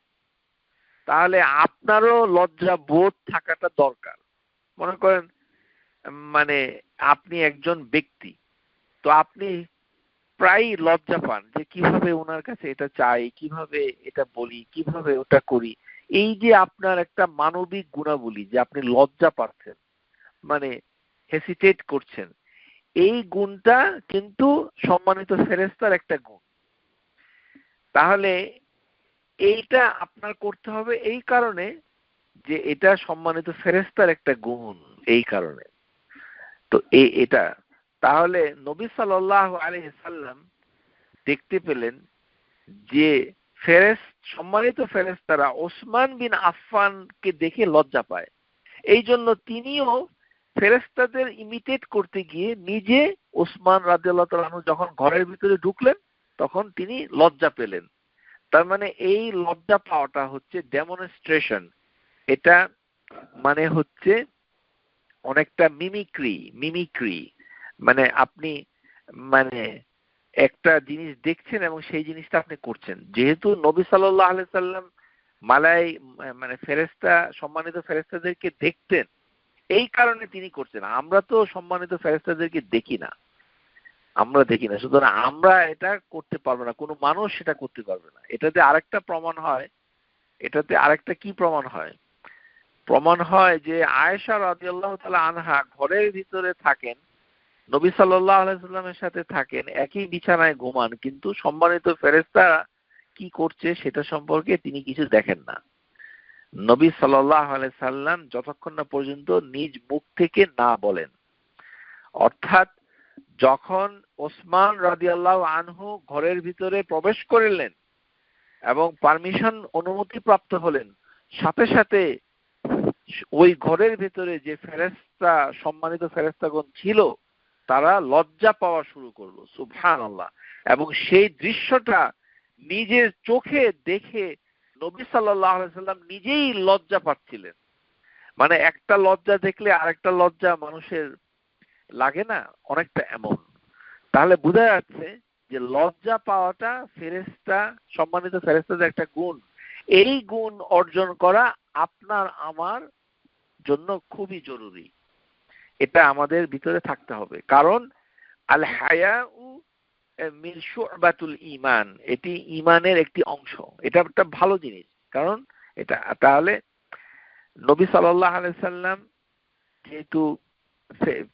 তাহলে আপনারও লজ্জা বোধ থাকাটা দরকার। মনে করেন মানে আপনি একজন ব্যক্তি, তো আপনি প্রায় লজ্জা পান যে কিভাবে ওনার কাছে এটা চাই, কিভাবে এটা বলি, কিভাবে ওটা করি। এই যে আপনার একটা মানবিক গুণাবলী, যে আপনি লজ্জা পাচ্ছেন, মানে হেসিটেট করছেন, এই গুণটা কিন্তু সম্মানিত ফেরেশতার একটা গুণ। তাহলে এইটা আপনার করতে হবে এই কারণে যে এটা সম্মানিত ফেরেশতার একটা গুণ, এই কারণে। তো এটা তাহলে নবী সাল্লাল্লাহু আলাইহি সাল্লাম দেখতে পেলেন যে সম্মানিত ফেরেশতারা ওসমান বিন আফফানকে দেখে লজ্জা পায়। এই জন্য তিনিও ফেরেশতাদের ইমিটেট করতে গিয়ে নিজে ওসমান রাদিয়াল্লাহু তাআলা আনহু যখন ঘরের ভিতরে ঢুকলেন তখন তিনি লজ্জা পেলেন। তার মানে এই লজ্জা পাওয়াটা হচ্ছে ডেমনস্ট্রেশন। এটা মানে হচ্ছে অনেকটা মিমিক্রি, মানে আপনি মানে একটা জিনিস দেখছেন এবং সেই জিনিসটা আপনি করছেন। যেহেতু নবী সাল্লাল্লাহু আলাইহি সাল্লাম মানে ফেরেশতা, সম্মানিত ফেরেশতাদেরকে দেখতেন, এই কারণে তিনি করছেন। আমরা তো সম্মানিত ফেরেশতাদেরকে দেখি না, সুতরাং আমরা এটা করতে পারবো না, কোনো মানুষ সেটা করতে পারবে না। এটাতে আরেকটা প্রমাণ হয়, এটাতে আরেকটা কি প্রমাণ হয়? প্রমাণ হয় যে আয়েশা রাদিয়াল্লাহু তাআলা আনহা ঘরের ভিতরে থাকেন, নবী সাল্লাল্লাহু আলাইহি সাল্লামের সাথে থাকেন, একই বিছানায় ঘুমান, কিন্তু সম্মানিত ফেরেশতারা কি করছে সেটা সম্পর্কে তিনি কিছু দেখেন না। নবী সাল্লাল্লাহু আলাইহি সাল্লাম যতক্ষণ না পর্যন্ত নিজ মুখ থেকে না বলেন, অর্থাৎ যখন ওসমান রাদিয়াল্লাহু আনহু ঘরের ভিতরে প্রবেশ করলেন এবং পারমিশন অনুমতি প্রাপ্ত হলেন, সাথে সাথে ওই ঘরের ভিতরে যে ফেরেশতা, সম্মানিত ফেরেশতাগণ ছিল, তারা লজ্জা পাওয়া শুরু করলো। সুবহানাল্লাহ। এবং সেই দৃশ্যটা নিজের চোখে দেখে নবী সাল্লাল্লাহু আলাইহি ওয়াসাল্লাম নিজেই লজ্জা পাচ্ছিলেন। মানে একটা লজ্জা দেখলে আরেকটা লজ্জা মানুষের লাগে না, অনেকটা এমন। তাহলে বোঝা যাচ্ছে যে লজ্জা পাওয়াটা ফেরেশতা, সম্মানিত ফেরেশতাদের একটা গুণ। এই গুণ অর্জন করা আপনার আমার জন্য খুবই জরুরি। এটা আমাদের ভিতরে থাকতে হবে। কারণ আল হায়াউ মিন শু'বাতুল ঈমান, এটি ঈমানের একটি অংশ। এটা একটা ভালো জিনিস। কারণ এটা তাহলে নবী সাল্লাল্লাহু আলাইহি সাল্লাম যেহেতু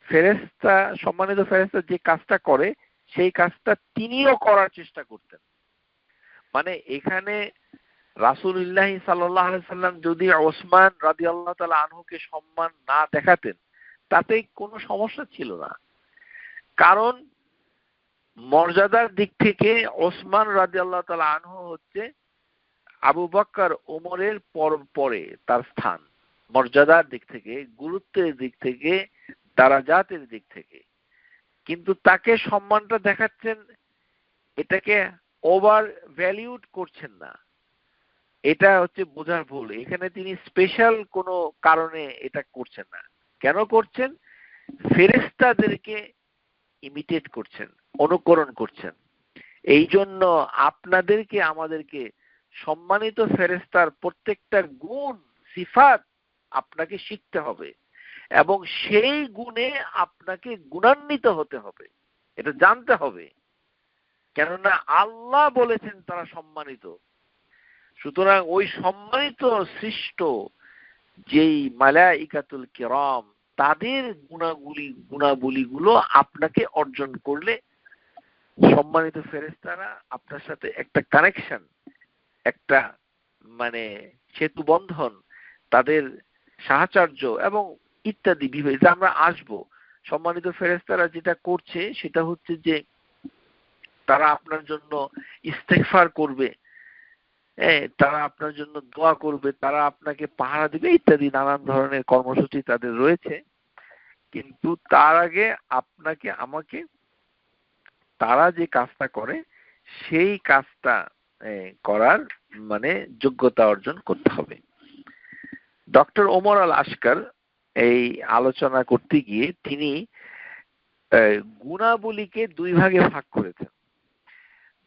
ফেরেশতা, সম্মানিত ফেরেশতা যে কাজটা করে সেই কাজটা তিনিও করার চেষ্টা করতেন। মানে এখানে রাসূলুল্লাহ সাল্লাল্লাহু আলাইহি সাল্লাম যদি ওসমান রাদিয়াল্লাহু তাআলা আনহুকে সম্মান না দেখাতেন, তাতে কোনো সমস্যা ছিল না। কারণ মর্যাদার দিক থেকে ওসমান রাদিয়াল্লাহু তাআলা আনহু হচ্ছে আবু বকর ওমরের পরে তার স্থান, মর্যাদার দিক থেকে, গুরুত্বের দিক থেকে, দারাজাতের দিক থেকে। কিন্তু তাকে সম্মানটা দেখাচ্ছেন, এটাকে ওভার ভ্যালিউড করছেন না। এটা হচ্ছে বোঝার ভুল। এখানে তিনি স্পেশাল কোনো কারণে এটা করছেন না। কেন করছেন? ফেরেশতাদেরকে ইমিটেট করছেন, অনুকরণ করছেন। এই জন্য আপনাদেরকে, আমাদেরকে সম্মানিত ফেরেশতার প্রত্যেকটা গুণ, সিফাত আপনাকে শিখতে হবে এবং সেই গুণে আপনাকে গুণান্বিত হতে হবে। এটা জানতে হবে। কেননা আল্লাহ বলেছেন তারা সম্মানিত। সুতরাং ওই সম্মানিত সৃষ্ট যেই মালাইকাতুল কিরাম, তাদের গুণাবলীগুলো আপনাকে অর্জন করলে সম্মানিত ফেরেশতারা আপনার সাথে একটা কানেকশন, একটা মানে সেতু বন্ধন, তাদের সাহচর্য এবং ইত্যাদি বিষয় যা আমরা আসবো। সম্মানিত ফেরেশতারা যেটা করছে সেটা হচ্ছে যে তারা আপনার জন্য ইস্তেগফার করবে, তারা আপনার জন্য দোয়া করবে, তারা আপনাকে পাহারা দিবে, ইত্যাদি নানান ধরনের কর্মসূচি তাদের রয়েছে। কিন্তু তার আগে আপনাকে আমাকে তারা যে কাজটা করে সেই কাজটা করার মানে যোগ্যতা অর্জন করতে হবে। ডক্টর ওমর আল আশকার এই আলোচনা করতে গিয়ে তিনি গুণাবলীকে দুই ভাগে ভাগ করেছেন।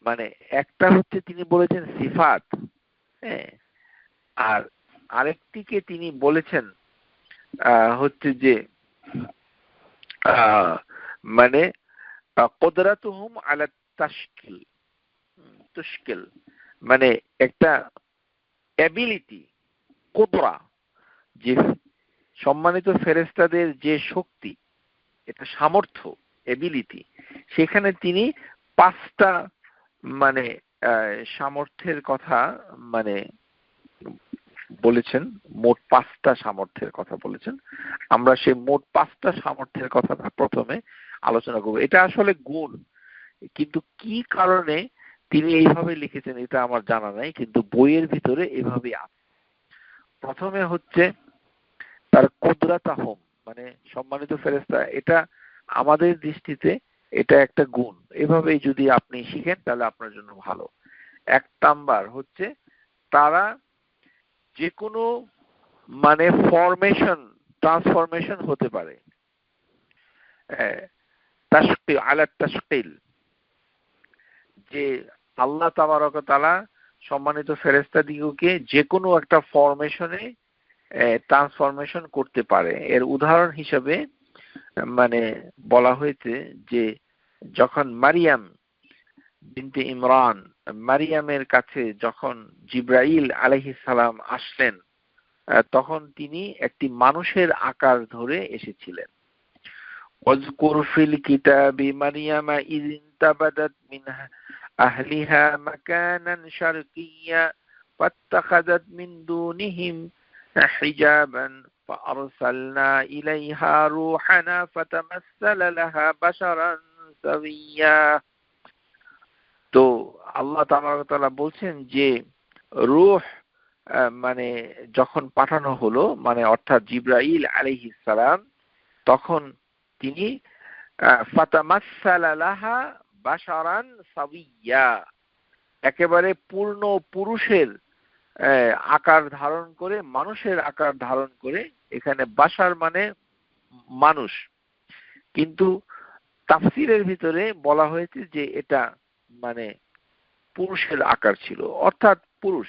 মানে একটা হচ্ছে তিনি বলেছেন সিফাত, আর আরেকটিকে তিনি বলেছেন হচ্ছে যে মানে কুদরাতুহুম আলা তাশকিল, মানে একটা এবিলিটি, কুদরা, যে সম্মানিত ফেরেশতাদের যে শক্তি, এটা সামর্থ্য, এবিলিটি, সেখানে তিনি পাঁচটা মানে সামর্থ্যের কথা মানে বলেছেন, মোট পাঁচটা সামর্থ্যের কথা বলেছেন। আমরা সেই মোট পাঁচটা সামর্থ্যের কথা প্রথমে আলোচনা করব। এটা আসলে গুণ, কিন্তু কি কারণে তিনি এইভাবে লিখেছেন এটা আমার জানা নাই, কিন্তু বইয়ের ভিতরে এভাবেই আছে। প্রথমে হচ্ছে তার কুদরাতাহুম, মানে সম্মানিত ফেরেশতা, এটা আমাদের দৃষ্টিতে এটা একটা গুণ। এভাবেই যদি আপনি শিখেন তাহলে আপনার জন্য ভালো। এক নাম্বার হচ্ছে তারা যে কোনো মানে ট্রান্সফরমেশন হতে পারে, তাশকিল, যে আল্লাহ তাবারক ওয়া তাআলা সম্মানিত ফেরেশতাদিগকে যে কোনো একটা ফরমেশনে ট্রান্সফরমেশন করতে পারে। এর উদাহরণ হিসেবে মানে বলা হয়েছে যে যখন মারিয়াম বিনতে ইমরান, মারিয়ামের কাছে যখন জিবরাইল আলাইহিস সালাম আসলেন, তখন তিনি একটি মানুষের আকার ধরে এসেছিলেন। ওয়াজকুর ফিল কিতাবি মারিয়ামা ইয ইনতাবাদাত মিন আহলিহা মাকানান শারকিয়্যা ফাত্তাখাযাত মিন দুনিহিম হিজাবান فأرسلنا إليها روحنا فتمثل لها بشرا সাবিয়্যা। তো আল্লাহ তাবারক ওয়া তাআলা বলছেন যে রূহ মানে যখন পাঠানো হলো, মানে অর্থাৎ জিবরাইল আলাইহিস সালাম, তখন তিনি ফাতামাসসালা লাহা বাশারান সাবিয়্যা, একেবারে পূর্ণ পুরুষের আকার ধারণ করে, মানুষের আকার ধারণ করে। এখানে বাশার মানে মানুষ, কিন্তু তাফসীরের ভিতরে বলা হয়েছে যে এটা মানে পুরুষের আকার ছিল, অর্থাৎ পুরুষ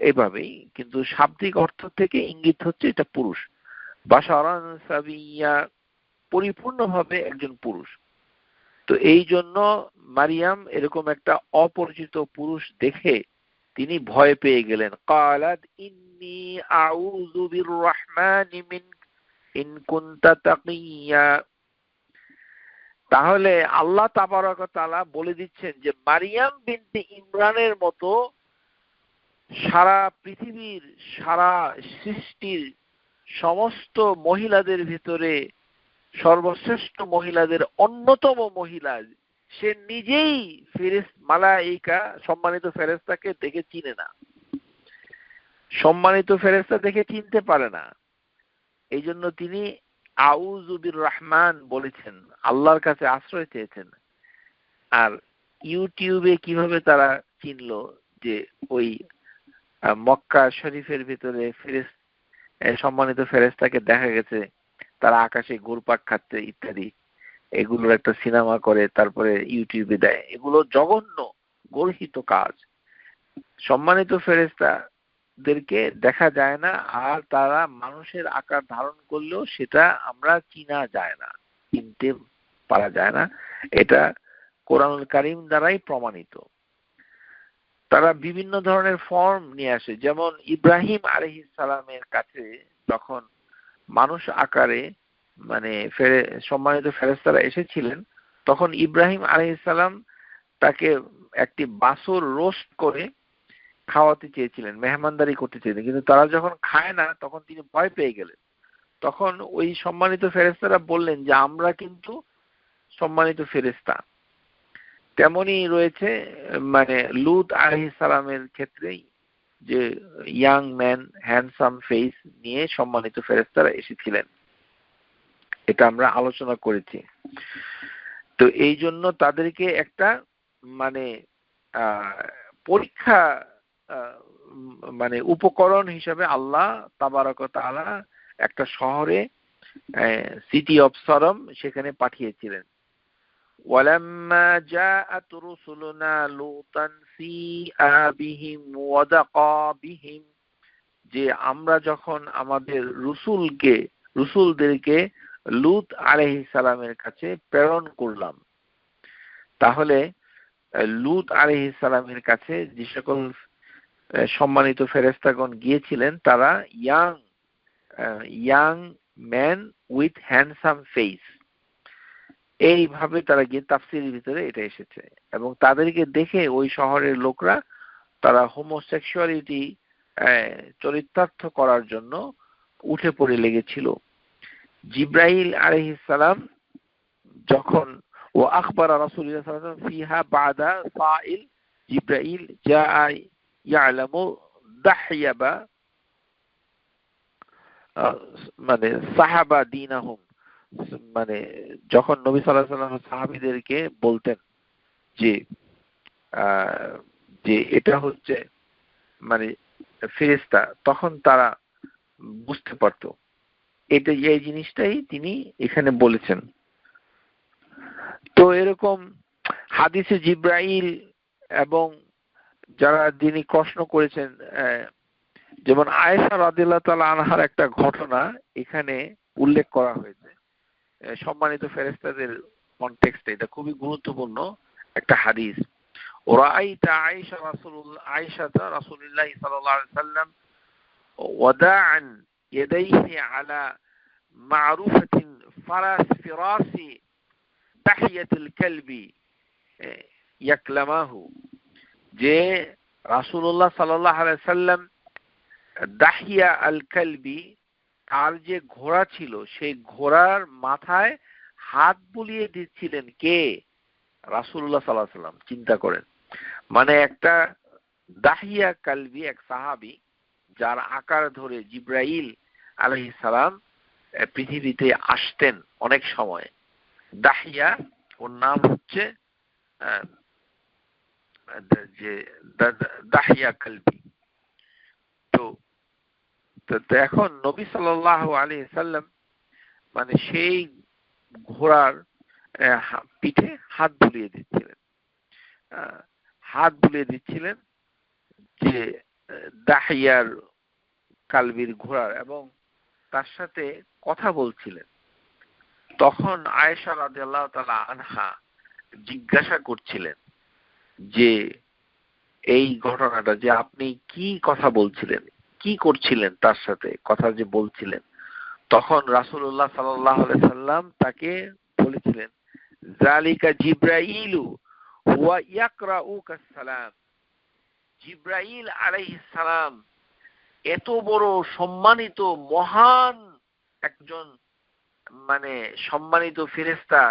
এভাবেই, কিন্তু শাব্দিক অর্থ থেকে ইঙ্গিত হচ্ছে এটা পুরুষ। বাশারান সাবিয়্যা, পরিপূর্ণভাবে একজন পুরুষ। তো এই জন্য মারিয়াম এরকম একটা অপরিচিত পুরুষ দেখে তিনি ভয় পেয়ে গেলেন। ক্বালাত ইন্নী আউযু বিররহমানি মিনক ইন কুনতা তাকিয়্যা। তাহলে আল্লাহ তাবারক ওয়া তাআলা বলে দিচ্ছেন যে মারিয়াম বিনতে ইমরানের মতো সারা পৃথিবীর, সারা সৃষ্টির সমস্ত মহিলাদের ভিতরে সর্বশ্রেষ্ঠ মহিলাদের অন্যতম মহিলা, সে নিজেই মালাইকা সম্মানিত ফেরেশতাকে দেখে চিনে না, সম্মানিত ফেরেশতা দেখে চিনতে পারে না। এই জন্য তিনি আউযু বিররহমান বলেছেন, আল্লাহর কাছে আশ্রয় চেয়েছেন। আর ইউটিউবে কিভাবে তারা চিনলো যে ওই মক্কা শরীফের ভিতরে সম্মানিত ফেরেশতাকে দেখা গেছে তারা আকাশে ঘুরপাক খাচ্ছে ইত্যাদি, এগুলোর একটা সিনেমা করে তারপরে ইউটিউবে দেয়, এগুলো জঘন্য গর্হিত কাজ। সম্মানিত ফেরেশতাদেরকে দেখা যায় না, আর তারা মানুষের আকার ধারণ করলেও সেটা আমরা চিনা যায় না, চিনতে পারা যায় না। এটা কোরআনুল কারীম দ্বারাই প্রমাণিত। তারা বিভিন্ন ধরনের ফর্ম নিয়ে আসে, যেমন ইব্রাহিম আলাইহিস সালামের কাছে যখন মানুষ আকারে মানে সম্মানিত ফেরেশতারা এসেছিলেন, তখন ইব্রাহিম আলাইহিস সালাম তাকে একটি বাছুর রোস্ট করে খাওয়াতে চেয়েছিলেন, মেহমানদারি করতে চেয়েছিলেন, কিন্তু তারা যখন খায় না তখন তিনি ভয় পেয়ে গেলেন। তখন ওই সম্মানিত ফেরেশতারা বললেন যে আমরা কিন্তু সম্মানিত ফেরেশতা। তেমনি রয়েছে মানে লূত আলাইহিস সালামের ক্ষেত্রেই, যে ইয়াং ম্যান হ্যান্ডসাম ফেস নিয়ে সম্মানিত ফেরেশতারা এসেছিলেন, এটা আমরা আলোচনা করেছি। তো এই জন্য তাদেরকে একটা মানে পরীক্ষা মানে উপকরণ হিসেবে আল্লাহ তাবারক ওয়া তাআলা একটা শহরে, সিটি অফ সরম, সেখানে পাঠিয়েছিলেন। ওয়ালাম্মা জাআত রুসুলুনা লুতান সিআ বিহিম ওয়াদাকা বিহিম, যে আমরা যখন আমাদের রসুলদেরকে লূত আলাইহিস সালামের কাছে প্রেরণ করলাম, তাহলে লূত আলাইহিস সালামের কাছে যে সকল সম্মানিত ফেরেশতাগণ গিয়েছিলেন তারা young man with handsome face, এইভাবে তারা গিয়ে তাফসীরের ভিতরে এটা এসেছে। এবং তাদেরকে দেখে ওই শহরের লোকরা তারা হোমোসেক্সুয়ালিটি চরিতার্থ করার জন্য উঠে পড়ে লেগেছিল। জিব্রাইল আলাইহিস সালাম যখন ও আখবর রাসূলুল্লাহ সাল্লাল্লাহু আলাইহি ওয়াসাল্লাম ফিহা বাদা ফাইল, জিব্রাইল জাআ ইয়ালামু দাহইয়াবা মানে সাহাবা দীনাহুম, মানে যখন নবী সাল্লাল্লাহু আলাইহি ওয়াসাল্লাম সাহাবীদেরকে বলতেন যে যে এটা হচ্ছে মানে ফেরেশতা, তখন তারা বুঝতে পারত। এটা এই জিনিসটাই তিনি এখানে বলেছেন। তো এরকম হাদিসে জিব্রাইল এবং যারা যিনি প্রশ্ন করেছেন, যেমন আয়েশা রাদিয়াল্লাহু তাআলা আনহার একটা ঘটনা এখানে উল্লেখ করা হয়েছে সম্মানিত ফেরেশতাদের কনটেক্সটে। এটা খুবই গুরুত্বপূর্ণ একটা হাদিস। ওরাআইতা আয়েশা রাসূলুল্লাহ সাল্লাল্লাহু আলাইহি ওয়াসাল্লাম ওয়াদাআন ইয়াদাইহি আলা মা'রুফাতিন ফিরাসি তাহিয়াতুল কালবি ইয়াকলামাহু, যে রাসূলুল্লাহ সাল্লাল্লাহু আলাইহি ওয়াসাল্লাম দাহিয়া আল কালবি, তার যে ঘোড়া ছিল সেই ঘোড়ার মাথায় হাত বুলিয়ে দিচ্ছিলেন কে? রাসূলুল্লাহ সাল্লাল্লাহু আলাইহি ওয়াসাল্লাম। চিন্তা করেন, মানে একটা দাহিয়া কালবি, এক সাহাবী যার আকার ধরে জিব্রাইল আলাইহিস সালাম পৃথিবীতে আসতেন অনেক সময়। দাহিয়া, ওর নাম হচ্ছে যে দাহিয়া কালবি। তো এখন নবী সাল্লাল্লাহু আলাইহি সাল্লাম মানে সেই ঘোড়ার পিঠে হাত বুলিয়ে দিচ্ছিলেন, হাত বুলিয়ে দিচ্ছিলেন যে দাহিয়ার কালবির ঘোড়ার, এবং তার সাথে কথা বলছিলেন। তখন আয়েশা রাদিয়াল্লাহু তাআলা আনহা জিজ্ঞাসা করছিলেন যে এই ঘটনাটা, যে আপনি কি কথা বলছিলেন, কি করছিলেন, তার সাথে কথা যে বলছিলেন। তখন রাসূলুল্লাহ সাল্লাল্লাহু আলাইহি সাল্লাম তাকে বলেছিলেন, যালিকা জিব্রাইলু হুয়া ইয়াকরাউকা সালাম। জিব্রাইল আলাইহিস সালাম এত বড় সম্মানিত মহান একজন মানে সম্মানিত ফেরেশতা,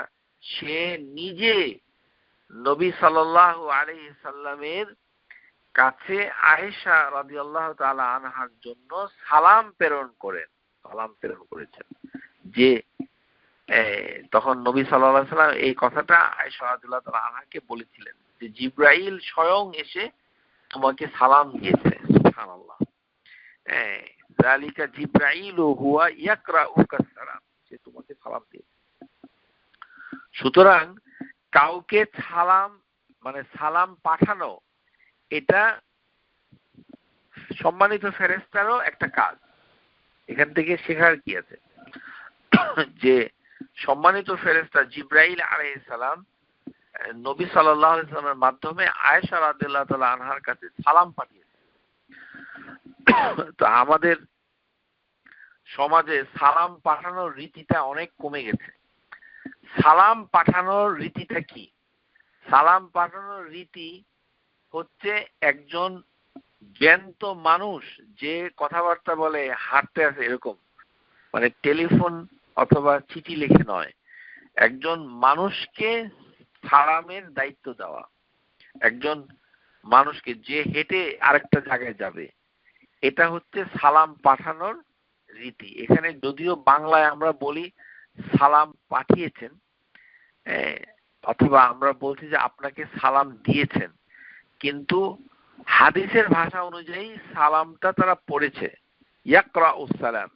সে নিজে নবী সাল্লাল্লাহু আলাইহি সাল্লামের কাছে আয়েশা রাদিয়াল্লাহু তাআলা আনহার জন্য সালাম প্রেরণ করেছেন। যে তখন নবী সাল্লাল্লাহু আলাইহি সাল্লাম এই কথাটা আয়েশা রাদিয়াল্লাহু তাআলা আনহাকে বলেছিলেন যে জিব্রাইল স্বয়ং এসে তোমাকে সালাম দিয়েছে। সুবহানাল্লাহ। যালিকা জিব্রাইলু হুয়া ইয়াকরাউকা সালাম, সে তোমাকে সালাম দিয়েছে। সুতরাং কাউকে সালাম মানে সালাম পাঠানো, এটা সম্মানিত ফেরেশতারও একটা কাজ। এখান থেকে শেখার কি আছে যে সম্মানিত ফেরেশতা জিব্রাইল আলাইহিস সালাম নবী সাল্লাল্লাহু আলাইহি সাল্লামের মাধ্যমে আয়েশা রাদিয়াল্লাহু তাআলা আনহার কাছে সালাম পাঠিয়েছেন। তো আমাদের সমাজে সালাম পাঠানোর রীতিটা অনেক কমে গেছে। সালাম পাঠানোর রীতিটা কি? সালাম পাঠানোর রীতি হচ্ছে একজন জ্ঞান্ত মানুষ যে কথাবার্তা বলে হাঁটতে আছে এরকম, মানে টেলিফোন অথবা চিঠি লিখে নয়, একজন মানুষকে সালামের দায়িত্ব দেওয়া, একজন মানুষকে যে হেঁটে আরেকটা জায়গায় যাবে, এটা হচ্ছে সালাম পাঠানোর রীতি। এখানে যদিও বাংলায় আমরা বলি সালাম পাঠিয়েছেন, অথবা আমরা বলছি যে আপনাকে সালাম দিয়েছেন, কিন্তু হাদিসের ভাষা অনুযায়ী সালামটা তারা পড়েছে ইয়াকরাউস সালাম।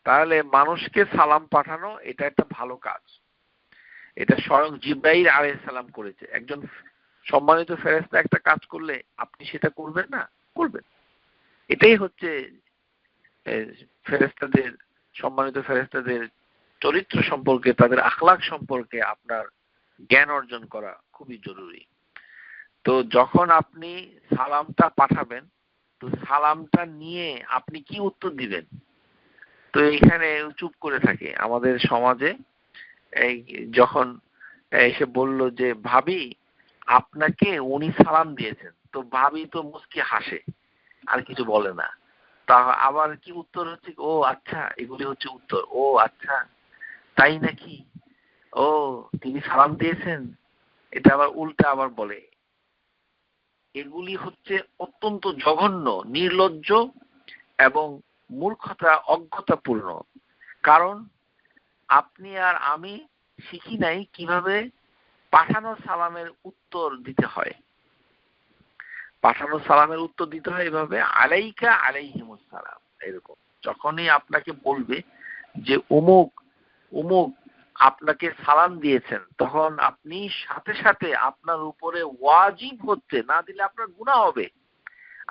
তাহলে মানুষকে সালাম পাঠানো এটা একটা ভালো কাজ, এটা স্বয়ং জিব্রাইল আলাইহিস সালাম করেছে। একজন সম্মানিত ফেরেশতা একটা কাজ করলে আপনি সেটা করবেন না? করবেন। এটাই হচ্ছে ফেরেশতাদের, সম্মানিত ফেরেশতাদের চরিত্র সম্পর্কে, তাদের আখলাক সম্পর্কে আপনার জ্ঞান অর্জন করা খুবই জরুরি। তো যখন আপনি সালামটা পাঠাবেন, তো সালামটা নিয়ে আপনি কি উত্তর দিবেন? তো এখানে চুপ করে থাকে আমাদের সমাজে। এই যখন এসে বলল যে ভাবি আপনাকে উনি সালাম দিয়েছেন, তো ভাবি তো মুস্কি হাসে, আর কিছু বলে না। তা আবার কি উত্তর হচ্ছে, ও আচ্ছা, এগুলি হচ্ছে উত্তর। ও আচ্ছা, তাই নাকি? ও, তিনি সালাম দিয়েছেন, এটা আবার উল্টা আবার বলে। এগুলি হচ্ছে অত্যন্ত জঘন্য, নির্লজ্জ এবং মূর্খতা, অজ্ঞতাপূর্ণ। কারণ আপনি আর আমি শিখি নাই কিভাবে পাঠানো সালামের উত্তর দিতে হয়। পাঠানো সালামের উত্তর দিতে হয় এভাবে, আলাইকা আলাইহিমুস সালাম। এরকম যখনই আপনাকে বলবে যে অমুক অমুক আপনাকে সালাম দিয়েছেন, তখন আপনি সাথে সাথে আপনার উপরে ওয়াজিব হচ্ছে, না দিলে আপনার গুনাহ হবে।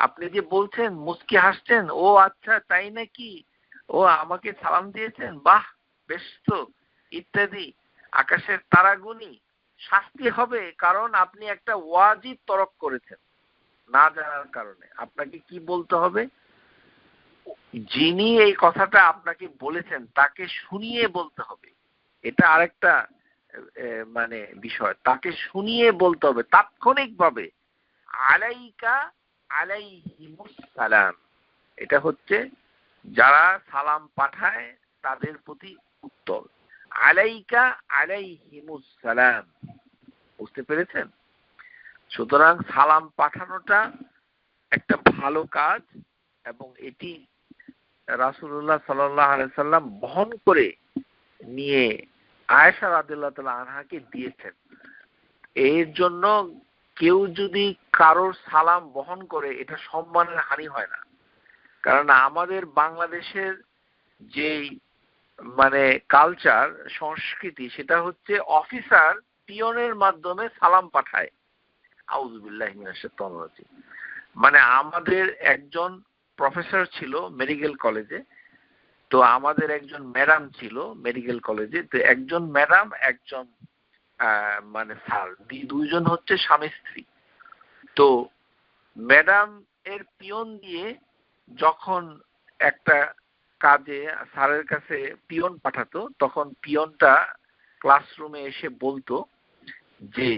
আপনি যে বলছেন, মুস্কি হাসছেন, ও আচ্ছা তাই নাকি, ও আমাকে সালাম দিয়েছেন, বাহ বেশ তো, ইত্যাদি, আকাশের তারাগুনি, শাস্তি হবে, কারণ আপনি একটা ওয়াজিব তরক করেছেন না জানার কারণে। আপনাকে কি বলতে হবে? যিনি এই কথাটা আপনাকে বলেছেন তাকে শুনিয়ে বলতে হবে। এটা আরেকটা মানে বিষয়, তাকে শুনিয়ে বলতে হবে তাৎক্ষণিকভাবে, আলাইকা আলাইহিমুস সালাম। এটা হচ্ছে যারা সালাম পাঠায় তাদের প্রতি উত্তর। আলাইকা আলাইহিমুস সালাম। বুঝতে পেরেছেন? সুতরাং সালাম পাঠানোটা একটা ভালো কাজ, এবং এটি রাসূলুল্লাহ সাল্লাল্লাহু আলাইহি সাল্লাম বহন করে নিয়ে আয়েশা রাদিয়াল্লাহু তাআলা আনহাকে দিয়েছেন। এর জন্য কেউ যদি কারোর সালাম বহন করে, এটা সম্মানের হানি হয় না। কারণ আমাদের বাংলাদেশের যেই মানে কালচার, সংস্কৃতি, সেটা হচ্ছে অফিসার পিয়নের মাধ্যমে সালাম পাঠায়। আউযুবিল্লাহি মিনাশ শাইতানির রাজিম। মানে আমাদের একজন প্রফেসর ছিল মেডিকেল কলেজে, তো আমাদের একজন ম্যাডাম ছিল মেডিকেল কলেজে, তো একজন ম্যাডাম, একজন মানে স্যার, দুইজন হচ্ছে স্বামী স্ত্রী। তো ম্যাডাম এর পিয়ন দিয়ে যখন একটা কাজে স্যারের কাছে পিয়ন পাঠাতো, তখন পিয়নটা ক্লাসরুমে এসে বলতো যে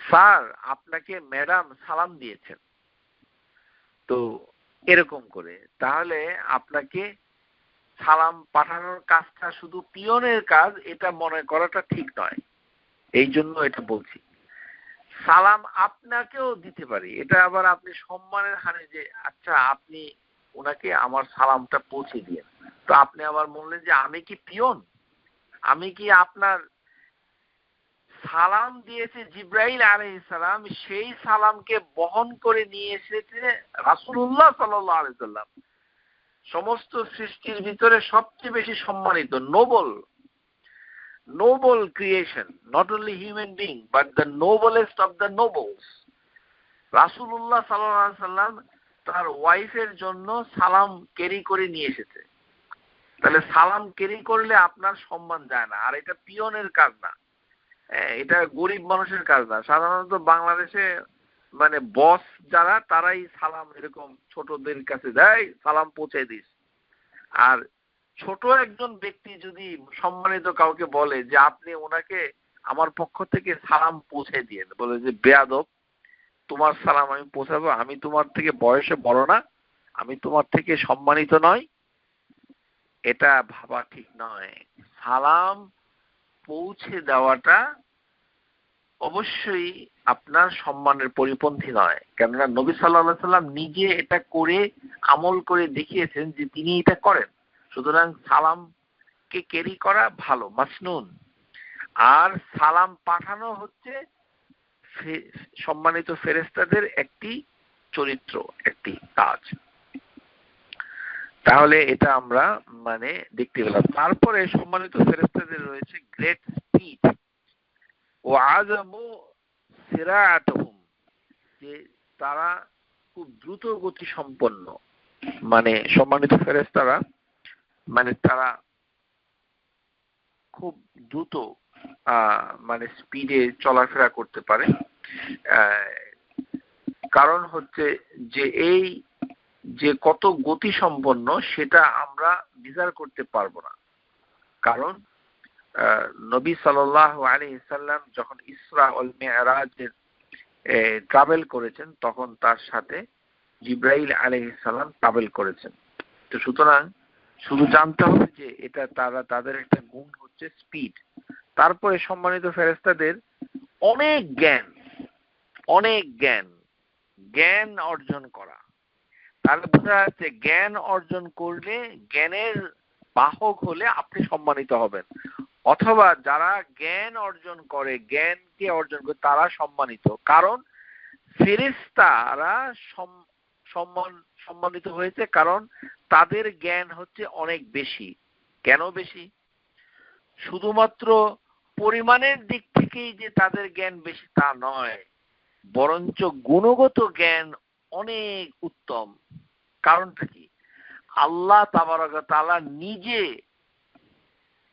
স্যার, আপনাকে ম্যাডাম সালাম দিয়েছেন। তো এরকম করে, তাহলে আপনাকে সালাম পাঠানোর কাজটা শুধু পিয়নের কাজ, এটা মনে করাটা ঠিক নয়। এই জন্য এটা বলছি। সালাম আপনাকেও দিতে পারি, এটা আবার আপনি সম্মানের হানি, যে আচ্ছা আপনি ওনাকে আমার সালামটা পৌঁছে দিয়েন। তো আপনি আবার বললেন যে আমি কি পিয়ন? আমি কি আপনার সালাম দিয়েছে জিব্রাইল আলাইহিস সালাম, সেই সালামকে বহন করে নিয়ে এসেছে রাসূলুল্লাহ সাল্লাল্লাহু আলাইহি সাল্লাম, সমস্ত সৃষ্টির ভিতরে সবচেয়ে বেশি সম্মানিত, noble creation, not only human being but the noblest of the nobles. রাসূলুল্লাহ সাল্লাল্লাহু আলাইহি সাল্লাম তার ওয়াইফের জন্য সালাম ক্যারি করে নিয়ে এসেছে। তাহলে সালাম ক্যারি করলে আপনার সম্মান যায় না, আর এটা পিয়নের কাজ না, এটা গরিব মানুষের কাজ না। সাধারণত বাংলাদেশে মানে বস যারা, তারাই সালাম এরকম ছোটদের কাছে দেয়, সালাম পৌঁছে দিস। আর ছোট একজন ব্যক্তি যদি সম্মানিত কাউকে বলে যে আপনি ওনাকে আমার পক্ষ থেকে সালাম পৌঁছে দিয়ে, বলে যে বেয়াদব, তোমার সালাম আমি পৌঁছাবো? আমি তোমার থেকে বয়সে বড় না? আমি তোমার থেকে সম্মানিত নয়? এটা ভাবা ঠিক নয়। সালাম পৌঁছে দেওয়াটা অবশ্যই আপনার সম্মানের পরিপন্থী নয়, কেননা নবী সাল্লাল্লাহু আলাইহি সাল্লাম নিজে এটা করে আমল করে দেখিয়েছেন যে তিনি এটা করেন। সুতরাং সালামকে ক্যারি করা ভালো, মাসনুন। আর সালাম পাঠানো হচ্ছে সম্মানিত ফেরেশতাদের একটি চরিত্র, একটি কাজ। তাহলে এটা আমরা মানে দেখতে পেলাম। তারপরে সম্মানিত ফেরেশতাদের রয়েছে গ্রেট স্পিড ও আযামু সিরাআতুহুম, যে তারা খুব দ্রুত গতি সম্পন্ন। মানে সম্মানিত ফেরেশতারা মানে তারা খুব দ্রুত মানে স্পিডে চলাফেরা করতে পারে। কারণ হচ্ছে যে এই যে কত গতি সম্পন্ন, সেটা আমরা বিচার করতে পারবো না। কারণ নবী সাল্লাল্লাহু আলাইহি সাল্লাম যখন ইসরা ওয়াল মিরাজে ট্রাভেল করেছেন, তখন তার সাথে জিব্রাইল আলাইহিস সালাম ট্রাভেল করেছেন। তো সুতরাং শুধু জানতে হবে যে এটা তাদের একটা গুণ হচ্ছে স্পিড। তারপরে সম্মানিত ফেরেশতাদের অনেক জ্ঞান অর্জন করা। তাহলে বোঝা যাচ্ছে জ্ঞান অর্জন করলে, জ্ঞানের বাহক হলে আপনি সম্মানিত হবেন, অথবা যারা জ্ঞান অর্জন করে, জ্ঞানকে অর্জন করে, তারা সম্মানিত। কারণ ফেরেশতারা সম্মানিত হয়েছে কারণ তাদের জ্ঞান হচ্ছে অনেক বেশি। কেন বেশি? শুধুমাত্র পরিমাণের দিক থেকেই যে তাদের জ্ঞান বেশি তা নয়, বরঞ্চ গুণগত জ্ঞান অনেক উত্তম। কারণটা কি? আল্লাহ তাবারক ওয়া তাআলা নিজে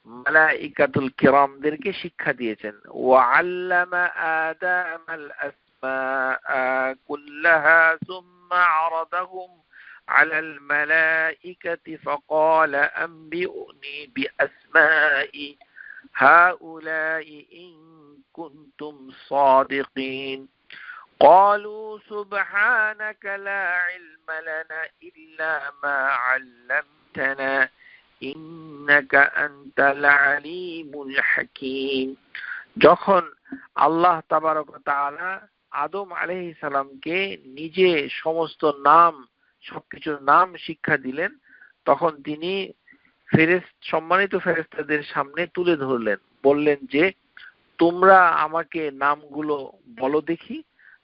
মালাইকাতুল কিরামদেরকে শিক্ষা দিয়েছেন, ওয়া আল্লামা আদামাল আসমাআ কুল্লাহা সুম্মা আরাদাহুম আলাল মালাইকাতি ফাকালা আনবিউনি বিআসমাই হাউলাই ইন কুনতুম সাদিকিন। قالوا سبحانك لا علم لنا إلا ما علمتنا ইন্নাকা আনতাল আলিমুল হাকীম। যখন আল্লাহ তাবারক ওয়া তাআলা আদম আলাইহিস সালামকে নিজে সমস্ত নাম, সবকিছুর নাম শিক্ষা দিলেন, তখন তিনি সম্মানিত ফেরেশতাদের সামনে তুলে ধরলেন, বললেন যে তোমরা আমাকে নামগুলো বলো দেখি।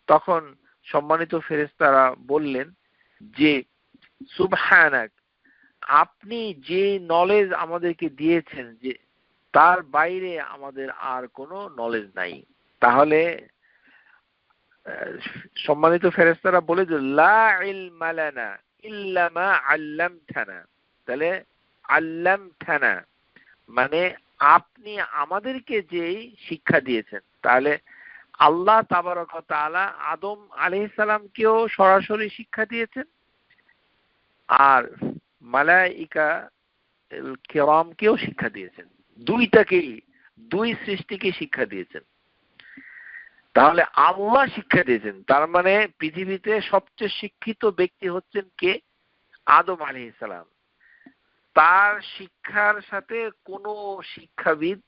তখন সম্মানিত ফেরেশতারা বললেন যে সুবহানাক, আপনি যে নলেজ আমাদেরকে দিয়েছেন যে তার বাইরে আমাদের আর কোনো নলেজ নাই। তাহলে সম্মানিত ফেরেশতারা বলে যে লা ইলমা লানা ইল্লা মা আল্লামতানা। তাহলে আল্লামতানা মানে আপনি আমাদেরকে যেই শিক্ষা দিয়েছেন। তাহলে আল্লাহ তাবারক ওয়া তাআলা আদম আলাইহিস সালামকেও সরাসরি শিক্ষা দিয়েছেন, আর মালাইকা কিরামকেও শিক্ষা দিয়েছেন। দুইটাকেই, দুই সৃষ্টিকে শিক্ষা দিয়েছেন। তাহলে আল্লাহ শিক্ষা দিয়েছেন, তার মানে পৃথিবীতে সবচেয়ে শিক্ষিত ব্যক্তি হচ্ছেন কে? আদম আলাইহিস সালাম। তার শিক্ষার সাথে কোনো শিক্ষাবিদ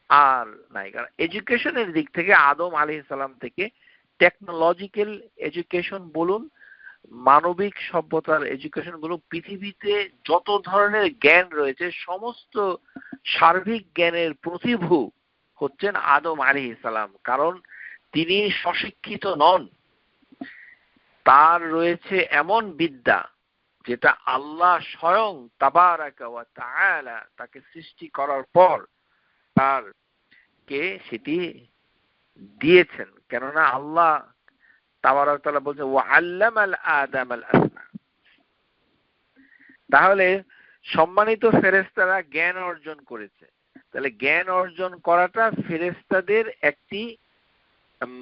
আর নাই। কারণ এডুকেশনের দিক থেকে আদম আলাইহিস সালাম থেকে টেকনোলজিক্যাল এডুকেশন বলুন, মানবিক সভ্যতার এডুকেশন বলুন, পৃথিবীতে যত ধরনের জ্ঞান রয়েছে সমস্ত সার্বিক জ্ঞানের প্রতিভু হচ্ছেন আদম আলাইহিস সালাম। কারণ তিনি স্বশিক্ষিত নন, তার রয়েছে এমন বিদ্যা যেটা আল্লাহ স্বয়ং তাবারাকা ওয়া তাআলা তাকে সৃষ্টি করার পর তারকে সেটি দিয়েছেন। কেননা আল্লাহ তাবারাকা ওয়া তাআলা বলছেন ওয়া আল্লামাল আদামাল আসমা। তাহলে সম্মানিত ফেরেশতারা জ্ঞান অর্জন করেছে। তাহলে জ্ঞান অর্জন করাটা ফেরেশতাদের একটি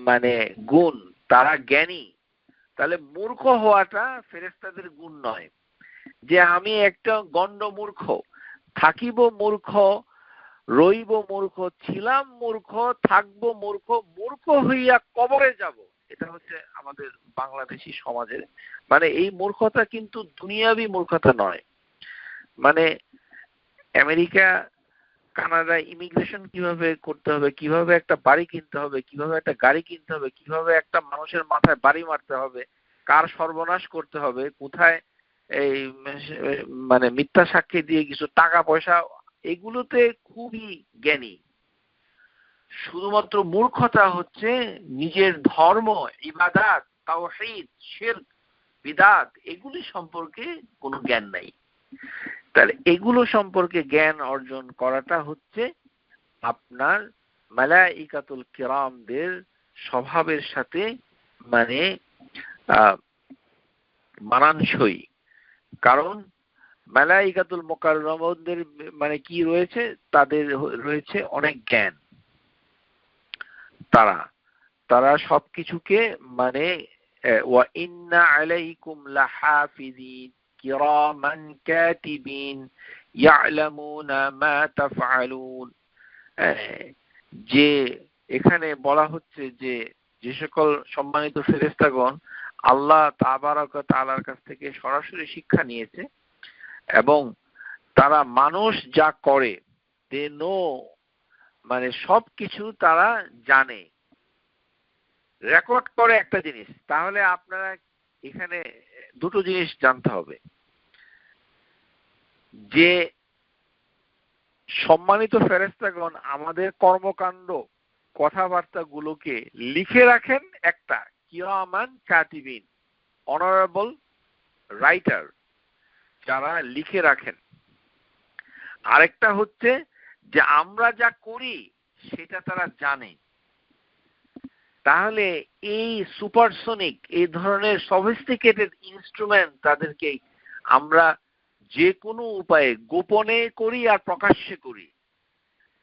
মানে গুণ, তারা জ্ঞানী। তাহলে মূর্খ হওয়াটা ফেরেশতাদের গুণ নয়, যে আমি একটা গণ্ড মূর্খ, থাকিব মূর্খ, রইব মূর্খ, ছিলাম মূর্খ, থাকবো মূর্খ, মূর্খ হইয়া কবরে যাব। এটা হচ্ছে আমাদের বাংলাদেশী সমাজের মানে এই মূর্খতা কিন্তু দুনিয়াবী মূর্খতা নয়। মানে আমেরিকা, কানাডায় ইমিগ্রেশন কিভাবে করতে হবে, কিভাবে একটা বাড়ি কিনতে হবে, কিভাবে একটা গাড়ি কিনতে হবে, কিভাবে একটা মানুষের মাথায় বাড়ি মারতে হবে, কার সর্বনাশ করতে হবে, কোথায় এই মানে মিথ্যা সাক্ষী দিয়ে কিছু টাকা পয়সা, এগুলোতে খুবই জ্ঞানী। শুধুমাত্র মূর্খতা হচ্ছে নিজের ধর্ম, ইবাদাত, তাওহীদ, শিরক, বিদআত এগুলি সম্পর্কে কোনো জ্ঞান নাই। তাহলে এগুলো সম্পর্কে জ্ঞান অর্জন করাটা হচ্ছে আপনার মালাইকাতুল কিরামদের স্বভাবের সাথে মানে মানানসই। কারণ মালাইকাতুল মুকাররামদের মানে কি রয়েছে, তাদের রয়েছে অনেক জ্ঞান। তারা সবকিছুকে মানে ওয়া ইন্না আলাইকুম লাহাফিজিন কিরামান কাতিবিন ইয়ালামুনা মা তাফআলুন। যে এখানে বলা হচ্ছে যে যে সকল সম্মানিত ফেরেশতাগণ আল্লাহ তাবারক ওয়া তাআলার কাছ থেকে সরাসরি শিক্ষা নিয়েছে এবং তারা মানুষ যা করে দে নো, মানে সবকিছু তারা জানে, রেকর্ড করে একটা জিনিস। তাহলে আপনারা এখানে দুটো জিনিস জানতে হবে, যে সম্মানিত ফেরেশতাগণ আমাদের কর্মকাণ্ড কথাবার্তা গুলোকে লিখে রাখেন, একটা কিরামান কাতিবিন, অনারেবল রাইটার যারা লিখে রাখেন। আরেকটা হচ্ছে যে আমরা যা করি সেটা তারা জানে। তাহলে এই সুপারসনিক, এই ধরনের সফিস্টিকেটেড ইনস্ট্রুমেন্ট তাদেরকে আমরা যে কোনো উপায়ে গোপনে করি আর প্রকাশ্যে করি,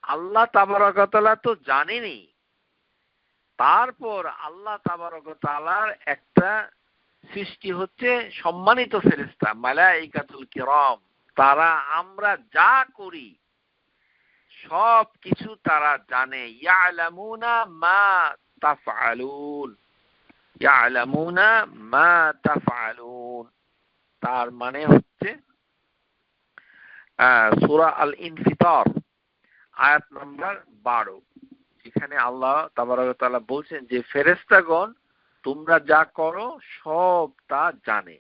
আল্লাহ তাবারক ওয়া তাআলা তো জানেনই। তারপর আল্লাহ তাবারক ওয়া তাআলার একটা সৃষ্টি হচ্ছে সম্মানিত ফেরেশতা মালাইকাতুল কিরাম। তারা আমরা যা করি সব কিছু তারা জানে। ইয়ালামুনা মা তাফআলুন, ইয়ালামুনা মা তাফআলুন, তার মানে হচ্ছে সূরা আল ইনফিতার আয়াত নাম্বার 12, এখানে আল্লাহ তাবারক ওয়া তাআলা বলছেন যে ফেরেশতাগণ তোমরা যা করো সব তা জানে।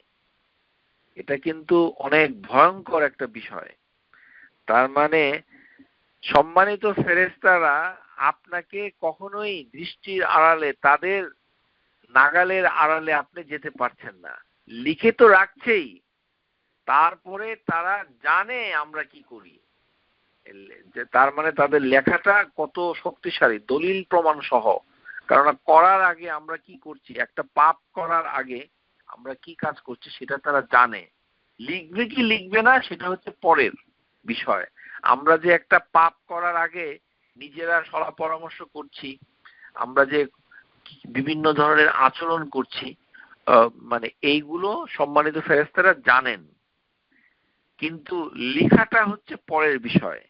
এটা কিন্তু অনেক ভয়ঙ্কর একটা বিষয়। তার মানে সম্মানিত ফেরেশতারা আপনাকে কখনোই দৃষ্টির আড়ালে, তাদের নাগালের আড়ালে আপনি যেতে পারছেন না। লিখে তো রাখছেই, তারপরে তারা জানে আমরা কি করি। যে তার মানে তাদের লেখাটা কত শক্তিশালী, দলিল প্রমাণ সহ। কারণ করার আগে আমরা কি করছি, একটা পাপ করার আগে আমরা কি কাজ করছি সেটা তারা জানে। লিখবে কি লিখবে না সেটা হচ্ছে পরের বিষয়। আমরা যে একটা পাপ করার আগে নিজেরা সলা পরামর্শ করছি, আমরা যে বিভিন্ন ধরনের আচরণ করছি, মানে এইগুলো সম্মানিত ফেরেশতারা জানেন, কিন্তু লেখাটা হচ্ছে পরের বিষয়।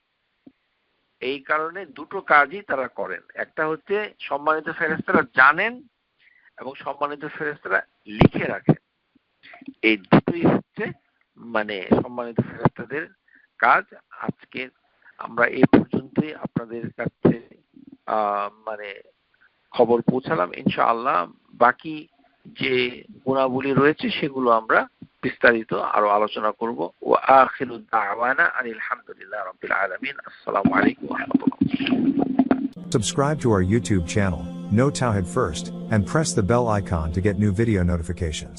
এই কারণে দুটো কাজই তারা করেন, একটা হচ্ছে সম্মানিত ফেরেশতারা জানেন এবং সম্মানিত ফেরেশতারা লিখে রাখেন। এই দুটোই হচ্ছে মানে সম্মানিত ফেরেশতাদের কাজ। আজকে আমরা এই পর্যন্তই আপনাদের কাছে মানে খবর পৌঁছালাম। ইনশাআল্লাহ বাকি যে গুণাবলী রয়েছে সেগুলো আমরা বিস্তারিত আরো আলোচনা করব। ওয়া আখিরু দাওয়ানা আনিল হামদুলিল্লাহি রাব্বিল আলামিন। আসসালামু আলাইকুম ওয়া রাহমাতুল্লাহ। Subscribe to our YouTube channel, Know Tawhid First, and press the bell icon to get new video notifications.